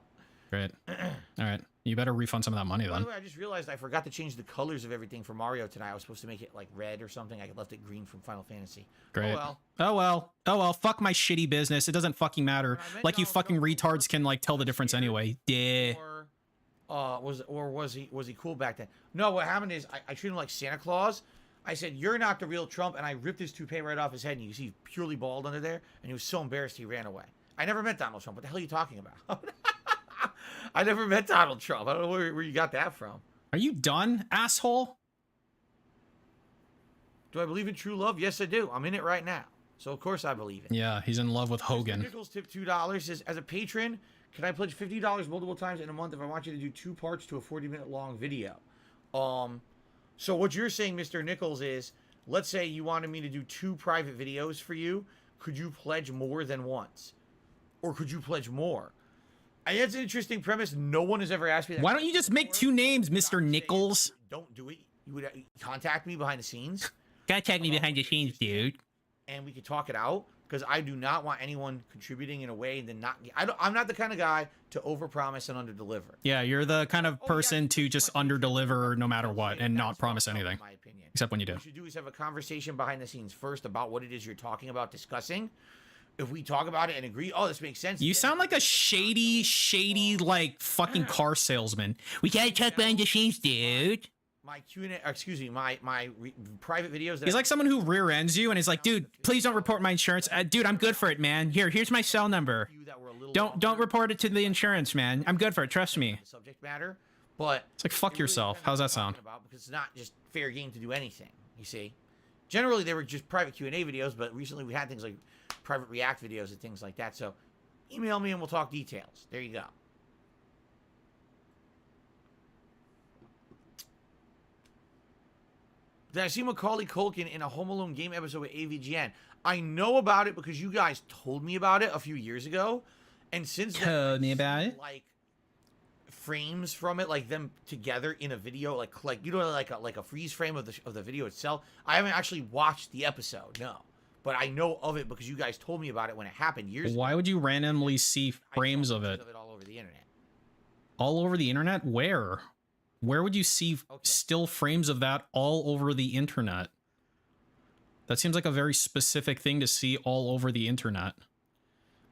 Great. All right. You better refund some of that money By then. the way, I just realized I forgot to change the colors of everything for Mario tonight. I was supposed to make it like red or something. I left it green from Final Fantasy. Great. Oh well. Oh well. Oh well. Fuck my shitty business. It doesn't fucking matter. When I met Like you Donald fucking Trump, retards can like tell the difference scared, anyway. Yeah. Was he cool back then? No, what happened is I treated him like Santa Claus. I said, "You're not the real Trump," and I ripped his toupee right off his head, and you see he's purely bald under there, and he was so embarrassed he ran away. I never met Donald Trump. What the hell are you talking about? I never met Donald Trump. I don't know where you got that from. Are you done, asshole? Do I believe in true love? Yes, I do. I'm in it right now. So, of course, I believe it. Yeah, he's in love with Hogan. Nichols tip $2. Says, as a patron, can I pledge $50 multiple times in a month if I want you to do 2 parts to a 40-minute long video? So what you're saying, Mr. Nichols, is, let's say you wanted me to do 2 private videos for you. Could you pledge more than once? Or could you pledge more? That's an interesting premise. No one has ever asked me that. Why don't you just make 2 names, Mr. Nichols? Don't do it. You would contact me behind the scenes. Contact me behind the scenes, dude. And we could talk it out, because I do not want anyone contributing in a way and then not. I'm not the kind of guy to overpromise and underdeliver. Yeah, you're the kind of person to just underdeliver no matter what and not promise anything. In my opinion. Except when you do. What you should do is have a conversation behind the scenes first about what it is you're talking about, discussing. If we talk about it and agree, oh, this makes sense. You sound like a shady, like, fucking car salesman. We gotta talk behind the scenes, dude. My Q&A, excuse me, my private videos. He's like someone who rear ends you and he's like, dude, please don't report my insurance. Dude, I'm good for it, man. Here's my cell number. Don't report it to the insurance, man. I'm good for it. Trust me. Subject matter, but it's like fuck yourself. How's that sound? Because it's not just fair game to do anything. You see, generally they were just private Q&A videos, but recently we had things like private React videos and things like that. So email me and we'll talk details. There you go. Did I see Macaulay Culkin in a Home Alone game episode with AVGN? I know about it because you guys told me about it a few years ago, and since then, told me about it. Like frames from it, like them together in a video, like you know, like a freeze frame of the video itself. I haven't actually watched the episode, no, but I know of it because you guys told me about it when it happened years ago. Why would you randomly see frames of it? All over the internet. All over the internet? Where? Where would you see still frames of that all over the internet? That seems like a very specific thing to see all over the internet.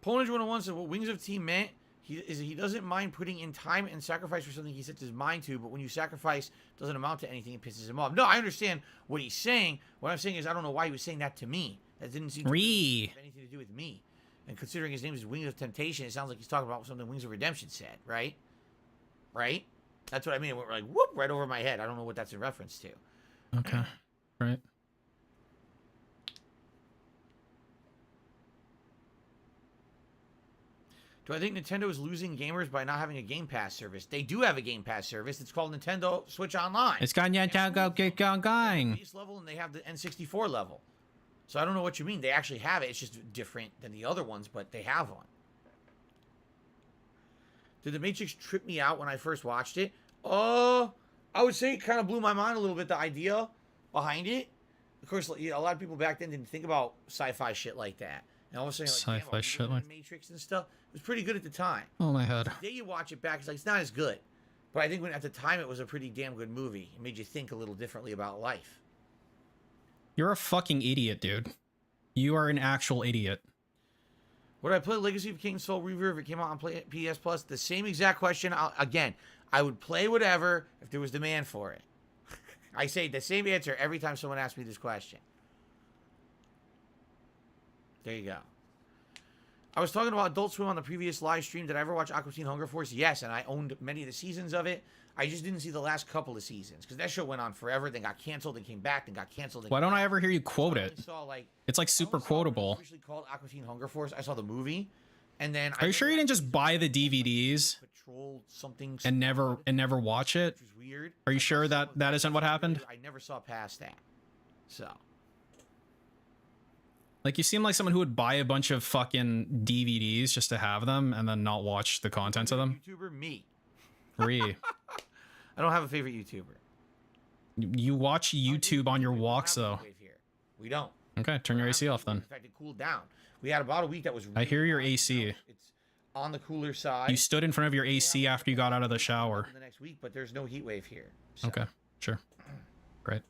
Polnish 101 said what Wings of Team meant he doesn't mind putting in time and sacrifice for something he sets his mind to, but when you sacrifice doesn't amount to anything, it pisses him off. No, I understand what he's saying. What I'm saying is I don't know why he was saying that to me. That didn't seem to have anything to do with me. And considering his name is Wings of Temptation, it sounds like he's talking about something Wings of Redemption said, right? Right? That's what I mean. It went like, whoop, right over my head. I don't know what that's in reference to. Okay. Right. Do I think Nintendo is losing gamers by not having a Game Pass service? They do have a Game Pass service. It's called Nintendo Switch Online. It's got Nintendo get going. Base level, and they have the N64 level. So I don't know what you mean. They actually have it. It's just different than the other ones, but they have one. Did The Matrix trip me out when I first watched it? I would say it kind of blew my mind a little bit, the idea behind it. Of course, you know, a lot of people back then didn't think about sci-fi shit like that. And all of a sudden, like, Sci-fi shit like Matrix and stuff. It was pretty good at the time. Oh my head. Today you watch it back, it's like it's not as good. But I think when at the time it was a pretty damn good movie. It made you think a little differently about life. You're a fucking idiot, dude. You are an actual idiot. Would I play Legacy of Kain Soul Reaver if it came out on PS Plus? The same exact question. Again, I would play whatever if there was demand for it. I say the same answer every time someone asks me this question. There you go. I was talking about Adult Swim on the previous live stream. Did I ever watch Aqua Teen Hunger Force? Yes, and I owned many of the seasons of it. I just didn't see the last couple of seasons because that show went on forever, then got canceled, then came back, then got canceled. Why don't I ever hear you quote it? It's like super quotable. Officially called Aqua Teen Hunger Force. I saw the movie, and then. Are you sure you didn't just buy the DVDs Patrol something and never watch it? Which was weird. Are you sure that isn't what happened? I never saw past that. So. Like, you seem like someone who would buy a bunch of fucking DVDs just to have them and then not watch the contents of them. YouTuber, me. Ree. I don't have a favorite YouTuber. You watch YouTube on your walks, though. We don't. Okay, turn your AC off then. In fact, it cooled down. We had about a week that was. Really I hear your AC. It's on the cooler side. You stood in front of your AC after you got out of the shower. The next week, but there's no heat wave here. So. Okay, sure. Great.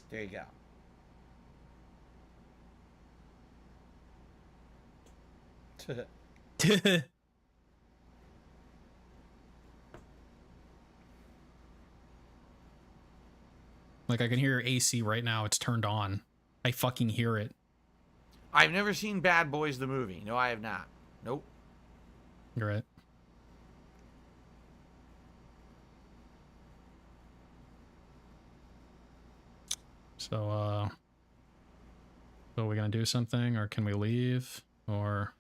There you go. Like, I can hear your AC right now. It's turned on. I fucking hear it. I've never seen Bad Boys the movie. No, I have not. Nope. You're right. So, so are we gonna do something, or can we leave, or...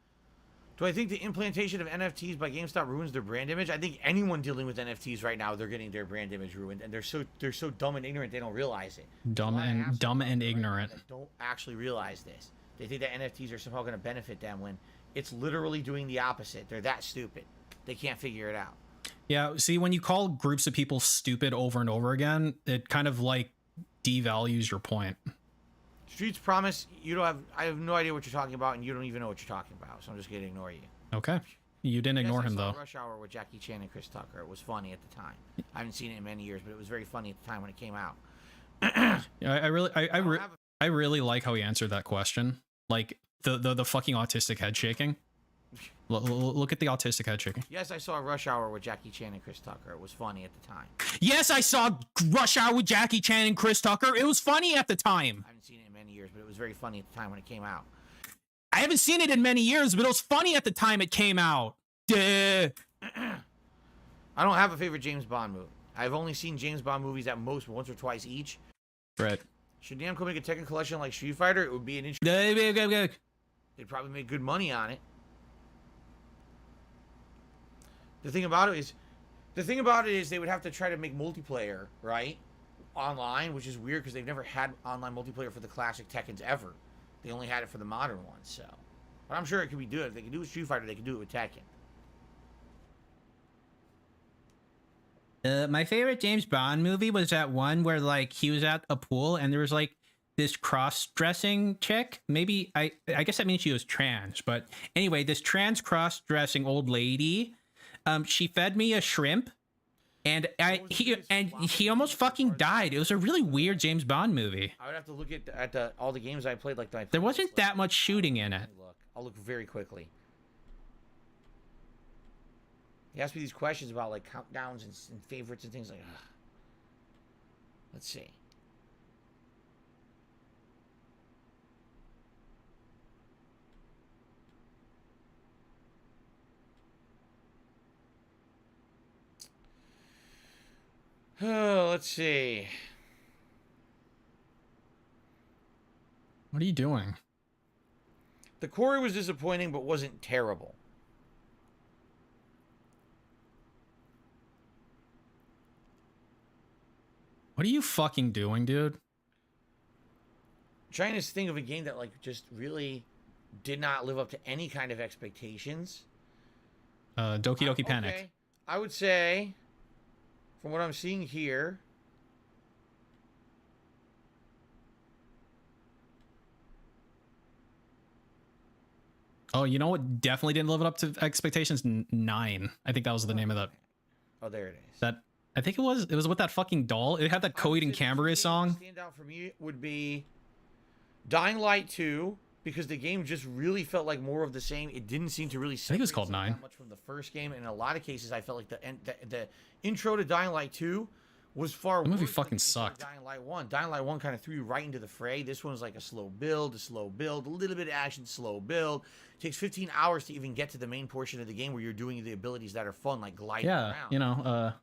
Do I think the implantation of NFTs by GameStop ruins their brand image? I think anyone dealing with NFTs right now, they're getting their brand image ruined, and they're so dumb and ignorant they don't realize it. Dumb and ignorant. Right, don't actually realize this. They think that NFTs are somehow going to benefit them when it's literally doing the opposite. They're that stupid. They can't figure it out. Yeah, see, when you call groups of people stupid over and over again, it kind of like devalues your point. Streets promise you don't have. I have no idea what you're talking about, and you don't even know what you're talking about. So I'm just gonna ignore you. Okay, you didn't ignore him though. Rush Hour with Jackie Chan and Chris Tucker. It was funny at the time. I haven't seen it in many years, but it was very funny at the time when it came out. Yeah, I really like how he answered that question. Like the fucking autistic head shaking. Look at the autistic head shaking. Yes, I saw Rush Hour with Jackie Chan and Chris Tucker. It was funny at the time. Yes, I saw Rush Hour with Jackie Chan and Chris Tucker. It was funny at the time. I haven't seen it in many years, but it was very funny at the time when it came out. I haven't seen it in many years, but it was funny at the time it came out. Duh. I don't have a favorite James Bond movie. I've only seen James Bond movies at most once or twice each. Right. Should Namco make a Tekken collection like Street Fighter? It would be an interesting... They'd probably make good money on it. The thing about it is they would have to try to make multiplayer, right? Online, which is weird because they've never had online multiplayer for the classic Tekkens ever. They only had it for the modern ones, so. But I'm sure it could be done. If they could do it with Street Fighter, they could do it with Tekken. My favorite James Bond movie was that one where like he was at a pool and there was like this cross-dressing chick. Maybe I guess that means she was trans, but anyway, this trans cross-dressing old lady, she fed me a shrimp, and he almost fucking died. It was a really weird James Bond movie. I would have to look at all the games I played. There wasn't that much shooting in it. I'll look very quickly. He asked me these questions about like countdowns and favorites and things like that. Let's see. Oh, let's see. What are you doing? The Quarry was disappointing, but wasn't terrible. What are you fucking doing, dude? I'm trying to think of a game that like just really did not live up to any kind of expectations. Doki Doki Panic. Okay. I would say, from what I'm seeing here, oh, you know what definitely didn't live up to expectations? 9. I think that was the name of that. Oh, there it is. That I think it was with that fucking doll. It had that Coed and Cambria song. Stand out for me would be Dying Light 2, because the game just really felt like more of the same. It didn't seem to really. I think it was called 9. Much from the first game, and in a lot of cases, I felt like the intro to Dying Light 2 was far worse. The movie fucking sucked. Dying Light 1. Dying Light 1 kind of threw you right into the fray. This one was like a slow build, a little bit of action, slow build. It takes 15 hours to even get to the main portion of the game where you're doing the abilities that are fun, like gliding around. You know,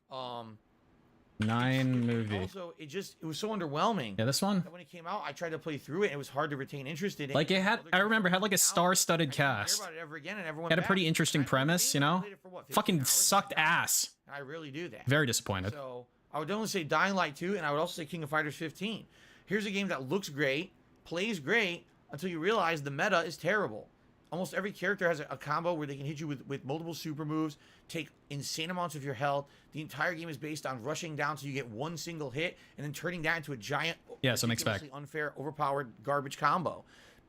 9 movie. Also, it was so underwhelming. Yeah, this one. When it came out, I tried to play through it, and it was hard to retain interest in it. Like it had, I remember, it had like a star-studded cast. It had a pretty interesting premise, you know. Fucking sucked ass. I really do that. Very disappointed. So I would only say Dying Light 2, and I would also say King of Fighters 15. Here's a game that looks great, plays great, until you realize the meta is terrible. Almost every character has a combo where they can hit you with multiple super moves, take insane amounts of your health. The entire game is based on rushing down so you get one single hit, and then turning that into a giant, so mixed bag, unfair, overpowered garbage combo.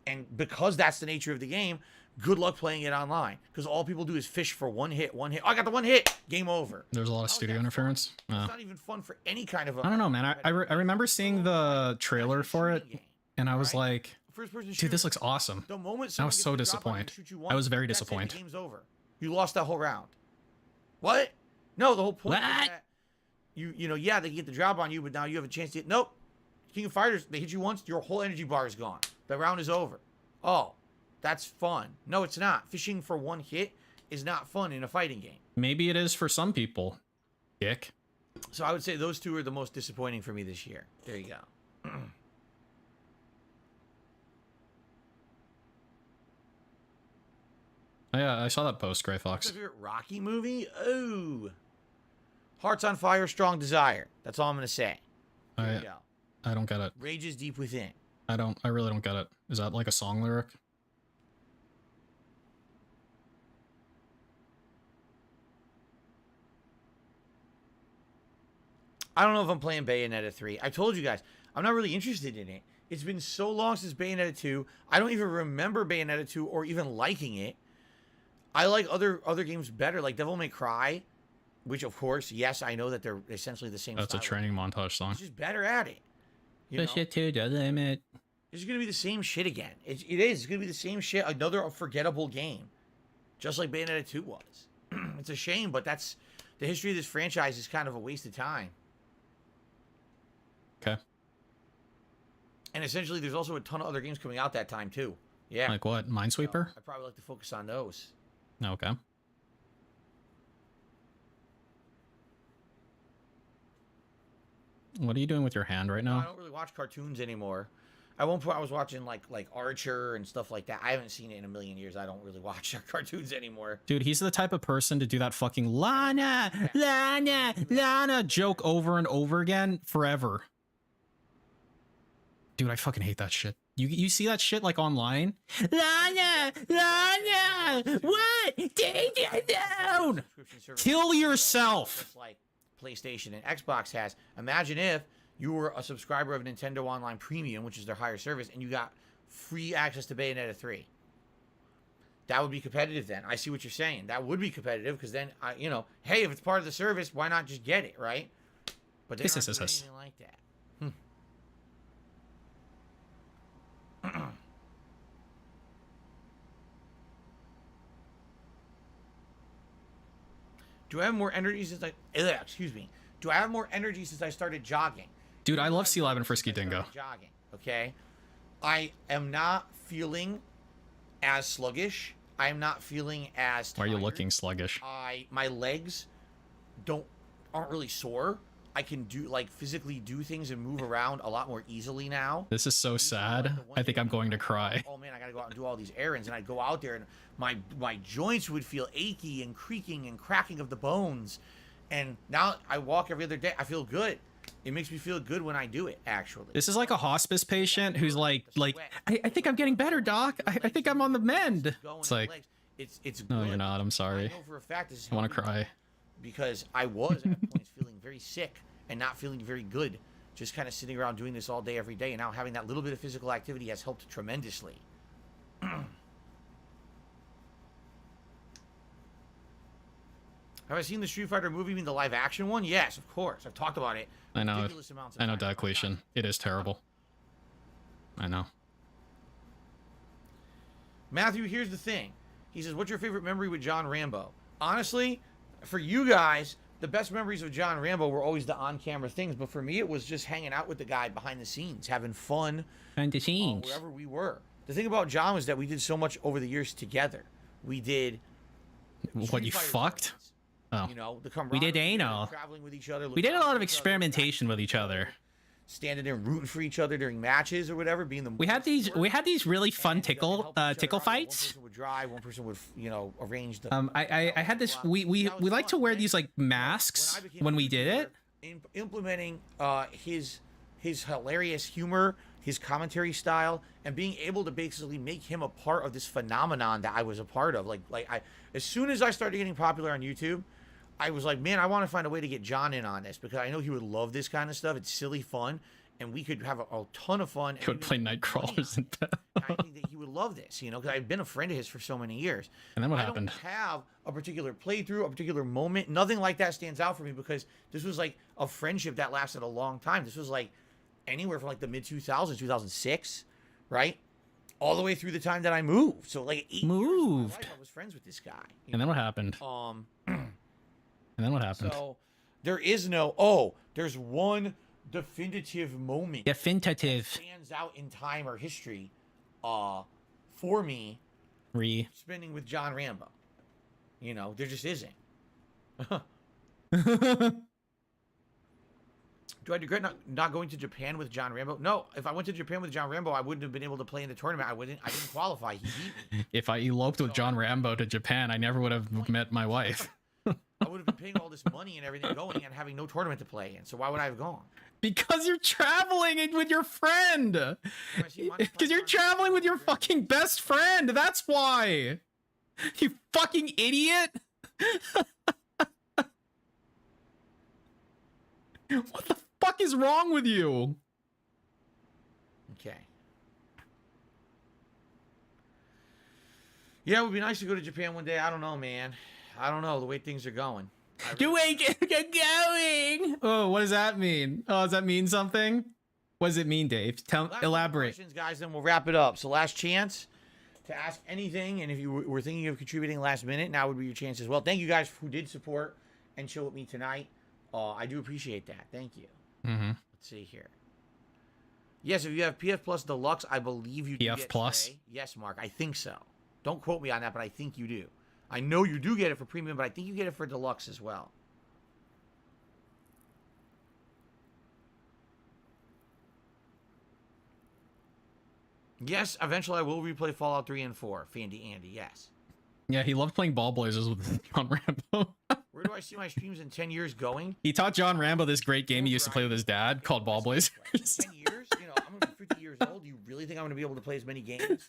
And because that's the nature of the game, good luck playing it online because all people do is fish for one hit. Oh, I got the one hit. Game over. There's a lot of studio interference. It's not even fun for any kind of. I don't know, man. I remember seeing the trailer for it, and I was like, dude, this looks awesome. The moment I was so disappointed. I was very disappointed. The game's over. You lost that whole round. What? No, the whole point is that you know, yeah, they get the drop on you, but now you have a chance to hit. Nope. King of Fighters, they hit you once, your whole energy bar is gone. The round is over. Oh, that's fun. No, it's not. Fishing for one hit is not fun in a fighting game. Maybe it is for some people. Dick. So I would say those two are the most disappointing for me this year. There you go. Yeah, I saw that post, Gray What's Fox. your favorite Rocky movie? Oh. Hearts on Fire, Strong Desire. That's all I'm going to say. There you go. I don't get it. Rages Deep Within. I really don't get it. Is that like a song lyric? I don't know if I'm playing Bayonetta 3. I told you guys, I'm not really interested in it. It's been so long since Bayonetta 2. I don't even remember Bayonetta 2 or even liking it. I like other games better, like Devil May Cry, which, of course, yes, I know that they're essentially the same That's a training montage song. It's just better at it. Push it to the limit. It's going to be the same shit again. It is. It's going to be the same shit. Another forgettable game. Just like Bayonetta 2 was. It's a shame, but that's... The history of this franchise is kind of a waste of time. Okay. And essentially, there's also a ton of other games coming out that time, too. Yeah. Like what? Minesweeper? I'd probably like to focus on those. Okay. What are you doing with your hand right now? I don't really watch cartoons anymore. At one point, I was watching like Archer and stuff like that. I haven't seen it in a million years. I don't really watch cartoons anymore. Dude, he's the type of person to do that fucking Lana joke over and over again forever. Dude, I fucking hate that shit. You see that shit like online? Lana, what? Take it down. Kill yourself. Just like PlayStation and Xbox has. Imagine if you were a subscriber of Nintendo Online Premium, which is their higher service, and you got free access to Bayonetta 3. That would be competitive then. I see what you're saying. That would be competitive because then, you know, hey, if it's part of the service, why not just get it, right? But they don't do anything like that. Do I have more energy since Do I have more energy since I started jogging? Dude, I love Sea Lab and Frisky Dingo. Jogging, okay? I am not feeling as sluggish. I am not feeling as tired. Why are you looking sluggish? My legs aren't really sore. I can physically do things and move around a lot more easily now. This is so sad. I think I'm going to cry. Oh man, I gotta go out and do all these errands, and I'd go out there and my joints would feel achy and creaking and cracking of the bones. And now I walk every other day. I feel good. It makes me feel good when I do it, actually. This is like a hospice patient who's like, I think I'm getting better, doc. I think I'm on the mend. It's like, it's no, good. you're not. I'm sorry. I know for a fact this is I want to cry. Because I was at points feeling very sick and not feeling very good. Just kind of sitting around doing this all day, every day. And now having that little bit of physical activity has helped tremendously. Have I seen the Street Fighter movie, the live action one? Yes, of course. I've talked about it. I know. I know, Diocletian. It is terrible. I know. Matthew, here's the thing. He says, what's your favorite memory with John Rambo? Honestly, for you guys, the best memories of John Rambo were always the on-camera things. But for me, it was just hanging out with the guy behind the scenes, having fun. Behind the scenes. Wherever we were. The thing about John was that we did so much over the years together. We did... What, you fucked? Oh. You know, we did anal. Traveling with each other. We did a lot of experimentation with each other. Standing there rooting for each other during matches or whatever. Being the we had these really fun tickle fights. One person would drive. One person would arrange the. I had this. We like to wear these like masks when we did it. Implementing his hilarious humor, his commentary style, and being able to basically make him a part of this phenomenon that I was a part of. As soon as I started getting popular on YouTube, I was like, man, I want to find a way to get John in on this because I know he would love this kind of stuff. It's silly fun, and we could have a ton of fun. He would play night crawlers in bed. I think that he would love this, you know, because I've been a friend of his for so many years. And then what I happened? don't have a particular playthrough, a particular moment. Nothing like that stands out for me because this was like a friendship that lasted a long time. This was like anywhere from like the mid 2000s, 2006, right? All the way through the time that I moved. So like 8 years of my life, I was friends with this guy. And then what happened? And then what happened? So there is no, there's one definitive moment. Definitive. That stands out in time or history for me. Spending with John Rambo. You know, there just isn't. Do I regret not going to Japan with John Rambo? No, if I went to Japan with John Rambo, I wouldn't have been able to play in the tournament. I didn't qualify. He beat me. If I eloped with John Rambo to Japan, I never would have met my wife. I would have been paying all this money and everything going and having no tournament to play in. So why would I have gone? Because you're traveling with your friend. Because you're traveling with your fucking best friend. That's why. You fucking idiot. What the fuck is wrong with you? Okay. Yeah, it would be nice to go to Japan one day. I don't know, man. I don't know the way things are going. You ain't going. Oh, what does that mean? Oh, does that mean something? What does it mean, Dave? Elaborate. Questions, guys, then we'll wrap it up. So last chance to ask anything, and if you were thinking of contributing last minute, now would be your chance as well. Thank you guys who did support and chill with me tonight. I do appreciate that. Thank you. Mm-hmm. Let's see here. Yes, if you have PF Plus Deluxe, I believe you do PF get Plus? today. Yes, Mark, I think so. Don't quote me on that, but I think you do. I know you do get it for premium, but I think you get it for deluxe as well. Yes, eventually I will replay Fallout 3 and 4. Fandy Andy, yes. Yeah, he loved playing Ball Blazers with John Rambo. Where do I see my streams in 10 years going? He taught John Rambo this great game he used to play with his dad called Ball Blazers. 10 years? You know, I'm going to be 50 years old. You really think I'm going to be able to play as many games?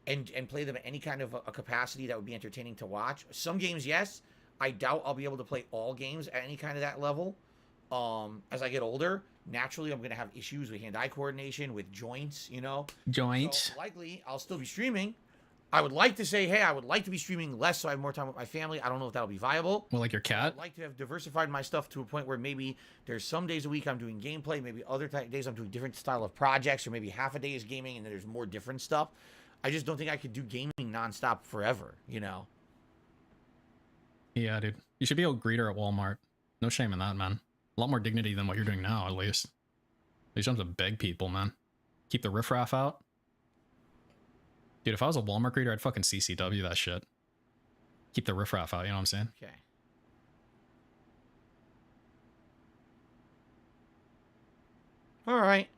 And play them at any kind of a capacity that would be entertaining to watch? Some games, yes. I doubt I'll be able to play all games at any kind of that level. As I get older, naturally I'm going to have issues with hand-eye coordination, with joints, you know? Joints. So likely, I'll still be streaming. I would like to say, hey, I would like to be streaming less so I have more time with my family. I don't know if that'll be viable. Well, like your cat? I'd like to have diversified my stuff to a point where maybe there's some days a week I'm doing gameplay, maybe other days I'm doing different style of projects, or maybe half a day is gaming and then there's more different stuff. I just don't think I could do gaming nonstop forever, you know? Yeah, dude. You should be a greeter at Walmart. No shame in that, man. A lot more dignity than what you're doing now, at least. At least you don't have to beg people, man. Keep the riffraff out. Dude, if I was a Walmart greeter, I'd fucking CCW that shit. Keep the riffraff out, you know what I'm saying? Okay. All right.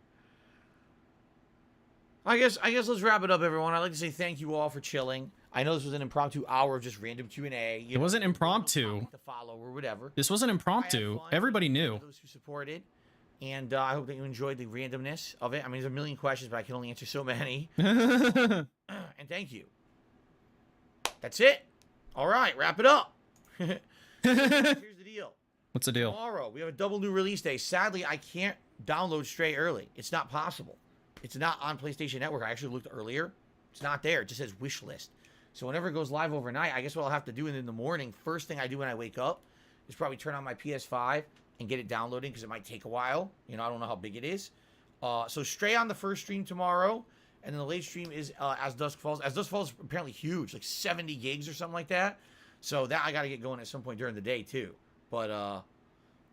I guess let's wrap it up, everyone. I'd like to say thank you all for chilling. I know this was an impromptu hour of just random Q&A. It wasn't impromptu. To follow or whatever. This wasn't impromptu. Everybody knew. Those who supported. And I hope that you enjoyed the randomness of it. I mean, there's a million questions, but I can only answer so many. And thank you. That's it. All right, wrap it up. Here's the deal. What's the deal? Tomorrow, we have a double new release day. Sadly, I can't download Stray early. It's not possible. It's not on PlayStation Network. I actually looked earlier. It's not there. It just says wish list. So whenever it goes live overnight, I guess what I'll have to do in the morning, first thing I do when I wake up, is probably turn on my PS5 and get it downloading because it might take a while. You know, I don't know how big it is. So Stray on the first stream tomorrow, and then the late stream is As Dusk Falls. As Dusk Falls is apparently huge, like 70 gigs or something like that. So that I got to get going at some point during the day too. But all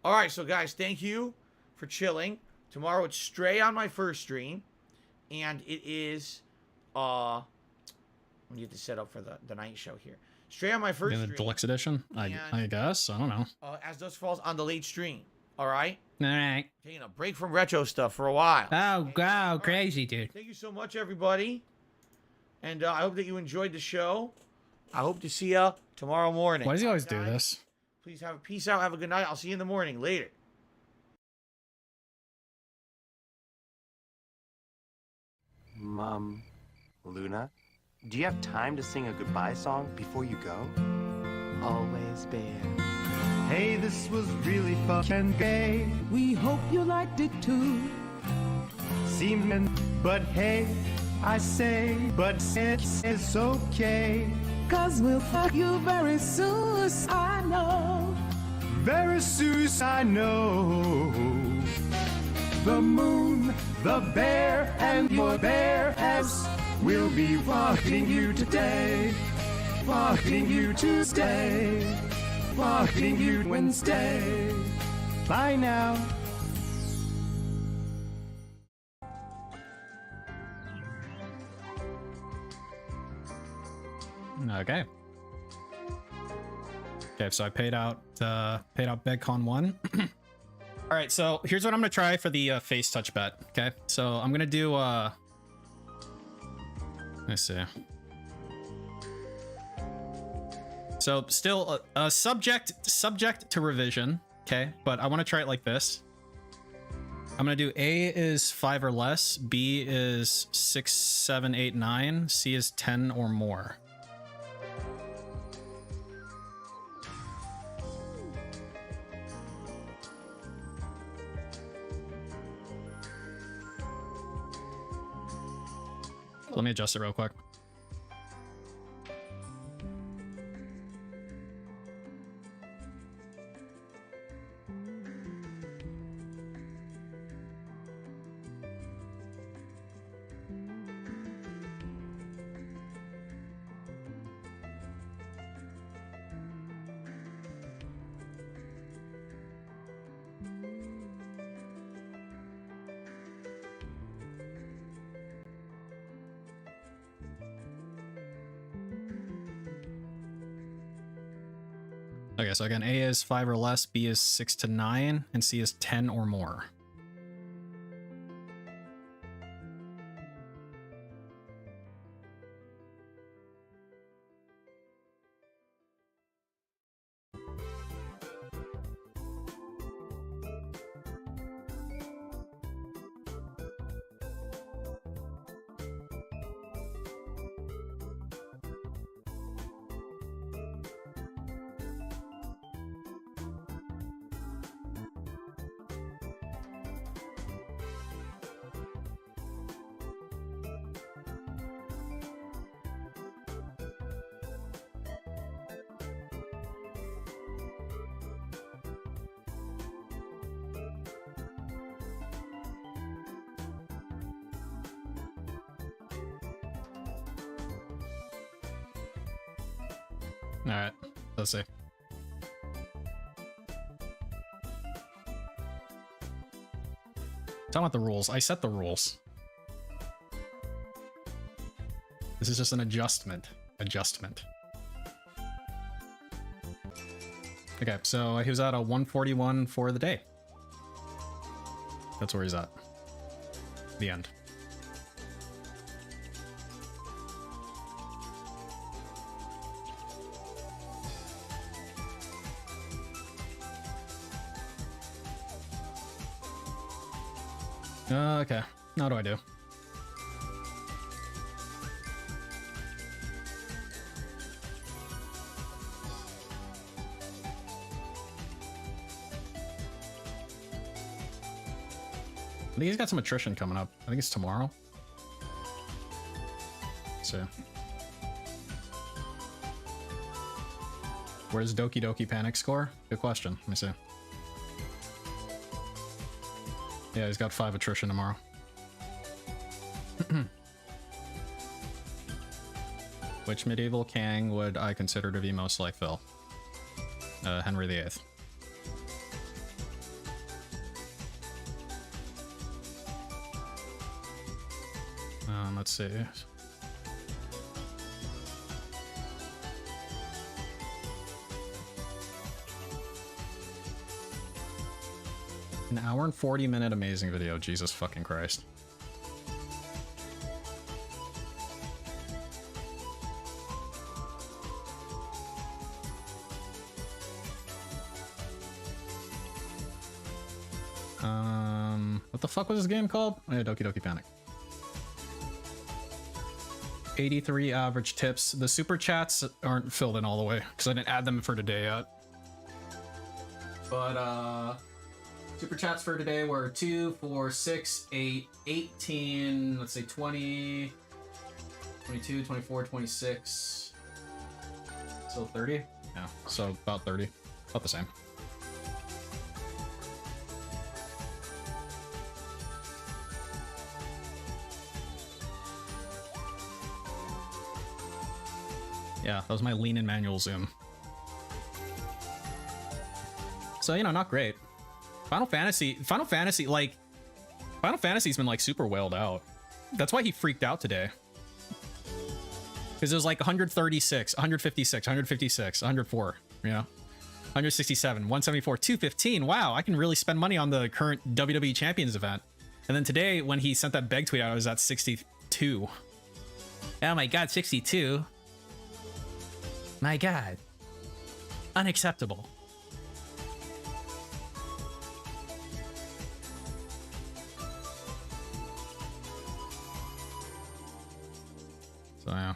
right, so guys, thank you for chilling. Tomorrow it's Stray on my first stream, and it is let me get this set up for the night show here. Stray on my first In the stream. deluxe edition? I guess. I don't know. As Dusk Falls on the late stream. All right? All right. Taking a break from retro stuff for a while. Oh, wow, crazy, dude. Thank you so much, everybody. And I hope that you enjoyed the show. I hope to see you tomorrow morning. Why does he always do this? Please have a peace out. Have a good night. I'll see you in the morning. Later. Luna, do you have time to sing a goodbye song before you go? Always bear Hey, this was really fucking gay. We hope you liked it too. Seemed, but hey, I say, but it's okay. Cause we'll fuck you very soon, I know. Very soon I know. The moon, the bear, and your bare ass will be fucking you today. Fucking you Tuesday. Fucking you Wednesday. Bye now. Okay. Okay, so I paid out BegCon 1. All right, so here's what I'm gonna try for the face touch bet. Okay, so I'm gonna do let's see. So still subject to revision. Okay, but I want to try it like this. I'm gonna do A is 5 or less, B is 6, 7, 8, 9, C is 10 or more. Let me adjust it real quick. Okay, so again, A is 5 or less, B is 6 to 9, and C is 10 or more. All right, let's see. Talking about the rules. I set the rules. This is just an adjustment. Okay, so he was at a 141 for the day. That's where he's at. The end. Okay, how do I do? I think he's got some attrition coming up. I think it's tomorrow. So, where's Doki Doki Panic score? Good question. Let me see. Yeah, he's got 5 attrition tomorrow. Which medieval king would I consider to be most like Phil? Henry VIII. Let's see. An hour and 40-minute amazing video. Jesus fucking Christ. What the fuck was this game called? Oh, yeah, Doki Doki Panic. 83 average tips. The super chats aren't filled in all the way because I didn't add them for today yet. But super chats for today were 2, 4, 6, 8, 18, let's say 20, 22, 24, 26, so 30? Yeah, so about 30. About the same. Yeah, that was my lean and manual zoom. So, you know, not great. Final Fantasy's been like super whaled out. That's why he freaked out today. Because it was like 136, 156, 156, 104, you know? 167, 174, 215. Wow, I can really spend money on the current WWE Champions event. And then today, when he sent that beg tweet out, I was at 62. Oh my god, 62. My god. Unacceptable. So, yeah.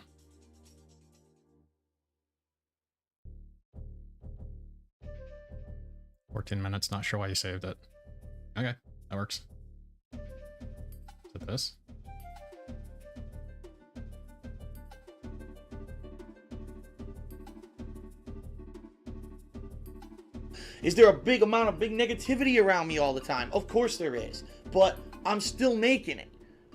$14, not sure why you saved it. Okay, that works. Is it this? Is there a big amount of big negativity around me all the time? Of course there is. But I'm still making it.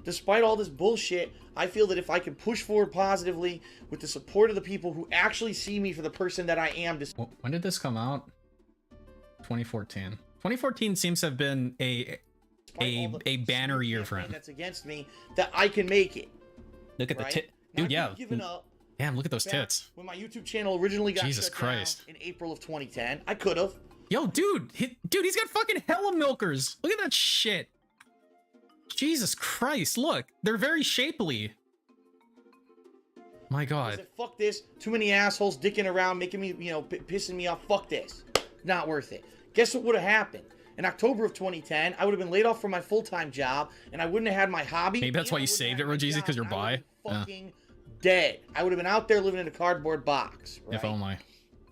Despite all this bullshit, I feel that if I can push forward positively with the support of the people who actually see me for the person that I am. When did this come out? 2014. 2014 seems to have been a banner year for him. That's against me, that I can make it. Look at the tit. Dude, yeah. Damn, look at those tits. When my YouTube channel originally got Jesus shut Christ. down in April of 2010, I could have. Yo, dude, he's got fucking hella milkers. Look at that shit. Jesus Christ, look, they're very shapely. My god. I said, fuck this. Too many assholes dicking around, making me, you know, pissing me off. Fuck this. Not worth it. Guess what would have happened? In October of 2010, I would have been laid off from my full-time job, and I wouldn't have had my hobby. Maybe that's why you saved it, Rogeezy, because you're bi. Fucking dead. I would have been out there living in a cardboard box. Right? If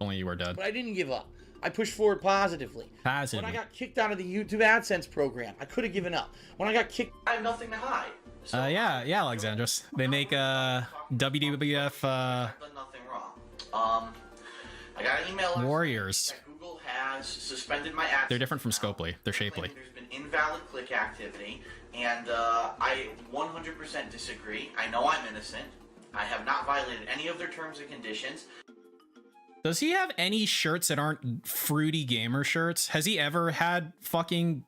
only you were dead. But I didn't give up. I pushed forward positively. When I got kicked out of the YouTube AdSense program, I could have given up. When I got kicked, I have nothing to hide. So yeah, Alexandros. They make WWF I've done nothing wrong. I got an email Warriors. that Google has suspended my AdSense. They're different from Scopely. They're shapely. There's been invalid click activity, and I 100% disagree. I know I'm innocent. I have not violated any of their terms and conditions. Does he have any shirts that aren't fruity gamer shirts? Has he ever had fucking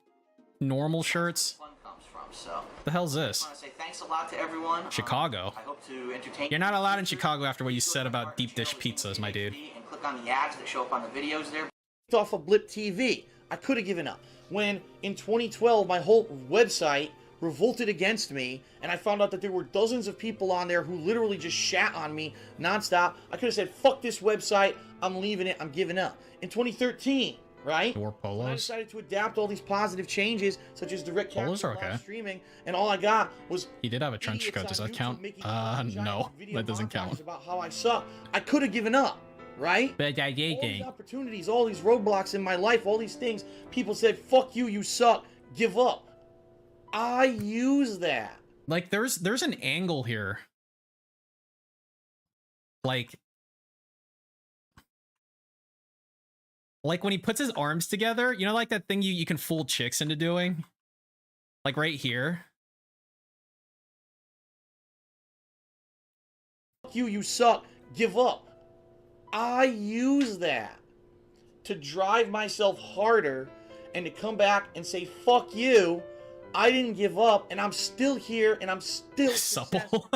normal shirts? Fun comes from, so. The hell's this? I want to say thanks a lot to everyone. Chicago. I hope to entertain. You're not allowed in Chicago after what you said about deep dish pizzas, my dude. And click on the ads that show up on the videos there. Off of Blip TV. I could have given up. When in 2012 my whole website revolted against me, and I found out that there were dozens of people on there who literally just shat on me nonstop. I could have said, fuck this website, I'm leaving it, I'm giving up. In 2013, right? Wore polos. When I decided to adapt all these positive changes, such as direct Polos are capture okay. streaming, and all I got was He did have a trench coat. Does that count? No, that doesn't count. About how I suck. I could have given up, right? But all these opportunities, all these roadblocks in my life, all these things, people said, fuck you, you suck, give up. I use that. Like, there's an angle here. Like when he puts his arms together, you know, like that thing you can fool chicks into doing? Like right here. Fuck you, you suck, give up. I use that to drive myself harder and to come back and say, fuck you. I didn't give up, and I'm still here, and I'm still supple.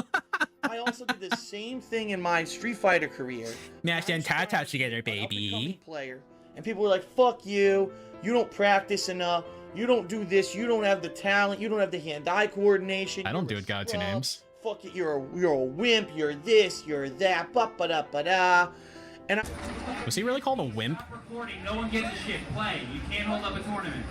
I also did the same thing in my Street Fighter career. Mash and Tata together, baby. Player, and people were like, "Fuck you! You don't practice enough. You don't do this. You don't have the talent. You don't have the hand-eye coordination. I don't do it. God, two names. Fuck it! You're a wimp. You're this. You're that. Ba-ba-da-ba-da." And was he really called a wimp? Recording. No one gives a shit. Play. You can't hold up a tournament.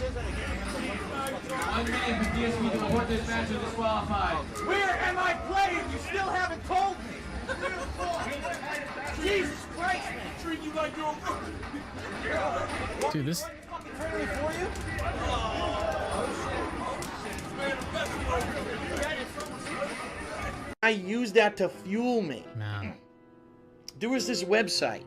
One man who gives me to report this match is disqualified. Where am I playing? You still haven't told me. Jesus Christ, man. Treat you like you're Dude, this. I used that to fuel me. Man. There was this website.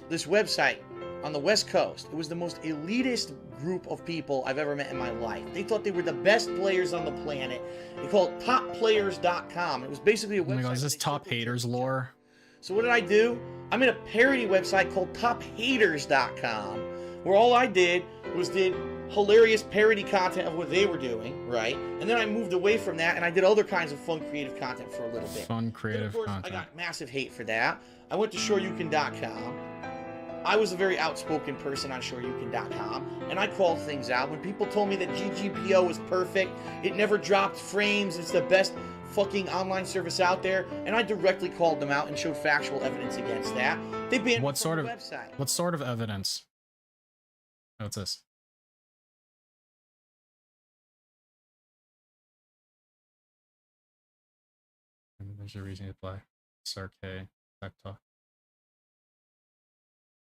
This website on the West Coast. It was the most elitist group of people I've ever met in my life. They thought they were the best players on the planet. They called it topplayers.com. It was basically a website. Oh my god, is this top haters lore? So what did I do? I made a parody website called tophaters.com, where all I did was did hilarious parody content of what they were doing, right? And then I moved away from that and I did other kinds of fun creative content for a little bit. Fun creative content. I got massive hate for that. I went to shoryoucan.com. I was a very outspoken person on shoryoucan.com, and I called things out. When people told me that GGPO was perfect, it never dropped frames, it's the best fucking online service out there, and I directly called them out and showed factual evidence against that. They banned what sort of website. What sort of evidence? Oh, what's this? There's a reason to play. Sark Tech Talk.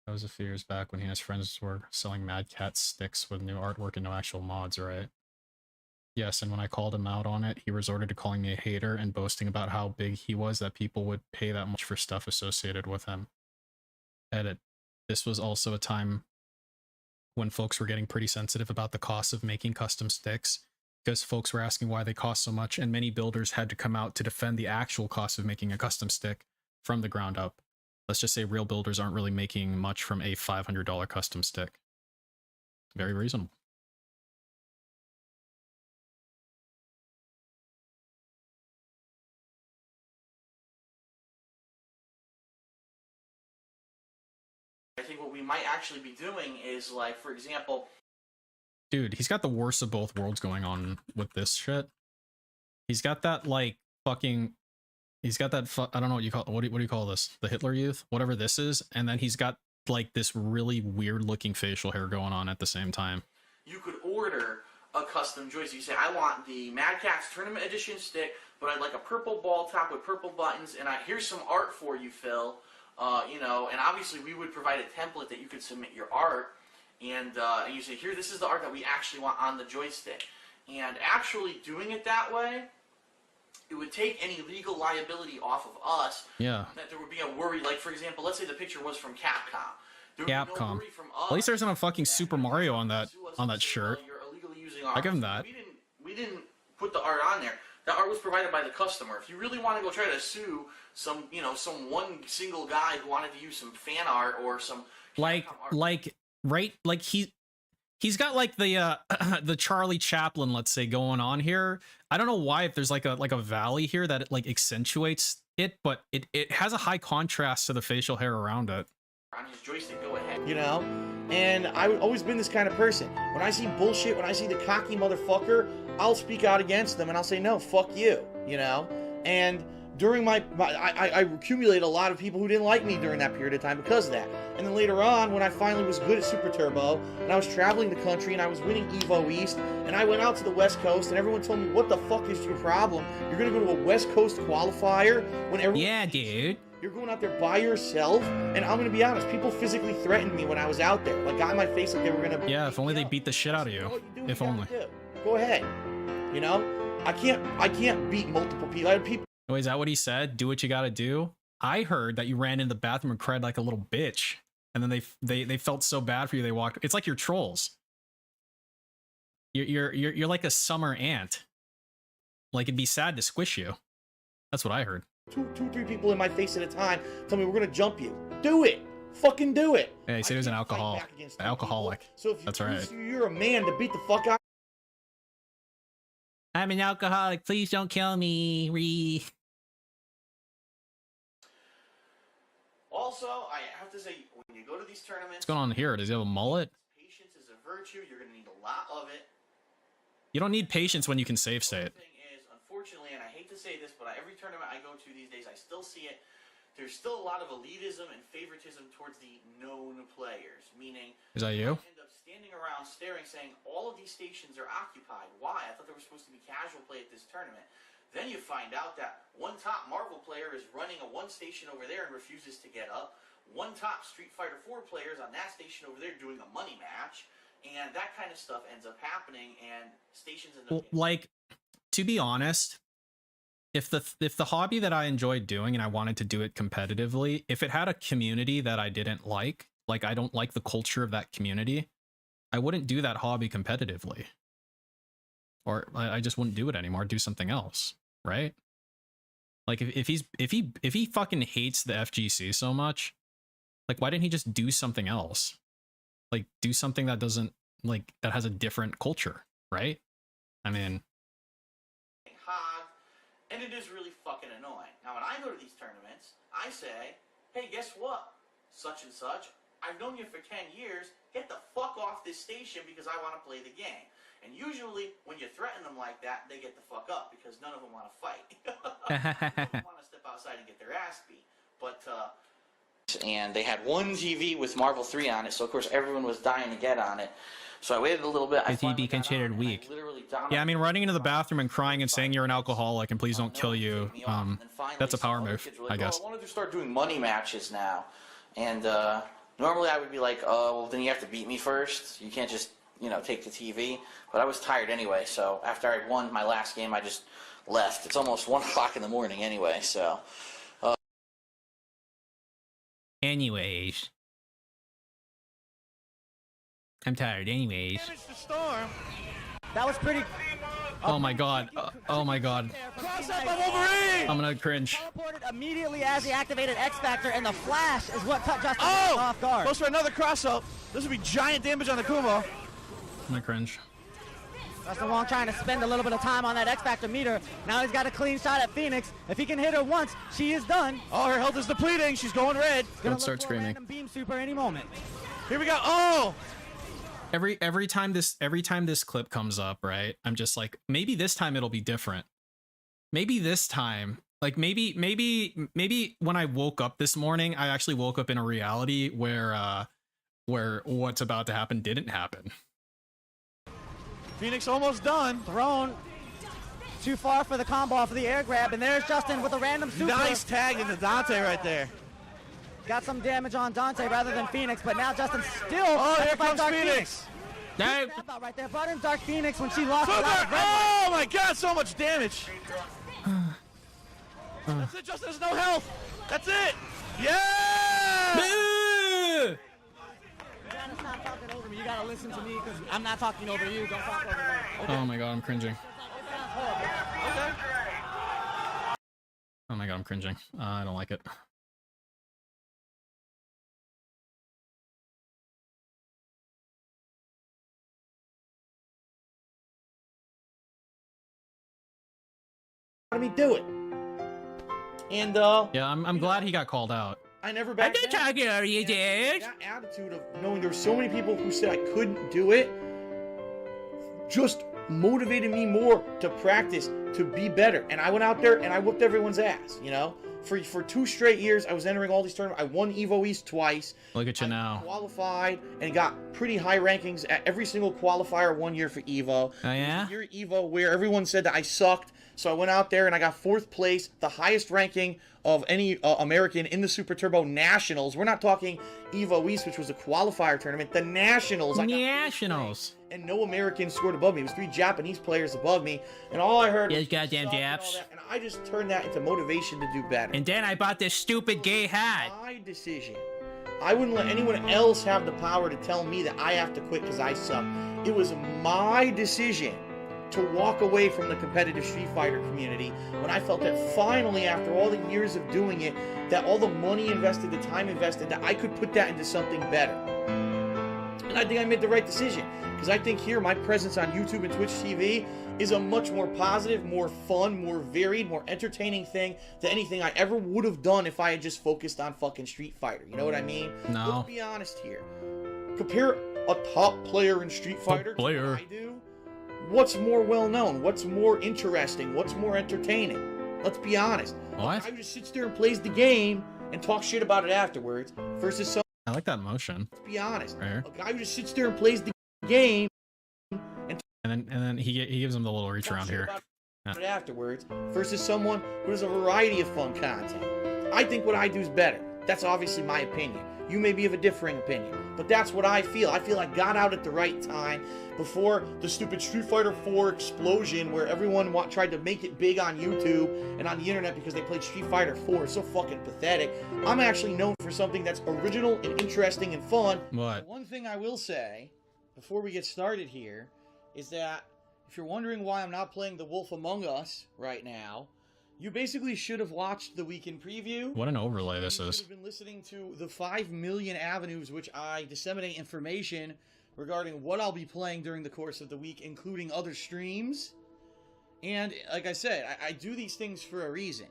That was a few years back when he and his friends were selling Mad Cat sticks with new artwork and no actual mods, right? Yes, and when I called him out on it, he resorted to calling me a hater and boasting about how big he was that people would pay that much for stuff associated with him. Edit. This was also a time when folks were getting pretty sensitive about the cost of making custom sticks, because folks were asking why they cost so much, and many builders had to come out to defend the actual cost of making a custom stick from the ground up. Let's just say real builders aren't really making much from a $500 custom stick. Very reasonable. I think what we might actually be doing is, like, for example... Dude, he's got the worst of both worlds going on with this shit. He's got that, like, fucking... He's got that, I don't know what you call, what do you call this? The Hitler Youth? Whatever this is. And then he's got, like, this really weird looking facial hair going on at the same time. You could order a custom joystick. You say, I want the Mad Catz Tournament Edition stick, but I'd like a purple ball top with purple buttons, and here's some art for you, Phil. You know, and obviously we would provide a template that you could submit your art, and you say, here, this is the art that we actually want on the joystick. And actually doing it that way, it would take any legal liability off of us. Yeah. That there would be a worry, like, for example, let's say the picture was from Capcom. There would be no worry from us. At least there's not a fucking Super Mario on that shirt. You're illegally using I give him that. We didn't put the art on there. The art was provided by the customer. If you really want to go try to sue some, you know, some one single guy who wanted to use some fan art or some like he's got like the the Charlie Chaplin, let's say, going on here. I don't know why, if there's like a valley here that it like accentuates it, but it has a high contrast to the facial hair around it. On his joystick, go ahead. You know? And I've always been this kind of person. When I see bullshit, when I see the cocky motherfucker, I'll speak out against them and I'll say, no, fuck you, you know? And during I accumulated a lot of people who didn't like me during that period of time because of that. And then later on, when I finally was good at Super Turbo, and I was traveling the country, and I was winning Evo East, and I went out to the West Coast, and everyone told me, what the fuck is your problem? You're gonna go to a West Coast qualifier when everyone... Yeah, dude. You're going out there by yourself, and I'm gonna be honest, people physically threatened me when I was out there. Like, got in my face like they were gonna... Yeah, if only they beat the shit out of you. If only. Go ahead. You know? I can't beat multiple people. I had people... Oh, is that what he said? Do what you gotta do? I heard that you ran in the bathroom and cried like a little bitch. And then they felt so bad for you, they walked... It's like you're trolls. You're like a summer ant. Like, it'd be sad to squish you. That's what I heard. Two, three people in my face at a time tell me we're gonna jump you. Do it. Fucking do it. Yeah, he said he was an alcoholic. So if that's right. You're a man to beat the fuck out. I'm an alcoholic. Please don't kill me, Ree. Also, I have to say, when you go to these tournaments... What's going on here? Does he have a mullet? Patience is a virtue. You're gonna need a lot of it. You don't need patience when you can save state. The thing is, unfortunately, and I hate to say this, but every tournament I go to these days, I still see it. There's still a lot of elitism and favoritism towards the known players, meaning... Is that you? End up standing around staring, saying, all of these stations are occupied. Why? I thought there was supposed to be casual play at this tournament. Then you find out that one top Marvel player is running a one station over there and refuses to get up. one top Street Fighter 4 players on that station over there doing a money match, and that kind of stuff ends up happening, and stations end up... Well, like, to be honest, if the hobby that I enjoyed doing and I wanted to do it competitively, if it had a community that I didn't like I don't like the culture of that community, I wouldn't do that hobby competitively. Or I just wouldn't do it anymore, do something else, right? Like if he fucking hates the FGC so much, like why didn't he just do something else? Like do something that doesn't that has a different culture, right? I mean, and it is really fucking annoying. Now when I go to these tournaments, I say, hey, guess what? Such and such, I've known you for 10 years, get the fuck off this station because I want to play the game. And usually, when you threaten them like that, they get the fuck up because none of them want to fight. None of them want to step outside and get their ass beat. But, and they had one TV with Marvel 3 on it, so of course everyone was dying to get on it. So I waited a little bit. Is he be considered weak? Yeah, I mean, running into the bathroom and crying and saying you're an alcoholic and please don't kill you, that's a power move, I guess. I wanted to start doing money matches now. And normally I would be like, oh, well, then you have to beat me first. You can't just, you know, take the TV. But I was tired anyway, so after I won my last game, I just left. It's almost 1 o'clock in the morning anyway, so... Anyways. I'm tired anyways. That was pretty... Oh my god. Oh my god. I'm gonna cringe. Teleported immediately as he activated X Factor, and the flash is what cut Justin off guard. Goes for another cross-up. This would be giant damage on the Kumo. I'm gonna cringe. Justin Wong trying to spend a little bit of time on that X Factor meter. Now he's got a clean shot at Phoenix. If he can hit her once, she is done. Oh, her health is depleting. She's going red. Don't start screaming. Beam super any moment. Here we go. Oh! Every time this clip comes up, right? I'm just like, maybe this time it'll be different. Maybe this time, like maybe when I woke up this morning, I actually woke up in a reality where what's about to happen didn't happen. Phoenix almost done. Thrown too far for the combo off of the air grab, and there's Justin with a random super. Nice tag into Dante right there. Got some damage on Dante rather than Phoenix, but now Justin still. Oh, here comes Phoenix. No. Right there, brought in Dark Phoenix when she lost. Oh my God, so much damage. That's it, Justin. There's no health. That's it. Yeah. You gotta stop talking over me. You gotta listen to me because I'm not talking over you. Don't talk over me. Okay. Oh my god, I'm cringing. Okay. Oh my god, I'm cringing. I don't like it. Let me do it. And yeah, I'm glad he got called out. I never backed down. Talking over you, dude. That attitude of knowing there were so many people who said I couldn't do it just motivated me more to practice, to be better. And I went out there and I whooped everyone's ass, you know? For 2 straight years, I was entering all these tournaments. I won Evo East twice. Look at you now. Qualified and got pretty high rankings at every single qualifier 1 year for Evo. Oh, yeah? Year Evo where everyone said that I sucked. So I went out there and I got 4th place, the highest ranking of any American in the Super Turbo Nationals. We're not talking Evo East, which was a qualifier tournament. The Nationals. Nationals. And no American scored above me. It was 3 Japanese players above me. And all I heard was goddamn Japs. And I just turned that into motivation to do better. And then I bought this stupid gay hat. My decision. I wouldn't let anyone else have the power to tell me that I have to quit because I suck. It was my decision to walk away from the competitive Street Fighter community when I felt that finally, after all the years of doing it, that all the money invested, the time invested, that I could put that into something better. And I think I made the right decision, because I think here my presence on YouTube and Twitch TV is a much more positive, more fun, more varied, more entertaining thing than anything I ever would have done if I had just focused on fucking Street Fighter. You know what I mean? No. Let's be honest here. Compare a top player in Street Fighter to what I do. What's more well-known? What's more interesting? What's more entertaining? Let's be honest. What? A guy who just sits there and plays the game and talks shit about it afterwards versus some... I like that motion. Let's be honest. Right. A guy who just sits there and plays the game and then he gives him the little reach around here. Yeah. Afterwards versus someone who does a variety of fun content. I think what I do is better. That's obviously my opinion. You may be of a differing opinion, but that's what I feel. I feel I got out at the right time before the stupid Street Fighter 4 explosion where everyone tried to make it big on YouTube and on the internet because they played Street Fighter 4. It's so fucking pathetic. I'm actually known for something that's original and interesting and fun. What? One thing I will say before we get started here is that if you're wondering why I'm not playing The Wolf Among Us right now, you basically should have watched the weekend preview. What an overlay this You is. should have been listening to the 5 million avenues which I disseminate information regarding what I'll be playing during the course of the week, including other streams. And like I said, I do these things for a reason.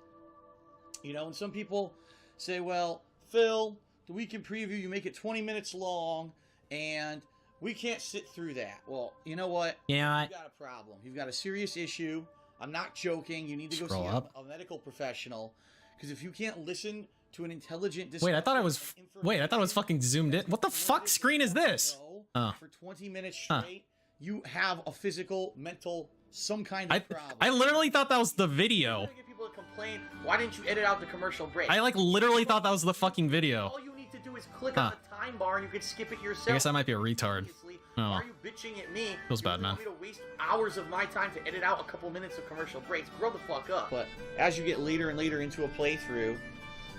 You know, and some people say, well, Phil, the weekend preview, you make it 20 minutes long, and we can't sit through that. Well, you know what? Yeah. You've got a problem. You've got a serious issue. I'm not joking. You need to go see a medical professional, because if you can't listen to an intelligent Wait, I thought I was. Wait, I thought I was fucking zoomed in. What the fuck screen is this? Oh. For 20 minutes straight, you have a physical, mental, some kind of problem. I literally thought that was the video. Get people to complain. Why didn't you edit out the commercial break? I like literally thought that was the fucking video. All you need to do is click on the time bar, and you can skip it yourself. I guess I might be a retard. Why are you bitching at me? Feels bad, man. You want me to waste hours of my time to edit out a couple minutes of commercial breaks? Grow the fuck up. But as you get later and later into a playthrough,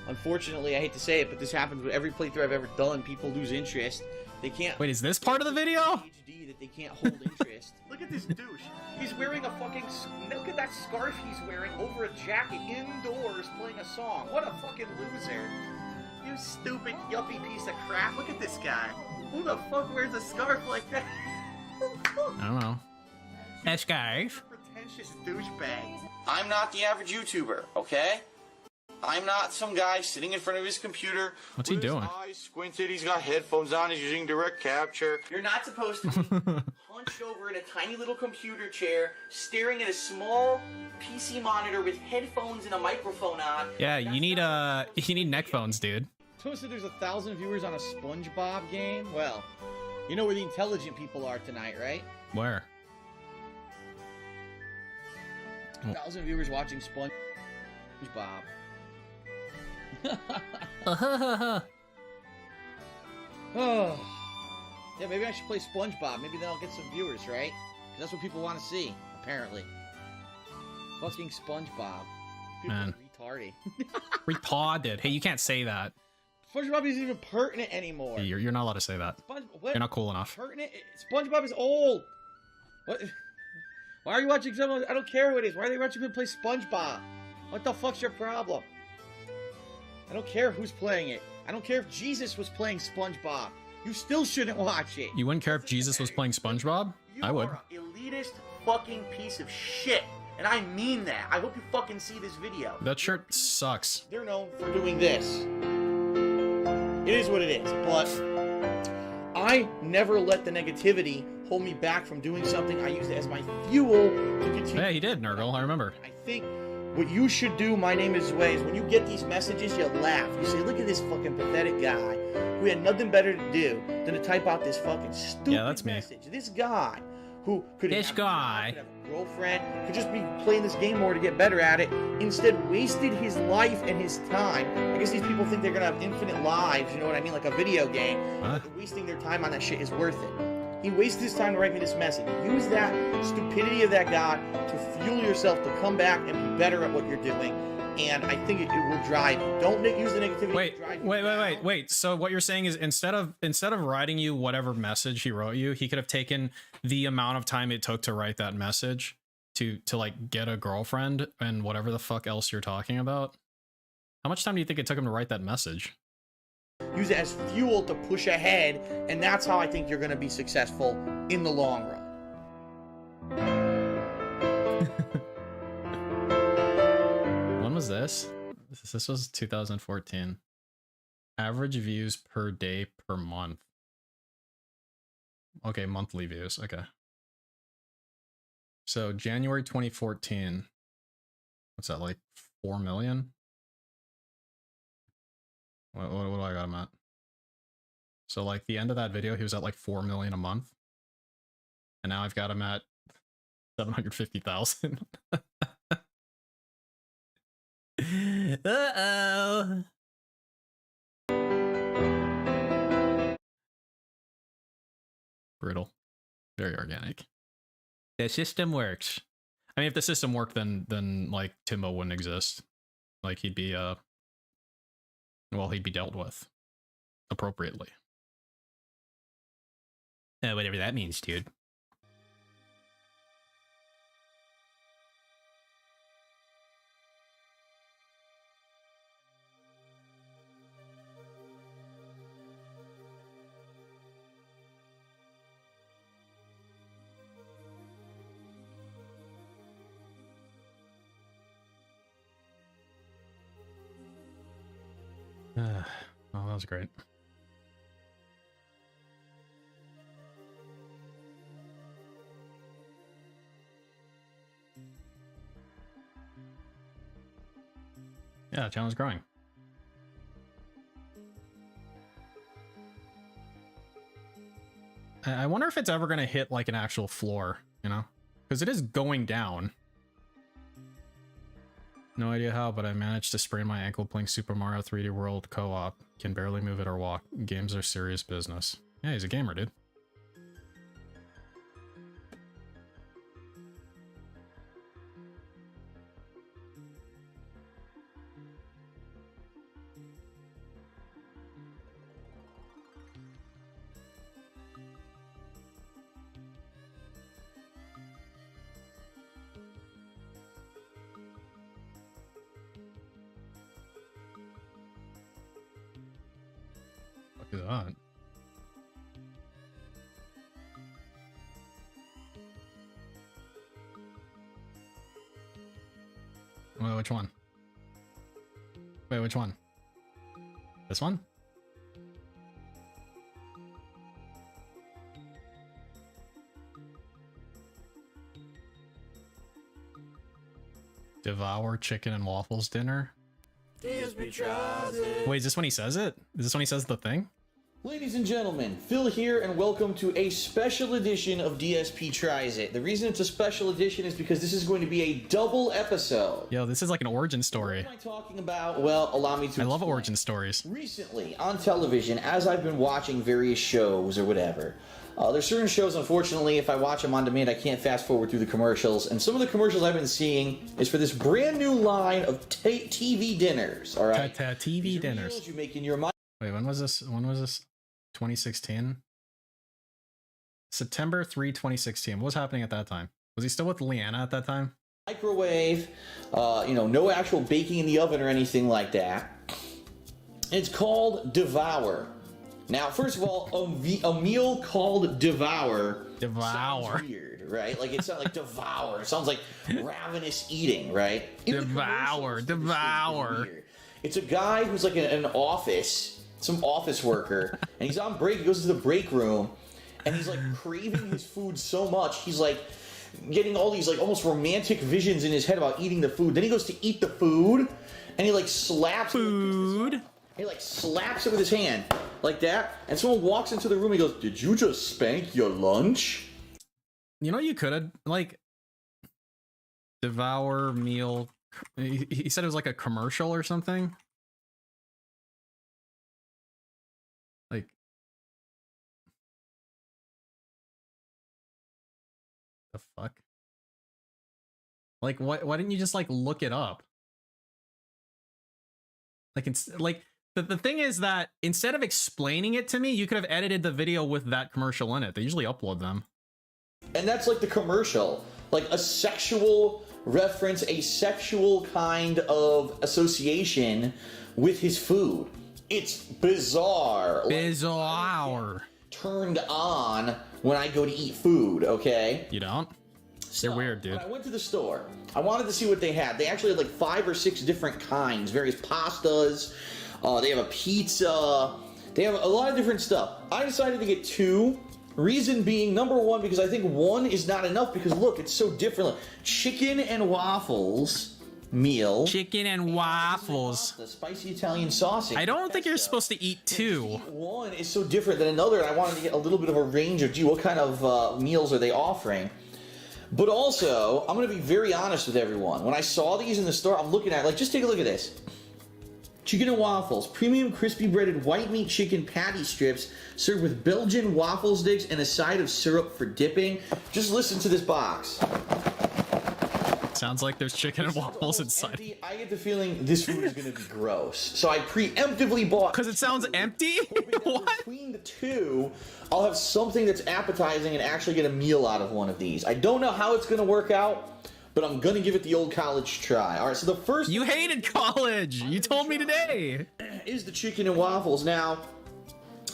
unfortunately, I hate to say it, but this happens with every playthrough I've ever done. People lose interest. They can't. Wait, is this part of the video? HD that they can't hold interest. Look at this douche. He's wearing a fucking. Look at that scarf he's wearing over a jacket indoors playing a song. What a fucking loser. You stupid yuppie piece of crap. Look at this guy. Who the fuck wears a scarf like that? I don't know. A scarf? Pretentious douchebag. I'm not the average YouTuber, okay? I'm not some guy sitting in front of his computer. What's he doing? His eyes squinted, he's got headphones on, he's using direct capture. You're not supposed to be hunched over in a tiny little computer chair, staring at a small PC monitor with headphones and a microphone on. Yeah, you need neck phones, dude. Someone said there's 1,000 viewers on a SpongeBob game? Well, you know where the intelligent people are tonight, right? Where? 1,000 viewers watching SpongeBob. Oh. Yeah, maybe I should play SpongeBob. Maybe then I'll get some viewers, right? Because that's what people want to see, apparently. Fucking SpongeBob. People Man. are retarded. Retarded. Hey, you can't say that. SpongeBob isn't even pertinent anymore. Hey, you're not allowed to say that. What? You're not cool enough. Pertinent? SpongeBob is old. What? Why are you watching someone? I don't care who it is. Why are they watching me play SpongeBob? What the fuck's your problem? I don't care who's playing it. I don't care if Jesus was playing SpongeBob. You still shouldn't watch it. You wouldn't care if Jesus was playing SpongeBob? I would. You are an elitist fucking piece of shit. And I mean that. I hope you fucking see this video. That shirt sucks. They're known for doing this. It is what it is, but I never let the negativity hold me back from doing something. I use it as my fuel to continue. Yeah, he did, Nurgle. I remember. I think what you should do, my name is Way, is when you get these messages, you laugh. You say, look at this fucking pathetic guy who had nothing better to do than to type out this fucking stupid message. This guy who could have a girlfriend, could just be playing this game more to get better at it, instead wasted his life and his time. I guess these people think they're gonna have infinite lives, you know what I mean, like a video game. Wasting their time on that shit is worth it. He wasted his time to write me this message. Use that stupidity of that guy to fuel yourself to come back and be better at what you're doing. And I think it will drive you. Don't use the negativity to drive you. Wait. So what you're saying is instead of writing you whatever message he wrote you, he could have taken the amount of time it took to write that message to like get a girlfriend and whatever the fuck else you're talking about. How much time do you think it took him to write that message? Use it as fuel to push ahead, and that's how I think you're going to be successful in the long run. When was this? This was 2014. Average views per day per month. Okay, monthly views. Okay. So January 2014. What's that, like 4 million? What do I got him at? So like the end of that video, he was at like 4 million a month. And now I've got him at 750,000. Uh-oh. Brutal. Very organic. The system works. I mean, if the system worked, then like Timbo wouldn't exist. Like he'd be well, he'd be dealt with appropriately. Whatever that means, dude. Oh, that was great. Yeah, the channel's growing. I wonder if it's ever going to hit like an actual floor, you know? Because it is going down. No idea how, but I managed to sprain my ankle playing Super Mario 3D World co-op. Can barely move it or walk. Games are serious business. Yeah, he's a gamer, dude. Is that? Well, which one? Wait, which one? This one? Devour chicken and waffles dinner? Wait, is this when he says it? Is this when he says the thing? Ladies and gentlemen, Phil here, and welcome to a special edition of DSP Tries It. The reason it's a special edition is because this is going to be a double episode. Yo, this is like an origin story. What am I talking about? Well, allow me to I love origin stories. Recently, on television, as I've been watching various shows or whatever, there's certain shows, unfortunately, if I watch them on demand, I can't fast forward through the commercials. And some of the commercials I've been seeing is for this brand new line of TV dinners, all right? TV dinners. You make in your mind. Wait, when was this? When was this? 2016? September 3, 2016. What was happening at that time? Was he still with Leanna at that time? Microwave, you know, no actual baking in the oven or anything like that. It's called Devour. Now, first of all, a meal called Devour. Sounds weird, right? Like it sounds like Devour. It sounds like ravenous eating, right? Devour. It's a guy who's like in an office, some office worker, and he's on break. He goes to the break room, and he's like craving his food so much. He's like getting all these like almost romantic visions in his head about eating the food. Then he goes to eat the food, and he like slaps food. He like slaps it with his hand like that, and someone walks into the room. And he goes, "Did you just spank your lunch?" You know, you could have like Devour meal. He said it was like a commercial or something. Like, the fuck? Like, why didn't you just like look it up? Like, it's like the thing is that instead of explaining it to me, you could have edited the video with that commercial in it. They usually upload them. And that's like the commercial, like a sexual reference, a sexual kind of association with his food. It's bizarre. Bizarre. Like, turned on when I go to eat food, okay? You don't? They're weird, dude. When I went to the store, I wanted to see what they had. They actually had like 5 or 6 different kinds, various pastas. They have a pizza. They have a lot of different stuff. I decided to get 2. Reason being, number 1, because I think 1 is not enough because look, it's so different. Like, chicken and waffles meal. Chicken and waffles. The spicy Italian sausage. I don't think you're supposed to eat 2. One is so different than another, and I wanted to get a little bit of a range of, gee, what kind of meals are they offering? But also, I'm going to be very honest with everyone. When I saw these in the store, I'm looking at it, like, just take a look at this. Chicken and waffles, premium crispy breaded white meat chicken patty strips served with Belgian waffle sticks and a side of syrup for dipping. Just listen to this box. Sounds like there's chicken and waffles inside. Empty. I get the feeling this food is going to be gross. So I preemptively bought... Because it sounds empty? What? Between the two, I'll have something that's appetizing and actually get a meal out of one of these. I don't know how it's going to work out, but I'm going to give it the old college try. All right, so the first... You hated college! You told me today! ...is the chicken and waffles. Now,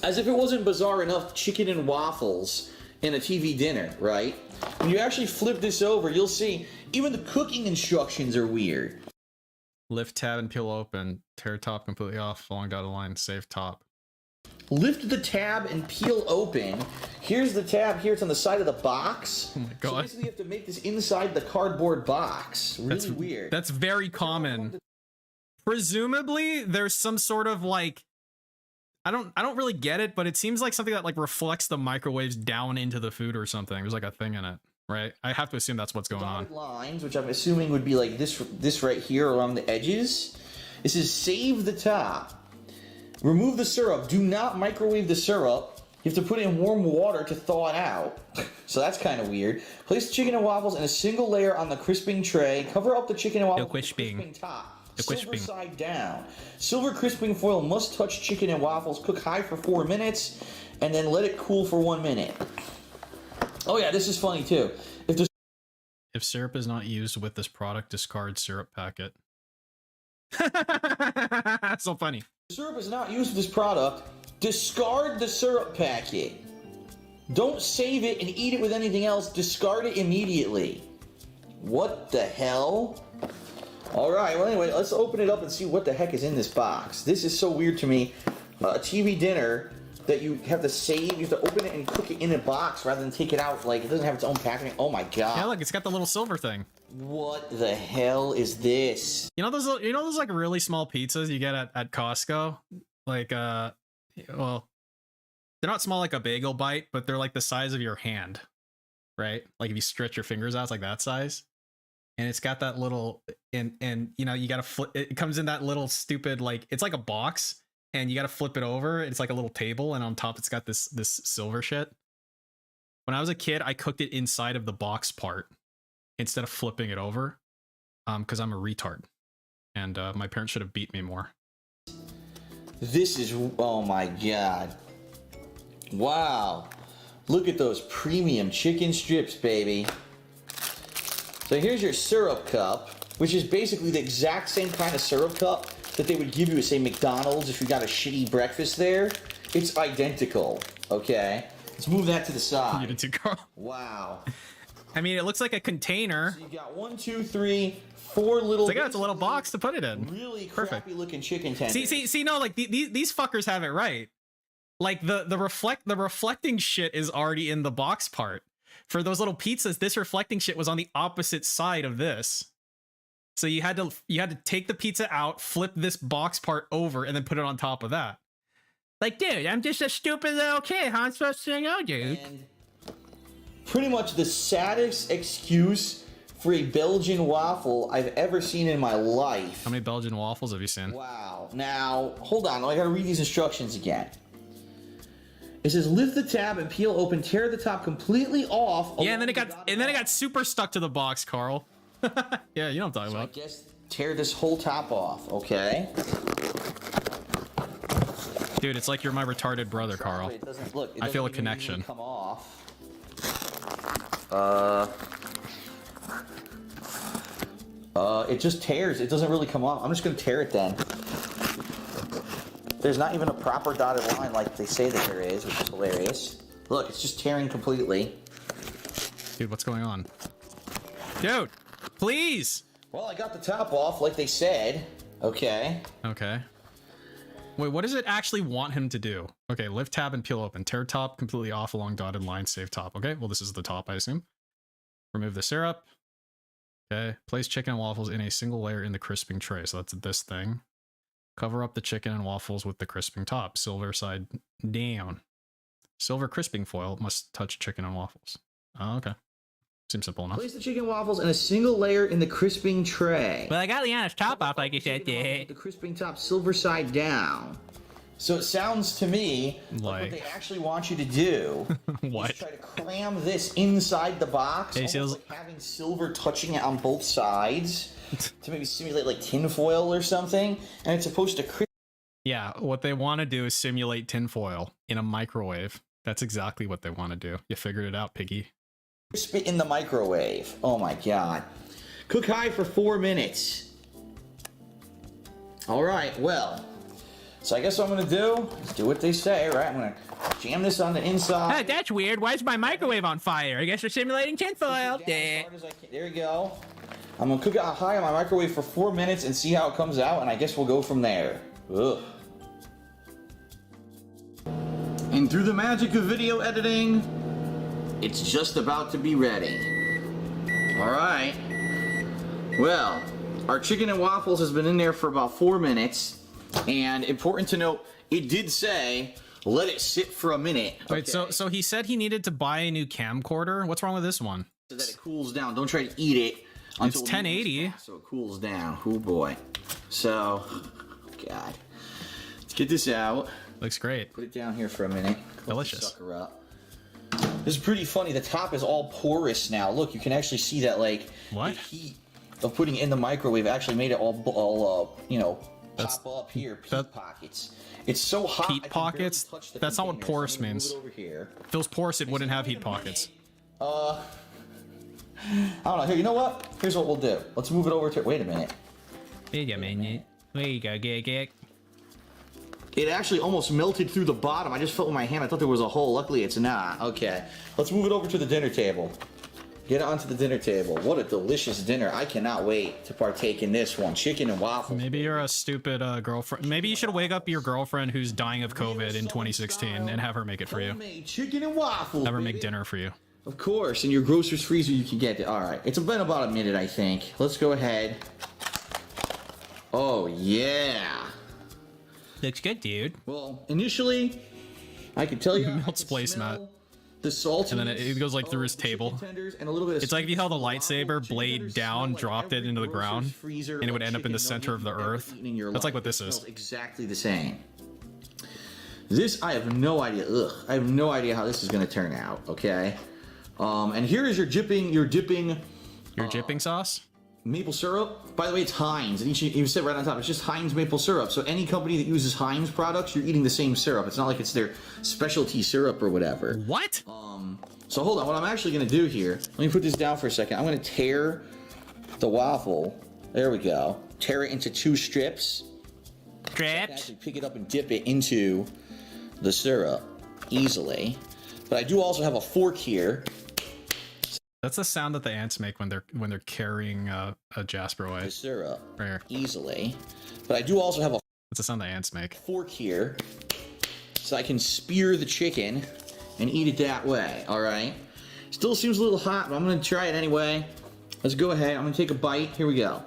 as if it wasn't bizarre enough, chicken and waffles in a TV dinner, right? When you actually flip this over, you'll see even the cooking instructions are weird. Lift tab and peel open. Tear top completely off. Long dotted line. Save top. Lift the tab and peel open. Here's the tab here. It's on the side of the box. Oh my god. So basically you have to make this inside the cardboard box. Really weird. That's very common. Presumably, there's some sort of like... I don't really get it, but it seems like something that like reflects the microwaves down into the food or something. There's like a thing in it, right? I have to assume that's what's going on. Lines, which I'm assuming would be like this right here along the edges. This is save the top. Remove the syrup. Do not microwave the syrup. You have to put it in warm water to thaw it out. So that's kind of weird. Place the chicken and waffles in a single layer on the crisping tray. Cover up the chicken and waffles with the crisping top. Silver side down. Silver crisping foil must touch chicken and waffles. Cook high for 4 minutes, and then let it cool for 1 minute. Oh yeah, this is funny too. If syrup is not used with this product, discard syrup packet. That's so funny. If syrup is not used with this product, discard the syrup packet. Don't save it and eat it with anything else. Discard it immediately. What the hell? Alright, well anyway, let's open it up and see what the heck is in this box. This is so weird to me. A TV dinner that you have to save, you have to open it and cook it in a box rather than take it out. Like, it doesn't have its own packaging. Oh my god. Yeah, look, it's got the little silver thing. What the hell is this? You know those like really small pizzas you get at Costco? Like, well, they're not small like a bagel bite, but they're like the size of your hand, right? Like if you stretch your fingers out, it's like that size. And it's got that little, and you know, you gotta flip, it comes in that little stupid, like, it's like a box, and you gotta flip it over. It's like a little table, and on top it's got this silver shit. When I was a kid, I cooked it inside of the box part instead of flipping it over, because I'm a retard. And my parents should have beat me more. This is, oh my god. Wow. Look at those premium chicken strips, baby. So here's your syrup cup, which is basically the exact same kind of syrup cup that they would give you at, say, McDonald's if you got a shitty breakfast there. It's identical, okay? Let's move that to the side. You did too, Carl. Wow. I mean, it looks like a container. So you got 1, 2, 3, 4 little... It's a little box to put it in. Really perfect crappy-looking chicken tenders. See, no, like, these fuckers have it right. Like, the reflecting shit is already in the box part. For those little pizzas, this reflecting shit was on the opposite side of this. So you had to take the pizza out, flip this box part over, and then put it on top of that. Like, dude, I'm just a stupid little kid. How am I supposed to know, dude? And pretty much the saddest excuse for a Belgian waffle I've ever seen in my life. How many Belgian waffles have you seen? Wow. Now, hold on. I gotta read these instructions again. It says lift the tab and peel open, tear the top completely off. Yeah, and then it got super stuck to the box, Carl. Yeah, you know what I'm talking about. I guess tear this whole top off, okay? Dude, it's like you're my retarded brother, Carl. It doesn't look. I feel a connection. Come off. It just tears. It doesn't really come off. I'm just gonna tear it then. There's not even a proper dotted line like they say that there is, which is hilarious. Look, it's just tearing completely. Dude, what's going on? Dude, please! Well, I got the top off like they said. Okay. Okay. Wait, what does it actually want him to do? Okay, lift tab and peel open. Tear top completely off along dotted line, save top. Okay, well, this is the top, I assume. Remove the syrup. Okay, place chicken and waffles in a single layer in the crisping tray. So that's this thing. Cover up the chicken and waffles with the crisping top. Silver side down. Silver crisping foil must touch chicken and waffles. Oh, okay. Seems simple enough. Place the chicken waffles in a single layer in the crisping tray. Well, I got Liana's top off, like you said. The crisping top silver side down. So it sounds to me like what they actually want you to do what? is try to cram this inside the box, almost like having silver touching it on both sides to maybe simulate like tinfoil or something, and it's supposed to Yeah, what they want to do is simulate tinfoil in a microwave. That's exactly what they want to do. You figured it out, piggy. crisp it in the microwave. Oh my god. Cook high for 4 minutes. Alright, well. So I guess what I'm going to do is do what they say, right? I'm going to jam this on the inside. Oh, that's weird. Why is my microwave on fire? I guess we're simulating tinfoil. There you go. I'm going to cook it high on my microwave for 4 minutes and see how it comes out, and I guess we'll go from there. Ugh. And through the magic of video editing, it's just about to be ready. Alright. Well, our chicken and waffles has been in there for about 4 minutes. And important to note, it did say, let it sit for a minute. Wait, so he said he needed to buy a new camcorder? What's wrong with this one? So that it cools down. Don't try to eat it until it's 1080. So it cools down. Oh boy. So, God. Let's get this out. Looks great. Put it down here for a minute. Delicious. Sucker up. This is pretty funny. The top is all porous now. Look, you can actually see that, like, what? The heat of putting it in the microwave actually made it all you know, pop up here. Peat pockets. It's so hot. Heat pockets? That's not what porous means. If it was porous, it wouldn't have heat pockets. I don't know. Here, you know what? Here's what we'll do. Let's move it over to. Wait a minute. Wait a minute. There you go, gig. It actually almost melted through the bottom. I just felt with my hand. I thought there was a hole. Luckily, it's not. Okay. Let's move it over to the dinner table. Get it onto the dinner table. What a delicious dinner. I cannot wait to partake in this one. Chicken and waffles. Maybe you're a stupid girlfriend. Maybe you should wake up your girlfriend who's dying of COVID in 2016 and have her make it for you. Chicken and waffles. Have her make dinner for you. Of course. In your grocer's freezer, you can get it. All right. It's been about a minute, I think. Let's go ahead. Oh, yeah. Looks good, dude. Well, initially, I can tell you melts placemat. The salt, and then it goes like through his table. And a little bit it's like if you held a lightsaber blade down, dropped it into the ground, and it would end up in the center of the earth. That's like what this is. Exactly the same. This I have no idea. Ugh, I have no idea how this is going to turn out. Okay, and here is your dipping sauce. Maple syrup. By the way, it's Heinz. And you said right on top, it's just Heinz maple syrup. So any company that uses Heinz products, you're eating the same syrup. It's not like it's their specialty syrup or whatever. What? So hold on. What I'm actually going to do here, let me put this down for a second. I'm going to tear the waffle. There we go. Tear it into 2 strips. So I can actually pick it up and dip it into the syrup easily. But I do also have a fork here. That's the sound that the ants make when they're carrying a Jasper away. The syrup right here. Easily, but I do also have a. That's the sound the ants make. Fork here, so I can spear the chicken and eat it that way. All right. Still seems a little hot, but I'm gonna try it anyway. Let's go ahead. I'm gonna take a bite. Here we go.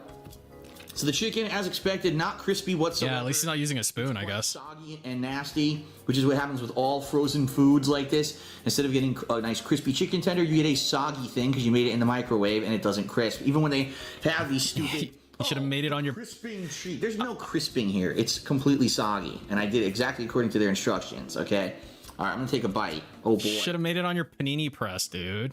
So the chicken, as expected, not crispy whatsoever. Yeah, at least he's not using a spoon, I guess. Soggy and nasty, which is what happens with all frozen foods like this. Instead of getting a nice crispy chicken tender, you get a soggy thing because you made it in the microwave and it doesn't crisp. Even when they have these stupid... You should have made it on your... Crisping treat. There's no crisping here. It's completely soggy. And I did exactly according to their instructions, okay? All right, I'm going to take a bite. Oh, boy. Should have made it on your panini press, dude.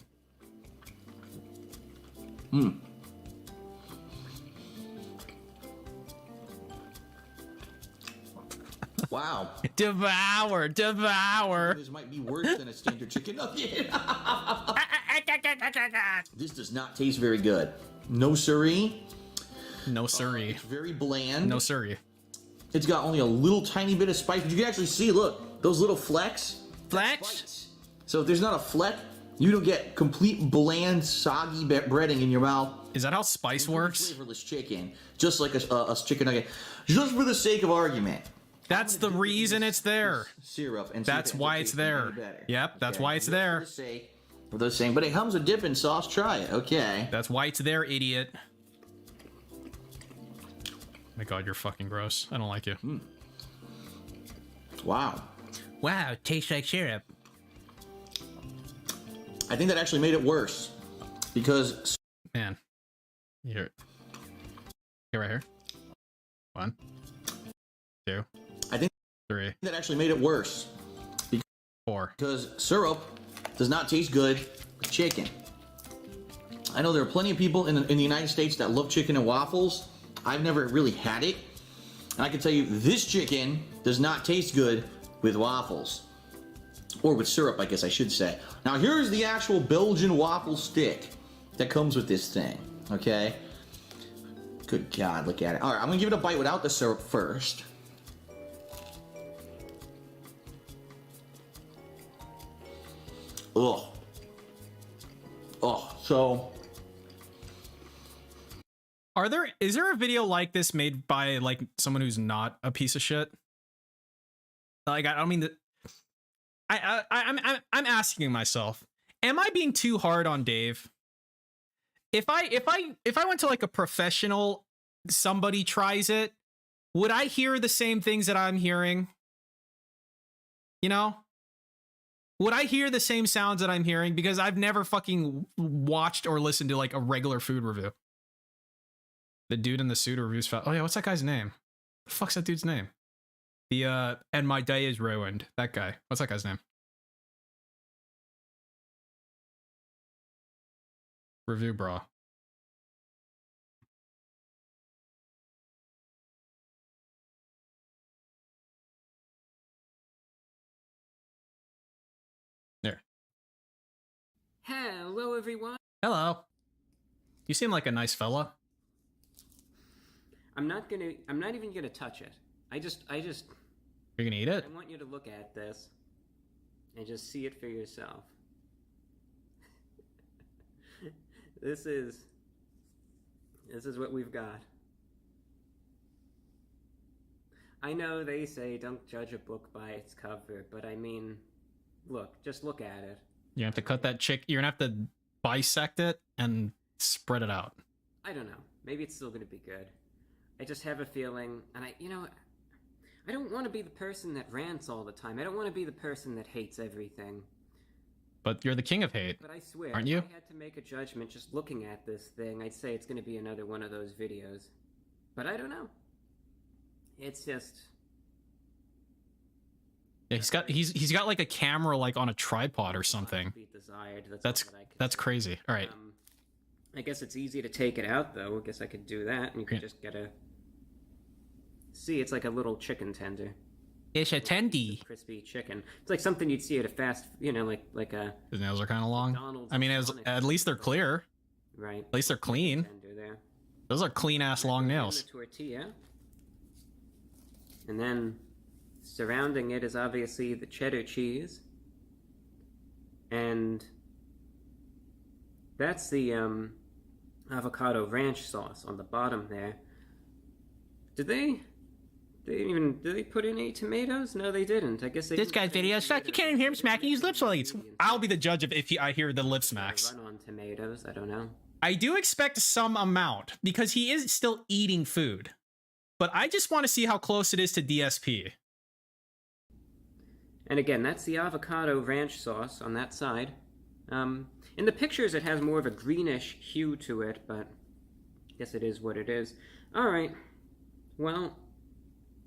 Wow. Devour. This might be worse than a standard chicken nugget. This does not taste very good. No siree. No siree. It's very bland. No siree. It's got only a little tiny bit of spice, but you can actually see, look, those little flecks. Flecks? So if there's not a fleck, you don't get complete bland, soggy breading in your mouth. Is that how spice works? Flavorless chicken, just like a chicken nugget. Just for the sake of argument. That's the reason it's there. Syrup and that's why it's there. Yep, that's why it's there. For the same, but it comes with dipping sauce. Try it, okay? That's why it's there, idiot. My God, you're fucking gross. I don't like you. Wow. Wow, tastes like syrup. I think that actually made it worse because Man. Here. Okay, right here. 1, 2. I think 3. that actually made it worse. 4. Because syrup does not taste good with chicken. I know there are plenty of people in the United States that love chicken and waffles. I've never really had it. And I can tell you, this chicken does not taste good with waffles. Or with syrup, I guess I should say. Now here's the actual Belgian waffle stick that comes with this thing, okay? Good God, look at it. All right, I'm gonna give it a bite without the syrup first. Ugh. Oh, so... Is there a video like this made by like someone who's not a piece of shit? Like I don't mean that. I'm asking myself, am I being too hard on Dave? If I went to like a professional, somebody tries it, would I hear the same things that I'm hearing? You know? Would I hear the same sounds that I'm hearing? Because I've never fucking watched or listened to like a regular food review. The dude in the suit reviews. Oh yeah, what's that guy's name? The fuck's that dude's name? The and my day is ruined. That guy. What's that guy's name? Review bra. There. Hello, everyone. Hello. You seem like a nice fella. I'm not even gonna touch it. I just. You're gonna eat it? I want you to look at this and just see it for yourself. This is what we've got. I know they say don't judge a book by its cover, but I mean, look, just look at it. You have to cut that chick. You're gonna have to bisect it and spread it out. I don't know. Maybe it's still gonna be good. I just have a feeling, and I don't want to be the person that rants all the time. I don't want to be the person that hates everything. But you're the king of hate, but I swear, aren't you? If I had to make a judgment just looking at this thing, I'd say it's going to be another one of those videos. But I don't know. It's just... Yeah, he's got like a camera like on a tripod or something. That's crazy. All right. I guess it's easy to take it out though. I guess I could do that, and you could just get a... See, it's like a little chicken tender. It's a tendy. Crispy chicken. It's like something you'd see at a fast, like a... His nails are kind of long. McDonald's, I mean, at least they're clear. Right. At least they're clean. Those are clean ass long nails. Tortilla. And then surrounding it is obviously the cheddar cheese. And that's the avocado ranch sauce on the bottom there. Did they put in any tomatoes? No, they didn't. I guess they... This guy's video sucks. You can't even hear him smacking his lips while he eats. I'll be the judge of if I hear the lip smacks. Run on tomatoes, I don't know. I do expect some amount because he is still eating food. But I just want to see how close it is to DSP. And again, that's the avocado ranch sauce on that side. In the pictures, it has more of a greenish hue to it, but I guess it is what it is. All right. Well,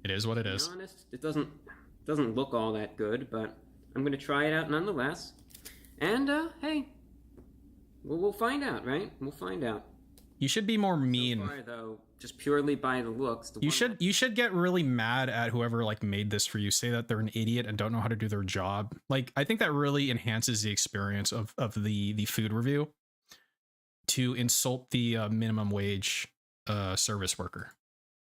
it is what it is. To be honest, it doesn't look all that good, but I'm gonna try it out nonetheless. And hey, we'll find out, right? We'll find out. You should be more mean. So far, though, just purely by the looks. You should get really mad at whoever like made this for you. Say that they're an idiot and don't know how to do their job. Like I think that really enhances the experience of the food review. To insult the minimum wage service worker.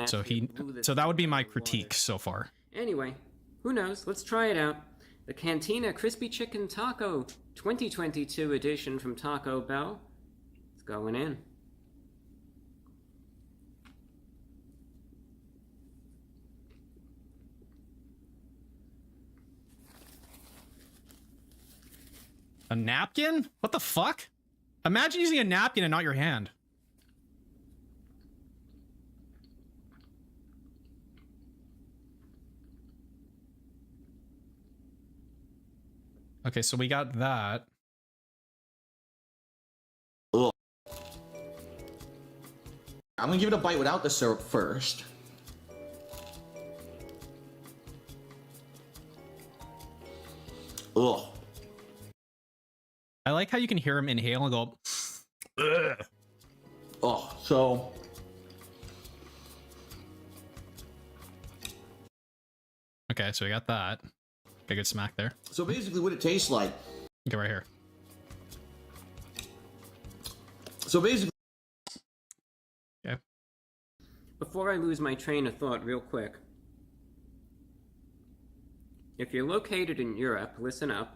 So that would be my critique so far. Anyway, who knows? Let's try it out. The Cantina Crispy Chicken Taco 2022 edition from Taco Bell. It's going in. A napkin? What the fuck? Imagine using a napkin and not your hand. Okay, so we got that. Ugh. I'm gonna give it a bite without the syrup first. Ugh. I like how you can hear him inhale and go, ugh. Oh, so... Okay, so we got that. Got a good smack there. So basically what it tastes like... Okay, right here. So basically... Okay. Before I lose my train of thought real quick. If you're located in Europe, listen up.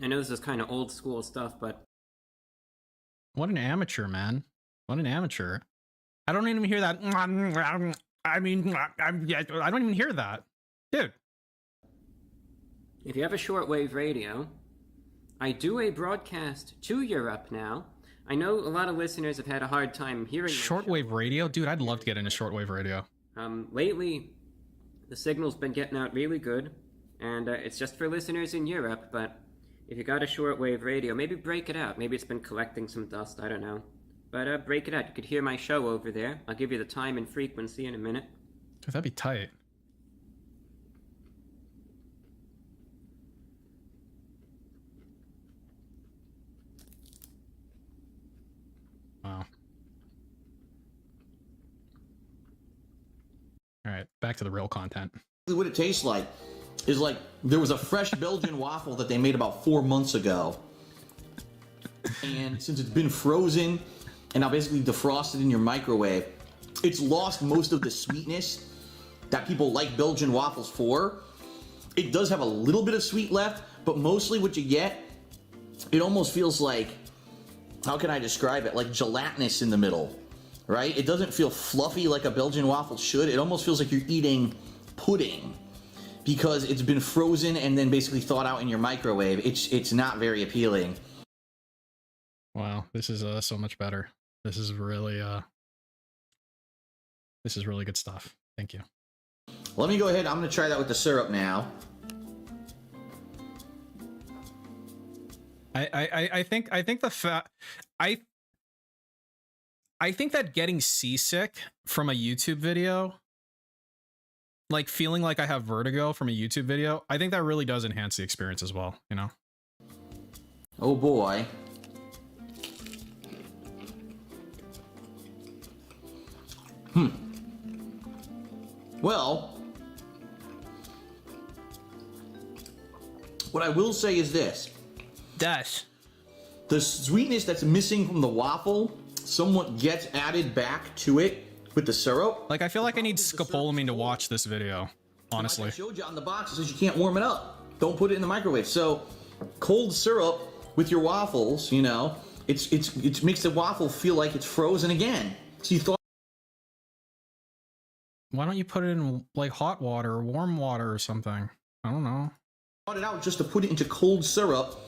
I know this is kind of old school stuff, but... What an amateur, man. What an amateur. I don't even hear that. I mean, I don't even hear that. Dude. If you have a shortwave radio, I do a broadcast to Europe now. I know a lot of listeners have had a hard time hearing shortwave radio? Dude, I'd love to get into shortwave radio. Lately, the signal's been getting out really good, and it's just for listeners in Europe, but if you got a shortwave radio, maybe break it out. Maybe it's been collecting some dust, I don't know. But break it out. You could hear my show over there. I'll give you the time and frequency in a minute. That'd be tight. Wow. All right, back to the real content. What it tastes like is like there was a fresh Belgian waffle that they made about 4 months ago. And since it's been frozen and now basically defrosted in your microwave, it's lost most of the sweetness that people like Belgian waffles for. It does have a little bit of sweet left, but mostly what you get, it almost feels like, how can I describe it? Like gelatinous in the middle, right? It doesn't feel fluffy like a Belgian waffle should. It almost feels like you're eating pudding because it's been frozen and then basically thawed out in your microwave. It's not very appealing. Wow, this is so much better. This is really good stuff. Thank you. Let me go ahead. I'm going to try that with the syrup now. I think that getting seasick from a YouTube video, like feeling like I have vertigo from a YouTube video, I think that really does enhance the experience as well, you know? Oh boy. Well, what I will say is this. Dash. The sweetness that's missing from the waffle somewhat gets added back to it with the syrup. Like, I feel like I need scopolamine to watch this video, honestly. Like I showed you on the box, it says you can't warm it up. Don't put it in the microwave. So, cold syrup with your waffles, you know, it makes the waffle feel like it's frozen again. So you thought... Why don't you put it in, like, hot water or warm water or something? I don't know. Brought it out just to put it into cold syrup,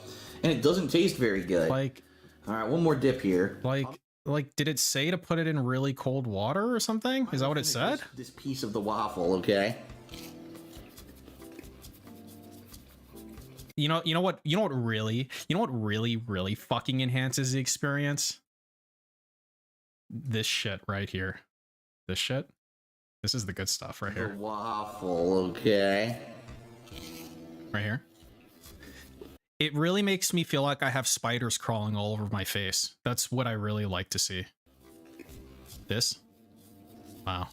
and it doesn't taste very good. Like, all right, one more dip here. Like, did it say to put it in really cold water or something? Is that what it said? This piece of the waffle, okay? You know what really fucking enhances the experience? This shit right here. This shit. This is the good stuff right here. The waffle, okay. Right here. It really makes me feel like I have spiders crawling all over my face. That's what I really like to see. This? Wow.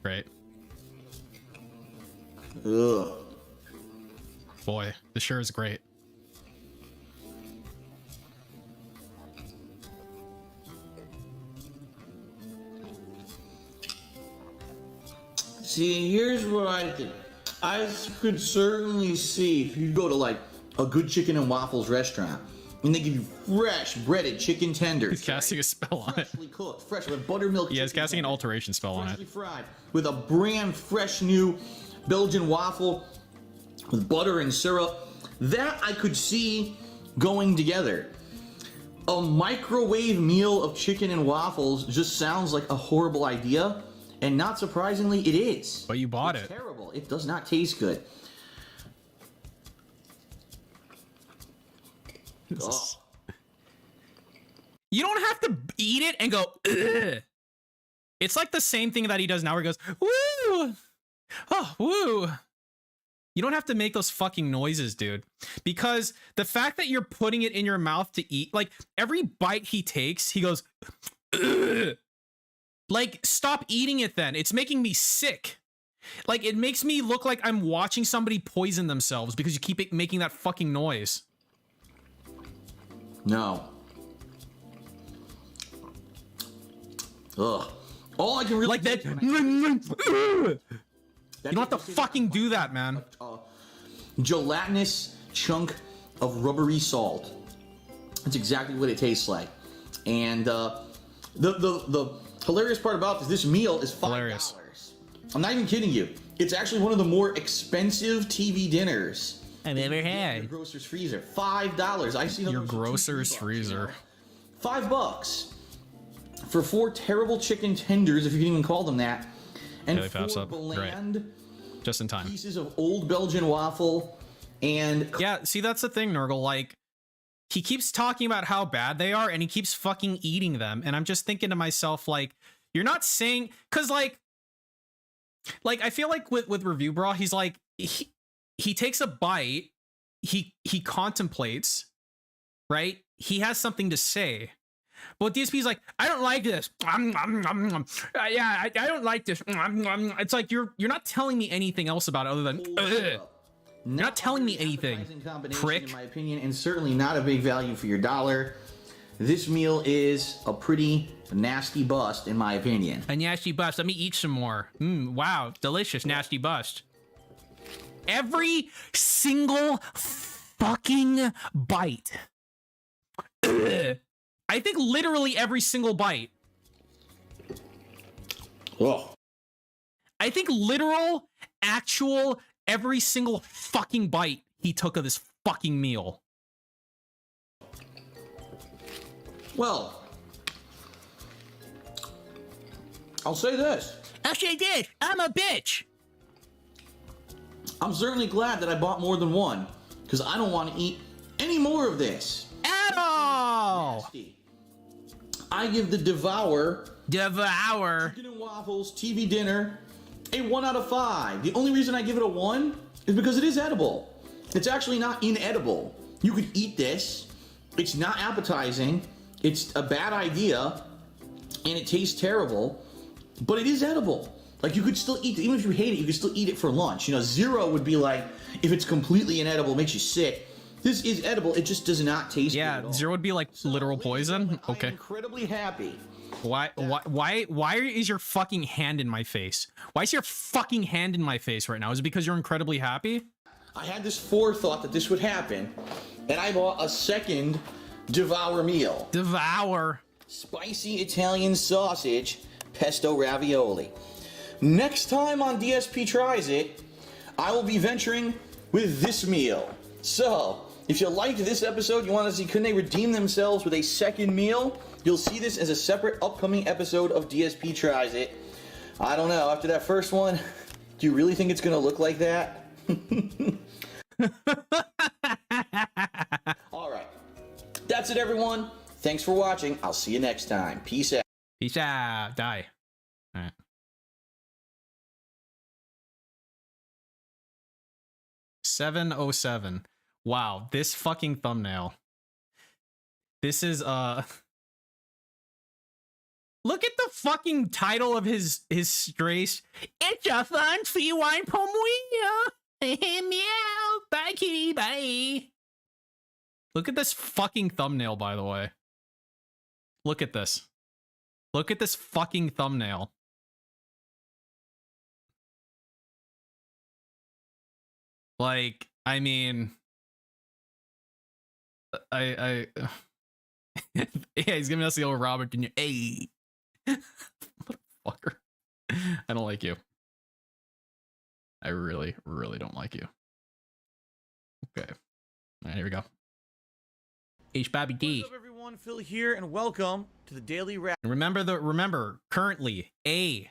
Great. Ugh. Boy, this sure is great. See, here's what I think. I could certainly see if you go to like a good chicken and waffles restaurant and they give you fresh breaded chicken tenders. He's casting a spell on it. Freshly cooked, fresh with buttermilk. Yeah, he's casting an alteration spell on it. Freshly fried with a brand fresh new Belgian waffle with butter and syrup. That I could see going together. A microwave meal of chicken and waffles just sounds like a horrible idea. And not surprisingly, it is. But you bought it. Terrible. It does not taste good. You don't have to eat it and go, ugh. It's like the same thing that he does now where he goes, woo! Oh, woo! You don't have to make those fucking noises, dude. Because the fact that you're putting it in your mouth to eat, like, every bite he takes, he goes, ugh. Like, stop eating it then. It's making me sick. Like, it makes me look like I'm watching somebody poison themselves because you keep making that fucking noise. No. Ugh. All I can really like that. You don't have to fucking do that, man. Gelatinous chunk of rubbery salt. That's exactly what it tastes like. And the hilarious part about this meal is $5. Hilarious. I'm not even kidding you. It's actually one of the more expensive TV dinners I've ever had. Your grocer's freezer. $5. I see your grocer's freezer. $5 for 4 terrible chicken tenders, if you can even call them that, and 4 bland, just in time, pieces of old Belgian waffle. And yeah, see, that's the thing, Nurgle. Like, he keeps talking about how bad they are, and he keeps fucking eating them. And I'm just thinking to myself, like, you're not saying, because like I feel like with Review Bra, he's like, he takes a bite, he contemplates, right? He has something to say. But DSP's like, I don't like this. Yeah, I don't like this. It's like you're not telling me anything else about it other than you're not telling me anything, prick. In my opinion, and certainly not a big value for your dollar. This meal is a pretty nasty bust, in my opinion. A nasty bust. Let me eat some more. Wow, delicious, nasty bust. Every single fucking bite. I think literally every single bite. Oh. I think literal, actual, every single fucking bite he took of this fucking meal. Well, I'll say this. Actually, I did. I'm a bitch. I'm certainly glad that I bought more than one, because I don't want to eat any more of this. At all. Nasty. I give the Devour chicken and waffles TV dinner a 1 out of 5. The only reason I give it a 1 is because it is edible. It's actually not inedible. You could eat this. It's not appetizing. It's a bad idea, and it tastes terrible, but it is edible. Like, you could still eat it. Even if you hate it, you could still eat it for lunch. You know, 0 would be like, if it's completely inedible, it makes you sick. This is edible. It just does not taste good at all. 0 would be like literal poison. Okay. I'm incredibly happy. Why is your fucking hand in my face? Why is your fucking hand in my face right now? Is it because you're incredibly happy? I had this forethought that this would happen, and I bought a second Devour meal. Devour. Spicy Italian sausage, pesto ravioli. Next time on DSP Tries It, I will be venturing with this meal. So, if you liked this episode, you want to see can they redeem themselves with a second meal, you'll see this as a separate upcoming episode of DSP Tries It. I don't know, after that first one, do you really think it's going to look like that? Alright, that's it everyone. Thanks for watching. I'll see you next time. Peace out. Peace out. Die. Alright. $7.07. Wow, this fucking thumbnail. This is Look at the fucking title of his strace. It's a fun feline pomoia. Meow. Bye, kitty. Bye. Look at this fucking thumbnail, by the way. Look at this. Look at this fucking thumbnail. Like, I mean, yeah, he's giving us the old Robert De Niro. Hey, motherfucker. I don't like you. I really, really don't like you. Okay. All right, here we go. H Bobby D. What's up, everyone? Phil here, and welcome to the Daily Wrap. Remember, currently, A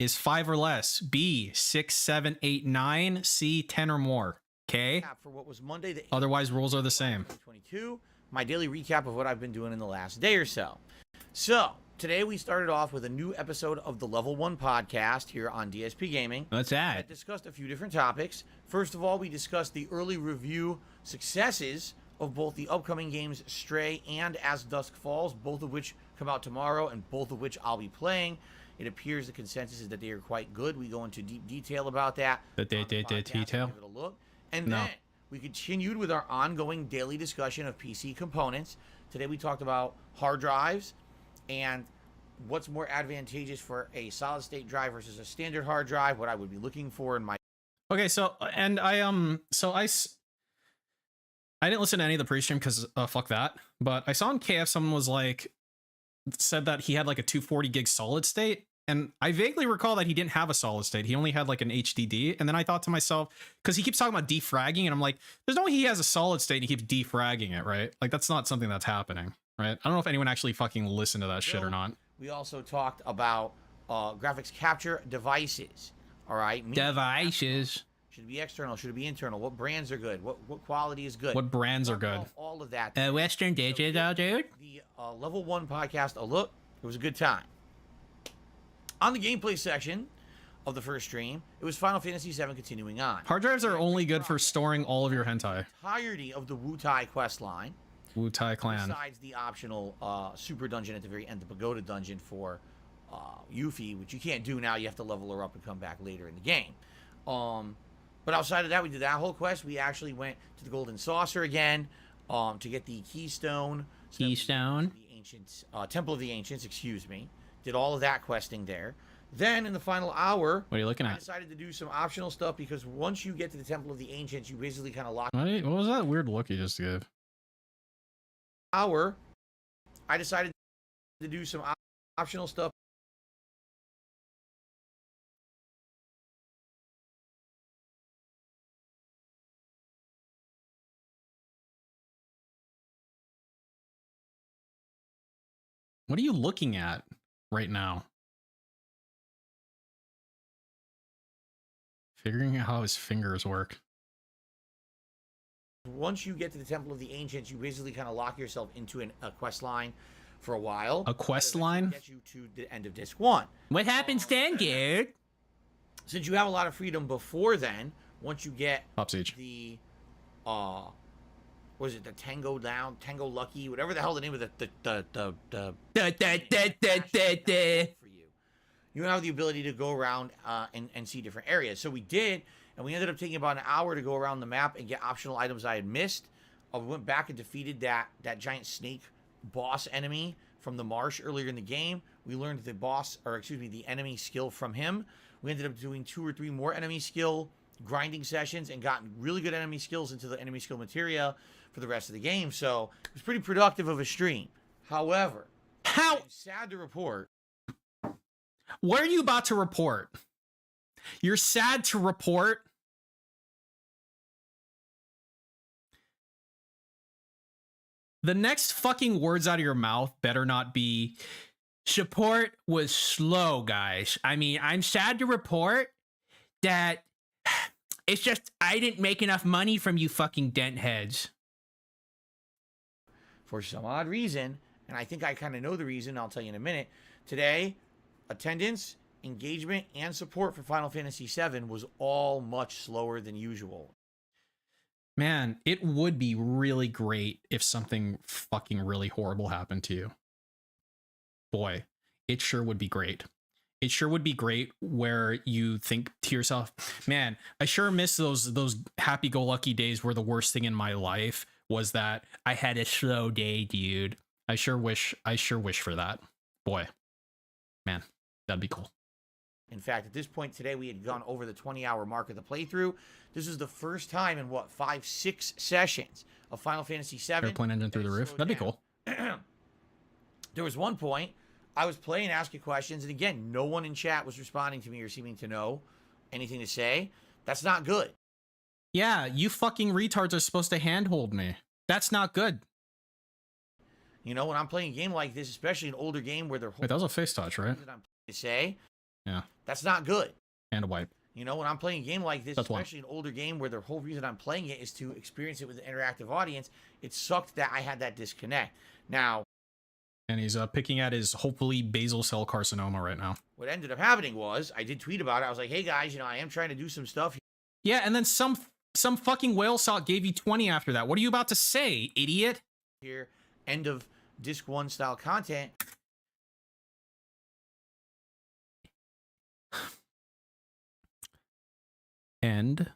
is 5 or less, B 6, 7, 8, 9, C 10 or more. Okay. For what was Monday, the Otherwise, rules are the same. SMB2, my daily recap of what I've been doing in the last day or so. So, today we started off with a new episode of the Level 1 podcast here on DSP Gaming. What's that? I discussed a few different topics. First of all, we discussed the early review successes of both the upcoming games Stray and As Dusk Falls, both of which come out tomorrow and both of which I'll be playing. It appears the consensus is that they are quite good. We go into deep detail about that. Detail? Give it a look. And then we continued with our ongoing daily discussion of PC components. Today we talked about hard drives and what's more advantageous for a solid state drive versus a standard hard drive, what I would be looking for in my... Okay, so, and I didn't listen to any of the pre-stream because fuck that, but I saw on KF someone was like, said that he had like a 240 gig solid state, and I vaguely recall that he didn't have a solid state. He only had like an HDD, and then I thought to myself, because he keeps talking about defragging, and I'm like, there's no way he has a solid state and he keeps defragging it, right? Like, that's not something that's happening, right? I don't know if anyone actually fucking listened to that shit or not. We also talked about graphics capture devices, all right? Devices. Should it be external? Should it be internal? What brands are good? What quality is good? What brands are good? All of that. Western Digital, dude. The Level 1 podcast, a look. It was a good time. On the gameplay section of the first stream, it was Final Fantasy VII continuing on. Hard drives are only good for storing all of your hentai. Entirety of the Wutai quest line. Wutai clan. Besides the optional super dungeon at the very end, the Pagoda dungeon for Yuffie, which you can't do now. You have to level her up and come back later in the game. But outside of that, we did that whole quest. We actually went to the Golden Saucer again to get the Keystone. Keystone? The Ancients, Temple of the Ancients, excuse me. Did all of that questing there. Then, in the final hour... What are you looking at? I decided to do some optional stuff because once you get to the Temple of the Ancients, you basically kind of lock... What was that weird look you just gave? I decided to do some optional stuff. What are you looking at right now? Figuring out how his fingers work. Once you get to the Temple of the Ancients, you basically kind of lock yourself into a quest line for a while. A quest line? Get you to the end of Disc 1. What happens then, dude? Since you have a lot of freedom before then, once you get the what is it, the Tango Down, Tango Lucky, whatever the hell the name of the for you. You have the ability to go around and see different areas. So we did, and we ended up taking about an hour to go around the map and get optional items I had missed. We went back and defeated that giant snake boss enemy from the marsh earlier in the game. We learned the enemy skill from him. We ended up doing 2 or 3 more enemy skill grinding sessions and got really good enemy skills into the enemy skill materia for the rest of the game. So it was pretty productive of a stream. However, I'm sad to report. What are you about to report? You're sad to report? The next fucking words out of your mouth better not be, support was slow, guys. I mean, I'm sad to report that it's just, I didn't make enough money from you fucking dent heads. For some odd reason, and I think I kind of know the reason, I'll tell you in a minute, today, attendance, engagement, and support for Final Fantasy VII was all much slower than usual. Man, it would be really great if something fucking really horrible happened to you. Boy, it sure would be great. It sure would be great where you think to yourself, man, I sure miss those happy-go-lucky days where the worst thing in my life was that I had a slow day, dude. I sure wish for that. Boy, man, that'd be cool. In fact, at this point today, we had gone over the 20-hour mark of the playthrough. This is the first time in, 5-6 sessions of Final Fantasy VII. Airplane engine through the roof. That'd be cool. There was one point, I was playing, asking questions, and again, no one in chat was responding to me or seeming to know anything to say. That's not good. Yeah, you fucking retards are supposed to handhold me. That's not good. You know, when I'm playing a game like this, especially an older game where they're... Wait, that was a face touch, right? ...to say, yeah, that's not good. And a wipe. You know, when I'm playing a game like this, That's especially an older game where the whole reason I'm playing it is to experience it with an interactive audience, it sucked that I had that disconnect. Now, and he's picking at his hopefully basal cell carcinoma right now. what ended up happening was I did tweet about it. I was like, hey guys, you know, I am trying to do some stuff Yeah, and then some fucking whale salt gave you 20 after that. What are you about to say, idiot? here. End of disc 1 style content. End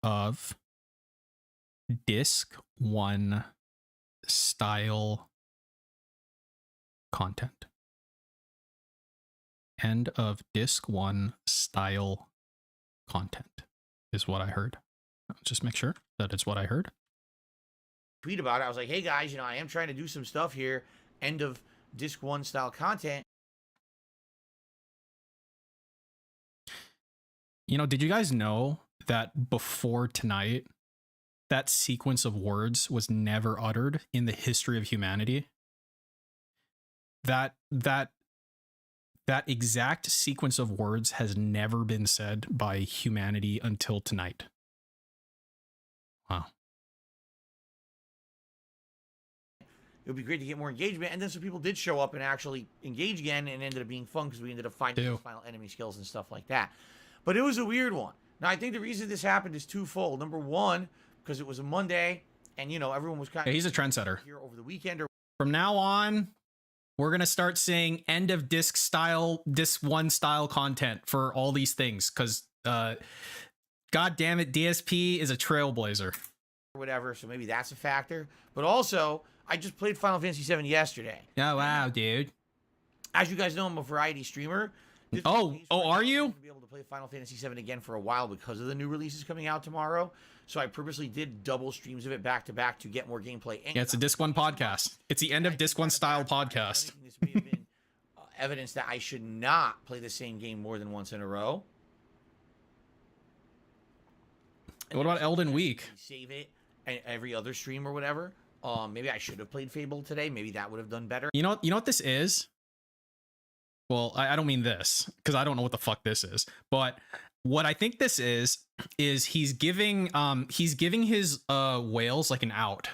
of disc 1 style content. End of disc 1 style content is what I heard. Just make sure that it's what I heard. Tweet about it. I was like, hey guys, you know, I am trying to do some stuff here. End of disc 1 style content. You know, did you guys know that before tonight, that sequence of words was never uttered in the history of humanity? That exact sequence of words has never been said by humanity until tonight. Wow. It would be great to get more engagement. And then some people did show up and actually engage again, and ended up being fun because we ended up finding those final enemy skills and stuff like that. But it was a weird one. Now, I think the reason this happened is twofold. Number one, because it was a Monday, and, you know, everyone was kind of... Yeah, he's a trendsetter. ...here over the weekend. From now on, we're going to start saying end of disc 1 style content for all these things. Because, God damn it, DSP is a trailblazer. Whatever, so maybe that's a factor. But also, I just played Final Fantasy VII yesterday. Oh, wow, dude. As you guys know, I'm a variety streamer. Are you? Be able to play Final Fantasy VII again for a while because of the new releases coming out tomorrow. So I purposely did double streams of it back to back to get more gameplay. Yeah, it's a disc 1 podcast. It's the end of disc 1 style podcast. This may have been evidence that I should not play the same game more than once in a row. What about Elden Week? Save it every other stream or whatever. Maybe I should have played Fable today. Maybe that would have done better. You know what this is? Well, I don't mean this, because I don't know what the fuck this is. But what I think this is he's giving his whales like an out.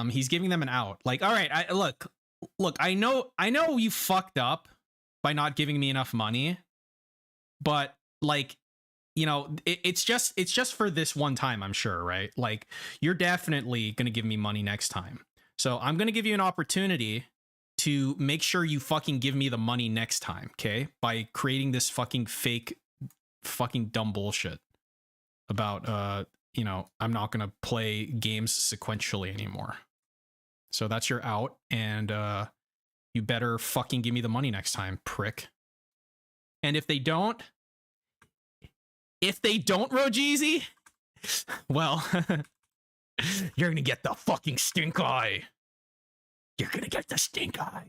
He's giving them an out. Like, all right, look, I know you fucked up by not giving me enough money, but like, you know, it's just for this one time, I'm sure, right? Like, you're definitely gonna give me money next time. So I'm gonna give you an opportunity to make sure you fucking give me the money next time, okay? By creating this fucking fake, fucking dumb bullshit about, you know, I'm not gonna play games sequentially anymore. So that's your out, and you better fucking give me the money next time, prick. And if they don't, Rogeezy, well, you're gonna get the fucking stink eye. You're gonna get the stink eye.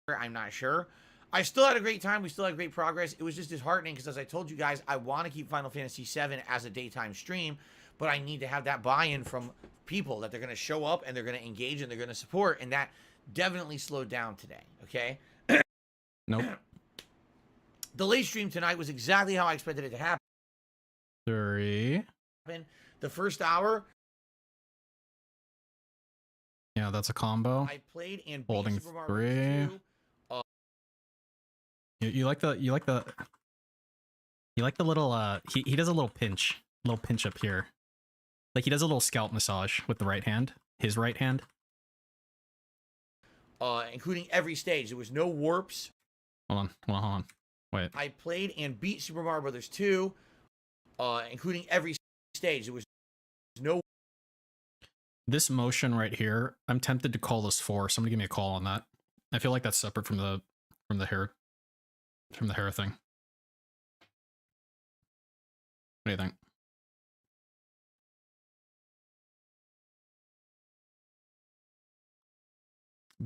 I'm not sure. I still had a great time. We still had great progress. It was just disheartening because, as I told you guys, I want to keep Final Fantasy VII as a daytime stream, but I need to have that buy-in from people that they're going to show up and they're going to engage and they're going to support, and that definitely slowed down today, okay? Nope. The late stream tonight was exactly how I expected it to happen. 3. The first hour... Yeah, that's a combo. I played and holding Super Mario 3. 2. You like the little he does a little pinch up here. Like, he does a little scalp massage with the right hand, his right hand. Including every stage. There was no warps. Hold on. Wait. I played and beat Super Mario Brothers 2, including every stage. There was no... This motion right here, I'm tempted to call this 4. Somebody give me a call on that. I feel like that's separate from the hair thing. What do you think?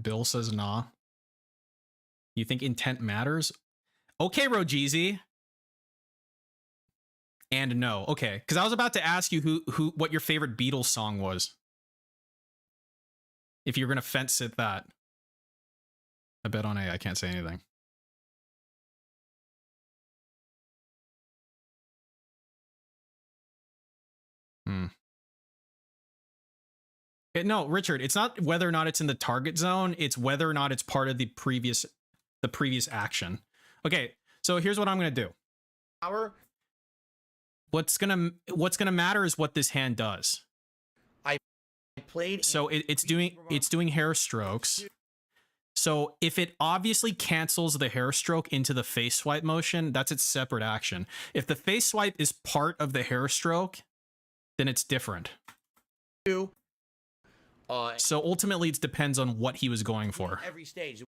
Bill says nah. You think intent matters? Okay, Rogeezy. And no. Okay, because I was about to ask you what your favorite Beatles song was. If you're gonna fence it that. I bet on A. I can't say anything. No, Richard, it's not whether or not it's in the target zone, it's whether or not it's part of the previous action. Okay, so here's what I'm gonna do. What's gonna matter is what this hand does. I played. So it's doing hair strokes. So if it obviously cancels the hair stroke into the face swipe motion, that's its separate action. If the face swipe is part of the hair stroke, then it's different. So ultimately, it depends on what he was going for. Every stage, there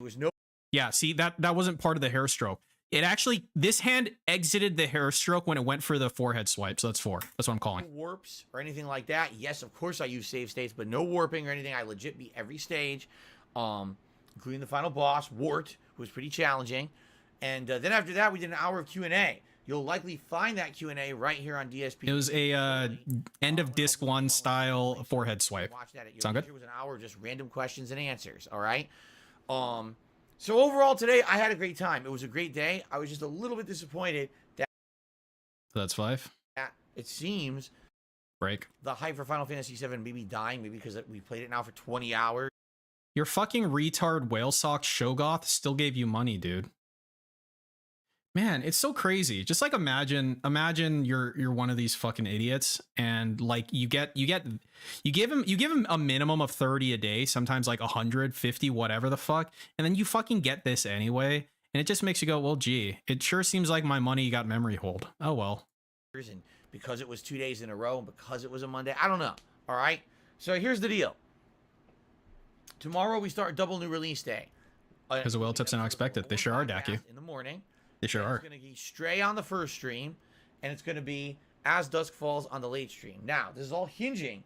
was no. Yeah, see, that wasn't part of the hair stroke. It actually, this hand exited the hair stroke when it went for the forehead swipe. So that's 4. That's what I'm calling. No warps or anything like that. Yes, of course I use save states, but no warping or anything. I legit beat every stage, including the final boss, Wart, who was pretty challenging. And then after that, we did an hour of Q&A. You'll likely find that Q&A right here on DSP. It was a end of disc 1 style forehead swipe. Watch that at your Sound good? It was an hour of just random questions and answers. All right. So overall today, I had a great time. It was a great day. I was just a little bit disappointed that. That's 5. It seems. Break. The hype for Final Fantasy VII may be dying, maybe because we played it now for 20 hours. Your fucking retard whale sock Shogoth still gave you money, dude. Man, it's so crazy. Just like imagine you're one of these fucking idiots, and like you give him a minimum of 30 a day, sometimes like 150, whatever the fuck, and then you fucking get this anyway, and it just makes you go, well, gee, it sure seems like my money got memory hold. Oh well. And because it was 2 days in a row, and because it was a Monday, I don't know. All right. So here's the deal. Tomorrow we start double new release day. Because the whale tips are not expected. They sure are, Daku. In the morning. They sure are. It's going to be Stray on the first stream, and it's going to be As Dusk Falls on the late stream. Now, this is all hinging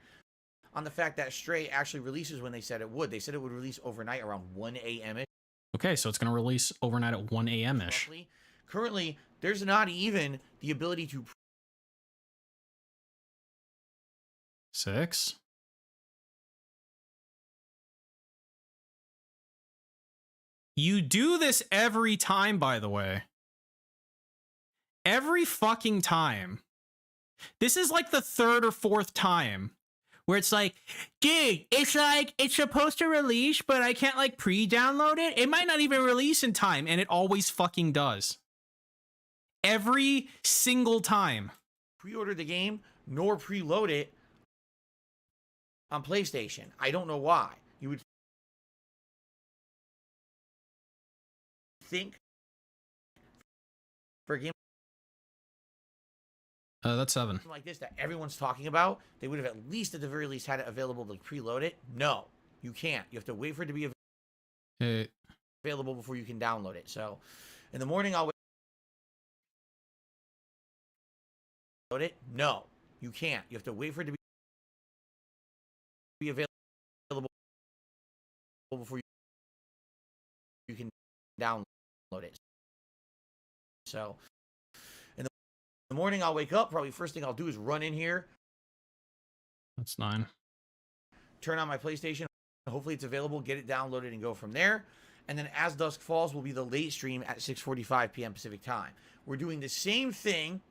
on the fact that Stray actually releases when they said it would. They said it would release overnight around 1 a.m. Okay, so it's going to release overnight at 1 a.m.-ish. Currently, there's not even the ability to... 6. You do this every time, by the way. Every fucking time. This is like the 3rd or 4th time where it's like, dude, it's supposed to release, but I can't like pre-download it. It might not even release in time, and it always fucking does. Every single time. Pre-order the game, nor preload it on PlayStation. I don't know why. You would think for a game that's 7 like this that everyone's talking about, they would have at least at the very least had it available to preload it. No, you can't. You have to wait for it to be available before you can download it. So in the morning I'll load it. No, you can't. You have to wait for it to be available before you can download it. So in the morning I'll wake up, probably first thing I'll do is run in here. That's 9. Turn on my PlayStation, hopefully it's available, get it downloaded and go from there. And then As Dusk Falls will be the late stream at 6:45 p.m. Pacific time. We're doing the same thing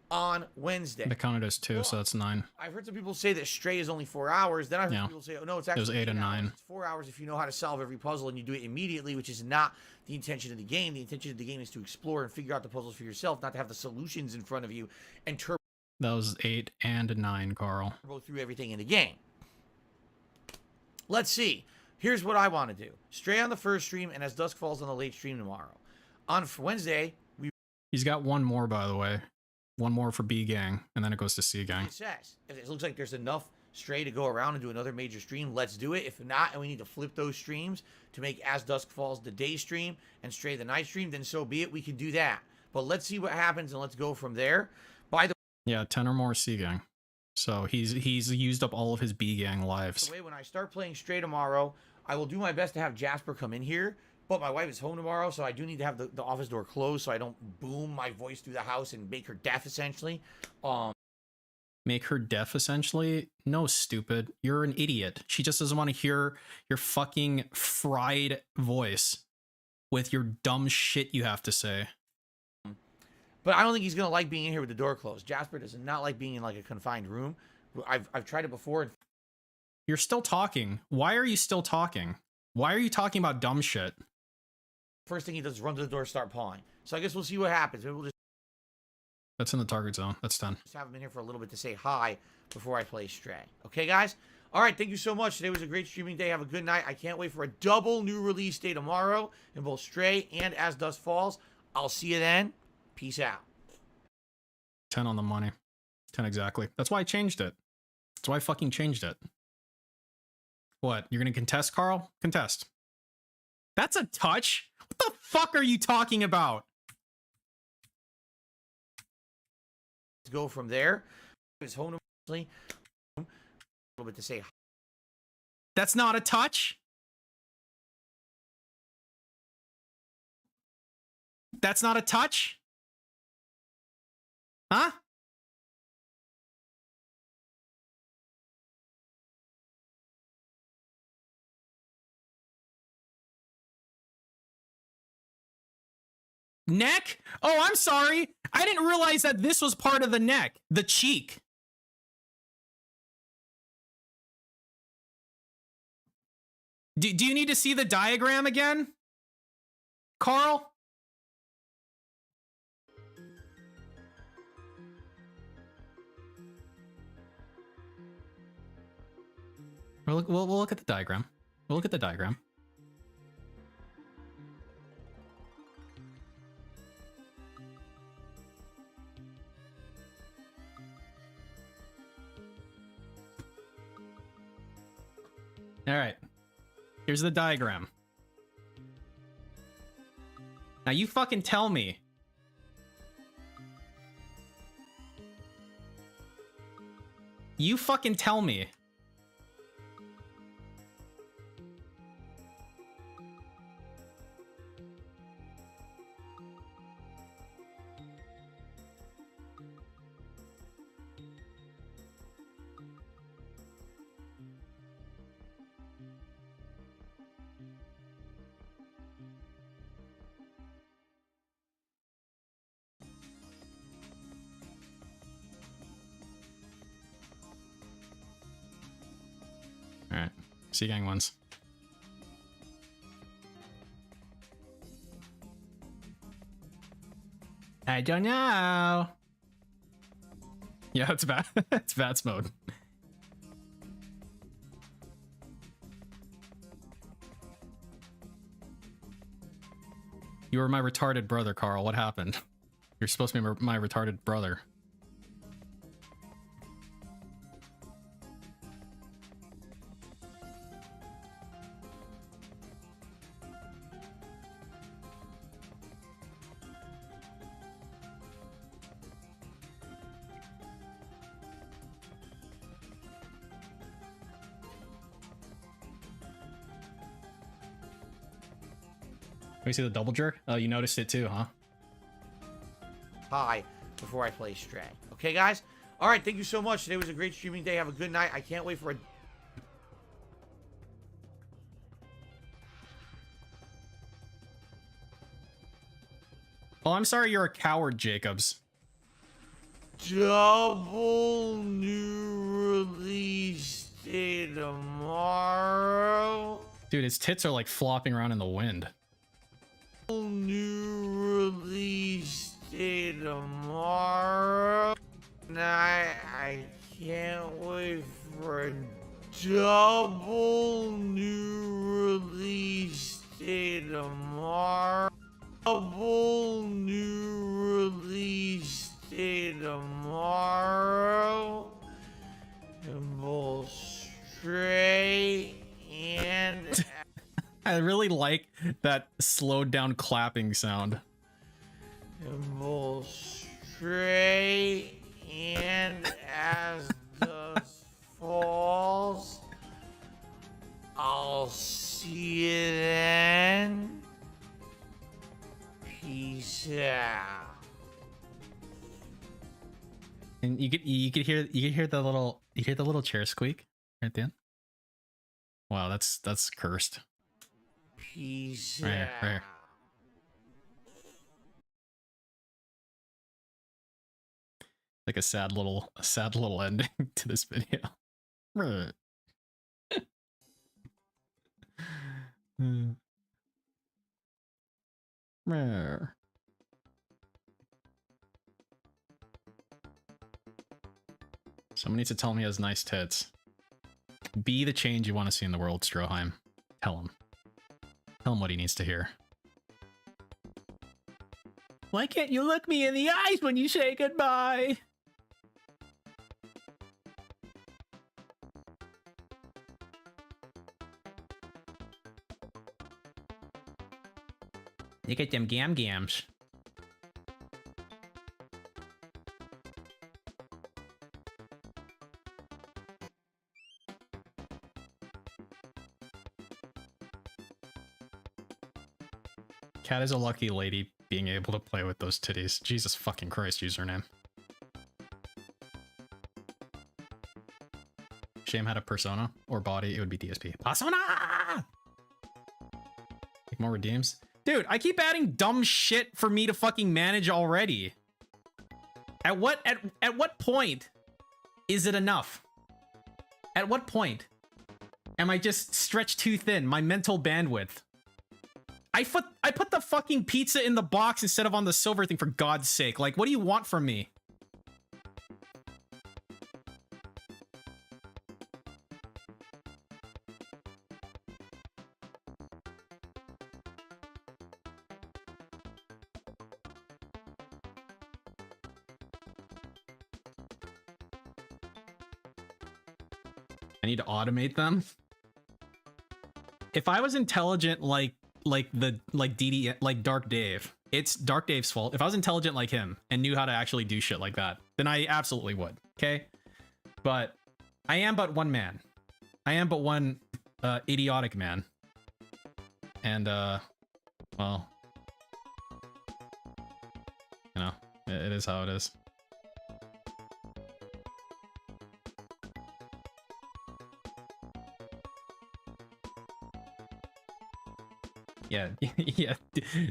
on Wednesday. They counted as 2, so that's 9. I've heard some people say that Stray is only 4 hours. Then I've heard people say, oh no, it's actually it was 8 and 9. It's 4 hours if you know how to solve every puzzle and you do it immediately, which is not the intention of the game. The intention of the game is to explore and figure out the puzzles for yourself, not to have the solutions in front of you and turbo. That was 8 and 9, Carl. Through everything in the game. Let's see. Here's what I want to do. Stray on the first stream and As Dusk Falls on the late stream tomorrow. On Wednesday, he's got one more, by the way. One more for B Gang, and then it goes to C Gang. It says, if it looks like there's enough Stray to go around and do another major stream, let's do it. If not, and we need to flip those streams to make As Dusk Falls the day stream and Stray the night stream, then so be it. We can do that. But let's see what happens, and let's go from there. By the yeah, 10 or more C Gang. So he's used up all of his B Gang lives. By the way, when I start playing Stray tomorrow, I will do my best to have Jasper come in here. But my wife is home tomorrow, so I do need to have the office door closed so I don't boom my voice through the house and make her deaf, essentially. Make her deaf, essentially? No, stupid. You're an idiot. She just doesn't want to hear your fucking fried voice with your dumb shit you have to say. But I don't think he's gonna like being in here with the door closed. Jasper does not like being in like a confined room. I've tried it before. You're still talking. Why are you still talking? Why are you talking about dumb shit? First thing he does is run to the door, start pawing. So I guess we'll see what happens. Maybe we'll just That's in the target zone. That's 10. have him in here for a little bit to say hi before I play Stray. Okay, guys? All right, thank you so much. Today was a great streaming day. Have a good night. I can't wait for a double new release day tomorrow in both Stray and As Dusk Falls. I'll see you then. Peace out. 10 on the money. 10 exactly. That's why I changed it. That's why I fucking changed it. What? You're gonna contest, Carl? Contest. That's a touch? What the fuck are you talking about? Let's go from there. His home a little bit to say hi. That's not a touch? That's not a touch? Huh? Neck? Oh, I'm sorry. I didn't realize that this was part of the neck. The cheek. Do you need to see the diagram again? Carl? We'll look at the diagram. We'll look at the diagram. All right. Here's the diagram. Now you fucking tell me. You fucking tell me. Alright. See you gang ones. I don't know. Yeah, it's bad. It's VATS mode. You were my retarded brother, Carl. What happened? You're supposed to be my retarded brother. Let me see the double jerk. Oh, you noticed it too, huh? Hi before I play Stray. Okay, guys? All right, thank you so much. Today was a great streaming day. Have a good night. I can't wait for a... Oh, I'm sorry you're a coward, Jacobs. Double new release day tomorrow. Dude, his tits are like flopping around in the wind. New release day tomorrow. I can't wait for a double new release day tomorrow. Double new release day tomorrow. And both Stray and... I really like that slowed down clapping sound. And both Stray and As Dusk Falls. I'll see you then. Peace out. And you could hear the little chair squeak right at the end. Wow, that's cursed. Peace. Right here. Like a sad little ending to this video. Right. Someone needs to tell me he has nice tits. Be the change you want to see in the world, Stroheim. Tell him. Tell him what he needs to hear. Why can't you look me in the eyes when you say goodbye? Look at them gams. Cat is a lucky lady being able to play with those titties. Jesus fucking Christ, username. Shame had a persona or body, it would be DSP. Persona! Like more redeems. Dude, I keep adding dumb shit for me to fucking manage already. At what point is it enough? At what point am I just stretched too thin? My mental bandwidth. I put the fucking pizza in the box instead of on the silver thing, for God's sake. Like, what do you want from me? I need to automate them. If I was intelligent like Dark Dave, it's Dark Dave's fault. If I was intelligent like him and knew how to actually do shit like that, then I absolutely would. Okay, but I am but one man. I am but one idiotic man, and well, you know, it is how it is. Yeah, yeah.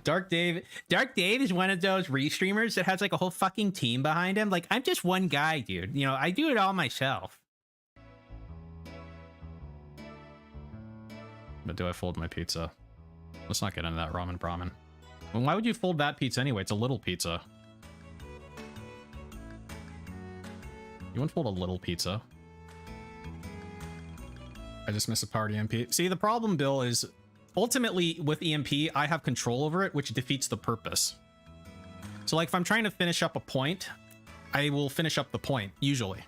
Dark Dave is one of those REEstreamers that has like a whole fucking team behind him. Like, I'm just one guy, dude. You know, I do it all myself. But do I fold my pizza? Let's not get into that ramen brahmin. Well, why would you fold that pizza anyway? It's a little pizza. You wouldn't fold a little pizza. I just missed a party EMP. See, the problem, Bill, is ultimately with EMP, I have control over it, which defeats the purpose. So like if I'm trying to finish up a point, I will finish up the point, usually.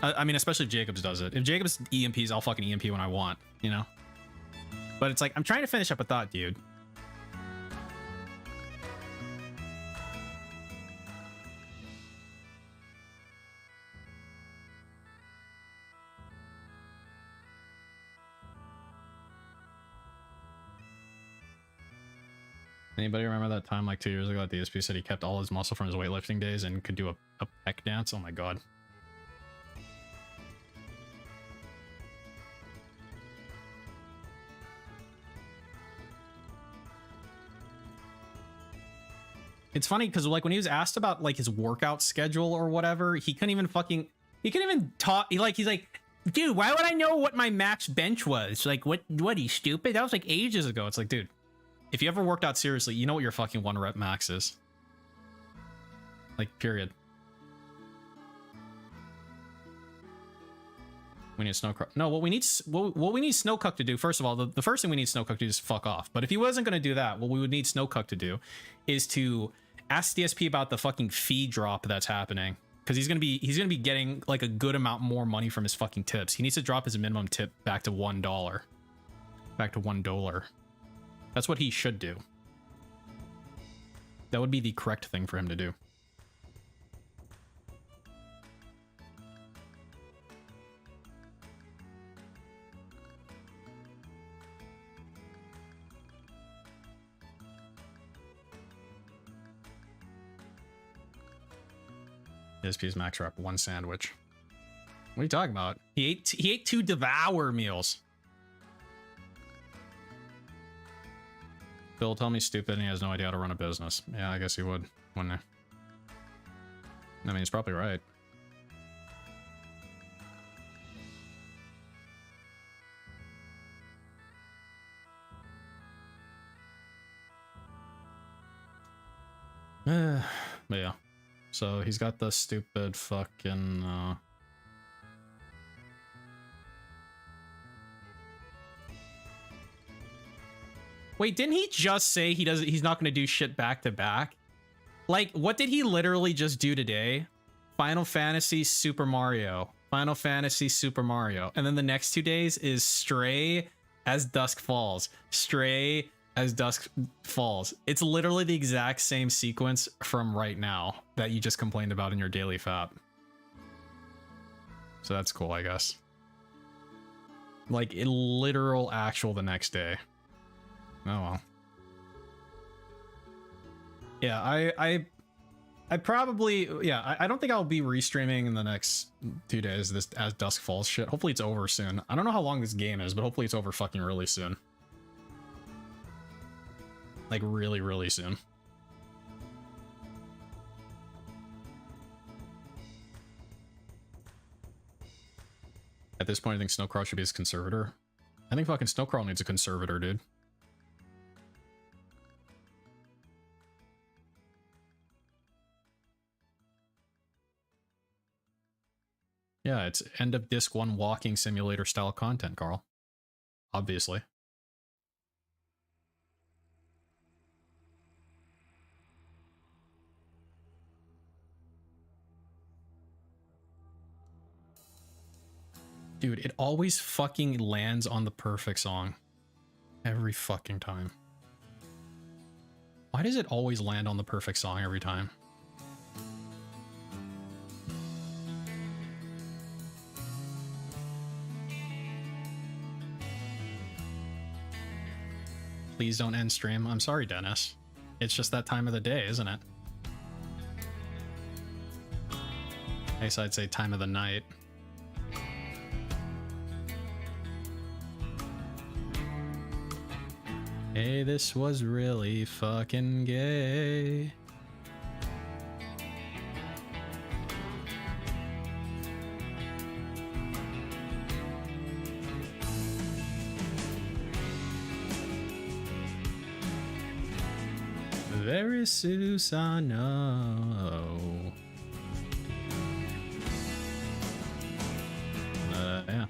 I mean, especially if Jacobs does it. If Jacobs EMPs, I'll fucking EMP when I want, you know? But it's like, I'm trying to finish up a thought, dude. Anybody remember that time like 2 years ago that the DSP said he kept all his muscle from his weightlifting days and could do a pec dance? Oh my god. It's funny because like when he was asked about like his workout schedule or whatever, he couldn't even talk. He's like, dude, why would I know what my max bench was? Like, what, he's stupid? That was like ages ago. It's like, dude, if you ever worked out seriously, you know what your fucking 1 rep max is. Like, period. We need Snowcuck. No, what we need Snowcuck to do, first of all, the first thing we need Snowcuck to do is fuck off. But if he wasn't going to do that, what we would need Snowcuck to do is to ask DSP about the fucking fee drop that's happening. Because he's gonna be getting like a good amount more money from his fucking tips. He needs to drop his minimum tip back to $1. Back to $1. That's what he should do. That would be the correct thing for him to do. PSP's max rep 1 sandwich. What are you talking about? He ate 2 devour meals. Bill told me stupid and he has no idea how to run a business. Yeah, I guess he would, wouldn't he? I mean, he's probably right. But yeah. So he's got the stupid fucking Wait, didn't he just say he's not gonna do shit back to back? Like, what did he literally just do today? Final Fantasy Super Mario. Final Fantasy Super Mario. And then the next 2 days is Stray as Dusk Falls. Stray as Dusk Falls. It's literally the exact same sequence from right now that you just complained about in your daily fap. So that's cool, I guess. Like, literal actual the next day. Oh well. Yeah, I probably, yeah, I don't think I'll be restreaming in the next 2 days this as Dusk Falls shit. Hopefully it's over soon. I don't know how long this game is, but hopefully it's over fucking really soon. Like really, really soon. At this point, I think Snowcrawl should be his conservator. I think fucking Snowcrawl needs a conservator, dude. Yeah, it's end of disc 1 walking simulator style content, Carl. Obviously. Dude, it always fucking lands on the perfect song. Every fucking time. Why does it always land on the perfect song every time? Please don't end stream. I'm sorry, Dennis. It's just that time of the day, isn't it? I guess I'd say time of the night. Hey, this was really fucking gay. Very Susano. Yeah.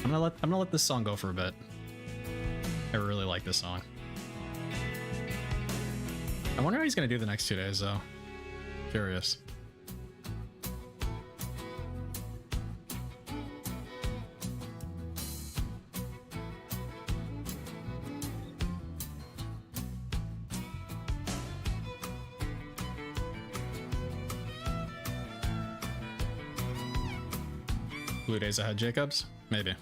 I'm gonna let this song go for a bit. I really like this song. I wonder how he's gonna do the next 2 days though. Curious. Blue days ahead, Jacobs? Maybe.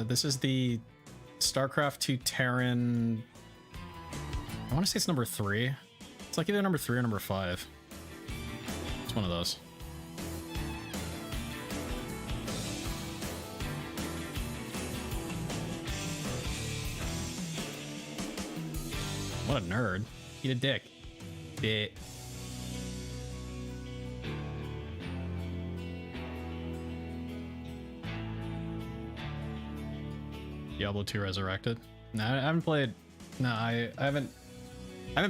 This is the StarCraft 2 Terran. I want to say it's number 3. It's like either number 3 or number 5. It's one of those. What a nerd. Eat a dick. Bit. Diablo 2 Resurrected? No, I haven't played. No, I haven't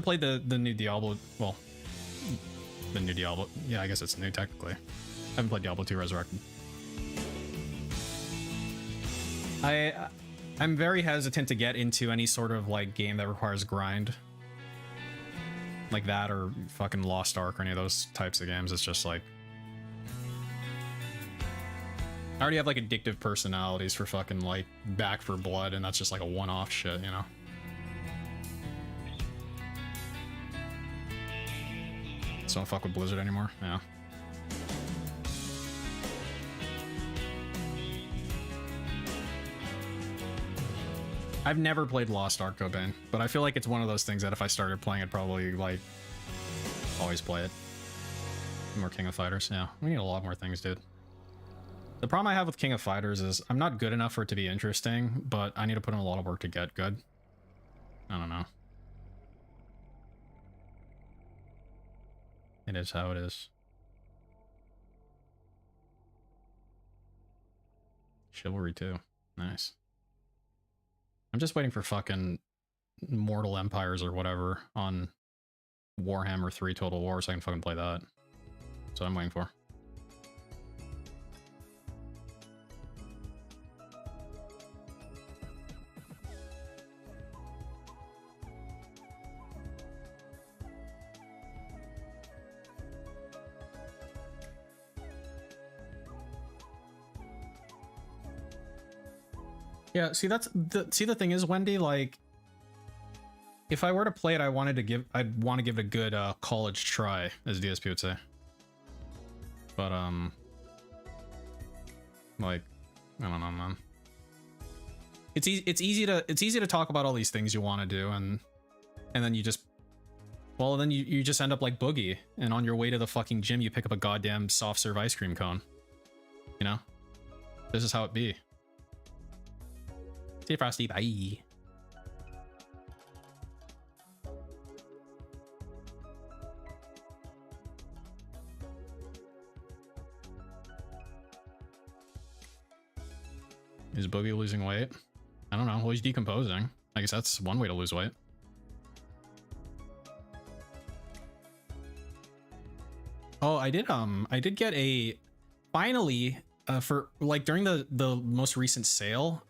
played the new Diablo. Well, the new Diablo. Yeah, I guess it's new technically. I haven't played Diablo 2 Resurrected. I'm very hesitant to get into any sort of like game that requires grind. Like that or fucking Lost Ark or any of those types of games. It's just like I already have like addictive personalities for fucking like Back for Blood, and that's just like a one-off shit, you know? So don't fuck with Blizzard anymore? Yeah. I've never played Lost Ark Cobain, but I feel like it's one of those things that if I started playing, I'd probably like always play it. More King of Fighters, yeah. We need a lot more things, dude. The problem I have with King of Fighters is I'm not good enough for it to be interesting, but I need to put in a lot of work to get good. I don't know. It is how it is. Chivalry 2. Nice. I'm just waiting for fucking Mortal Empires or whatever on Warhammer 3 Total War so I can fucking play that. That's what I'm waiting for. Yeah, see the thing is, Wendy, like if I were to play it, I'd want to give it a good college try, as DSP would say. But like I don't know, man. It's easy to talk about all these things you want to do, and then you just you just end up like Boogie, and on your way to the fucking gym you pick up a goddamn soft serve ice cream cone. You know, this is how it be. See you, Frosty. Bye. Is Boogie losing weight? I don't know. Well, he's decomposing. I guess that's one way to lose weight. Oh, I did get a finally for like during the most recent sale.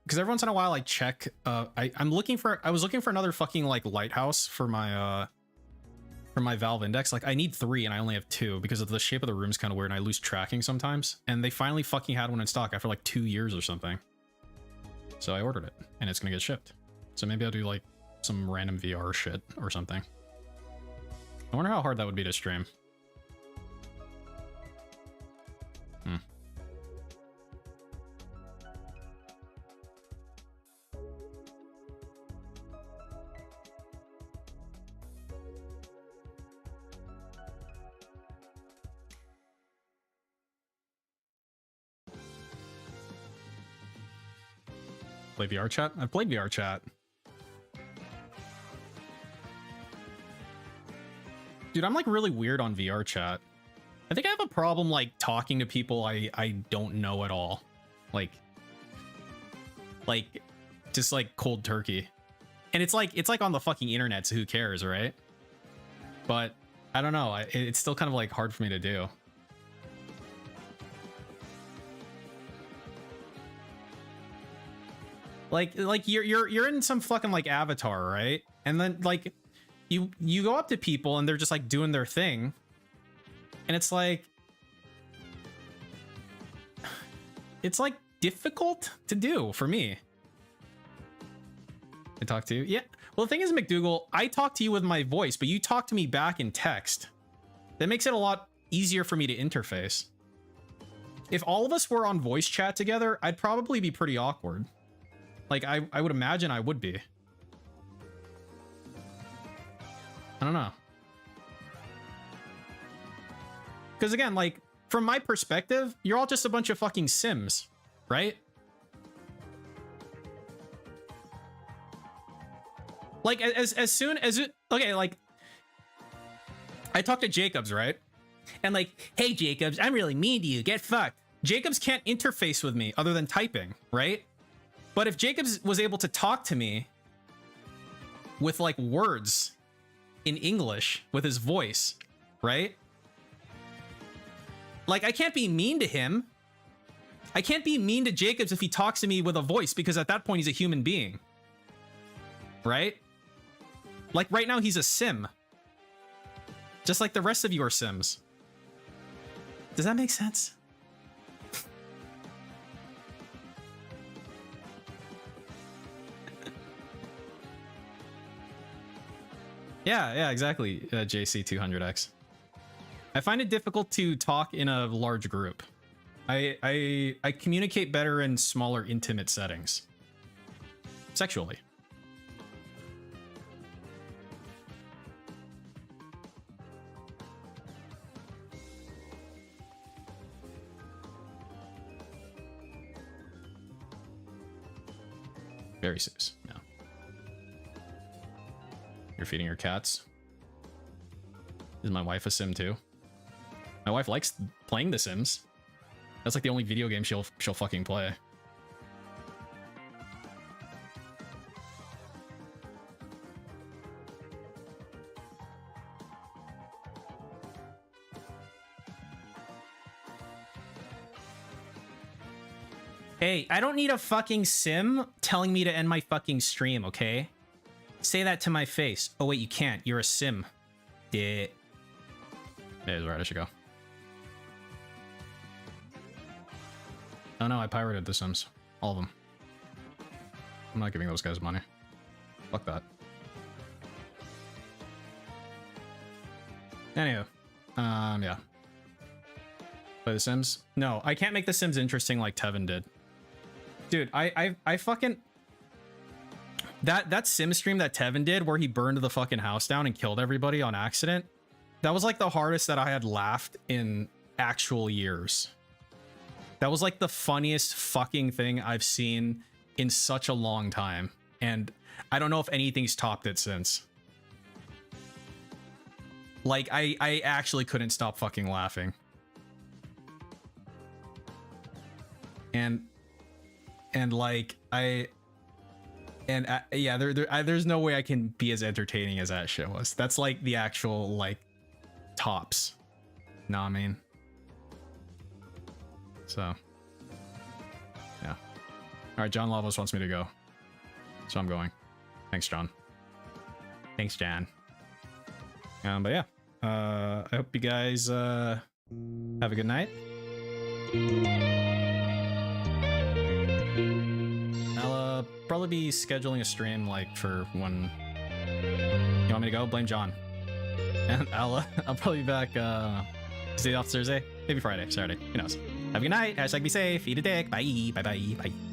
Because every once in a while I check. I was looking for another fucking like lighthouse for my Valve Index. Like I need 3 and I only have 2 because of the shape of the room's kind of weird and I lose tracking sometimes. And they finally fucking had one in stock after like 2 years or something. So I ordered it and it's gonna get shipped. So maybe I'll do like some random VR shit or something. I wonder how hard that would be to stream. Play VR chat? I've played VR chat. Dude, I'm like really weird on VR chat. I think I have a problem like talking to people I don't know at all. Like just like cold turkey. And it's like on the fucking internet, so who cares, right? But I don't know. It's still kind of like hard for me to do. Like you're in some fucking like avatar, right? And then like you go up to people and they're just like doing their thing, and it's like difficult to do for me. I talk to you, yeah. Well, the thing is, McDougal, I talk to you with my voice, but you talk to me back in text. That makes it a lot easier for me to interface. If all of us were on voice chat together, I'd probably be pretty awkward. Like, I would imagine I would be. I don't know. Because again, like, from my perspective, you're all just a bunch of fucking Sims, right? Like, as soon as it... Okay, like... I talked to Jacobs, right? And like, hey, Jacobs, I'm really mean to you. Get fucked. Jacobs can't interface with me other than typing, right? But if Jacobs was able to talk to me with like words in English with his voice, right? Like I can't be mean to him. I can't be mean to Jacobs if he talks to me with a voice because at that point he's a human being. Right? Like right now he's a sim. Just like the rest of you are Sims. Does that make sense? Yeah, exactly, JC200X. I find it difficult to talk in a large group. I communicate better in smaller, intimate settings. sexually. Very serious. No. You're feeding your cats. Is my wife a sim too? My wife likes playing The Sims. That's like the only video game she'll fucking play. Hey, I don't need a fucking sim telling me to end my fucking stream, okay? Say that to my face. Oh wait, you can't. You're a sim. Yeah. There's where I should go. Oh no, I pirated The Sims. All of them. I'm not giving those guys money. Fuck that. Anywho. Yeah. Play The Sims? No, I can't make The Sims interesting like Tevin did. Dude, I fucking... That sim stream that Tevin did where he burned the fucking house down and killed everybody on accident, that was like the hardest that I had laughed in actual years. That was like the funniest fucking thing I've seen in such a long time. And I don't know if anything's topped it since. Like, I actually couldn't stop fucking laughing. And like, yeah, there's no way I can be as entertaining as that shit was. That's like the actual, like, tops. Know what I mean? So, yeah. All right, John Lavos wants me to go, so I'm going. Thanks, John. Thanks, John. But yeah, I hope you guys have a good night. I'll probably be scheduling a stream like for when you want me to go. Blame John, and I'll probably be back. Stay off Thursday, maybe Friday, Saturday. Who knows? Have a good night. Hashtag be safe. Eat a dick. Bye. Bye. Bye. Bye.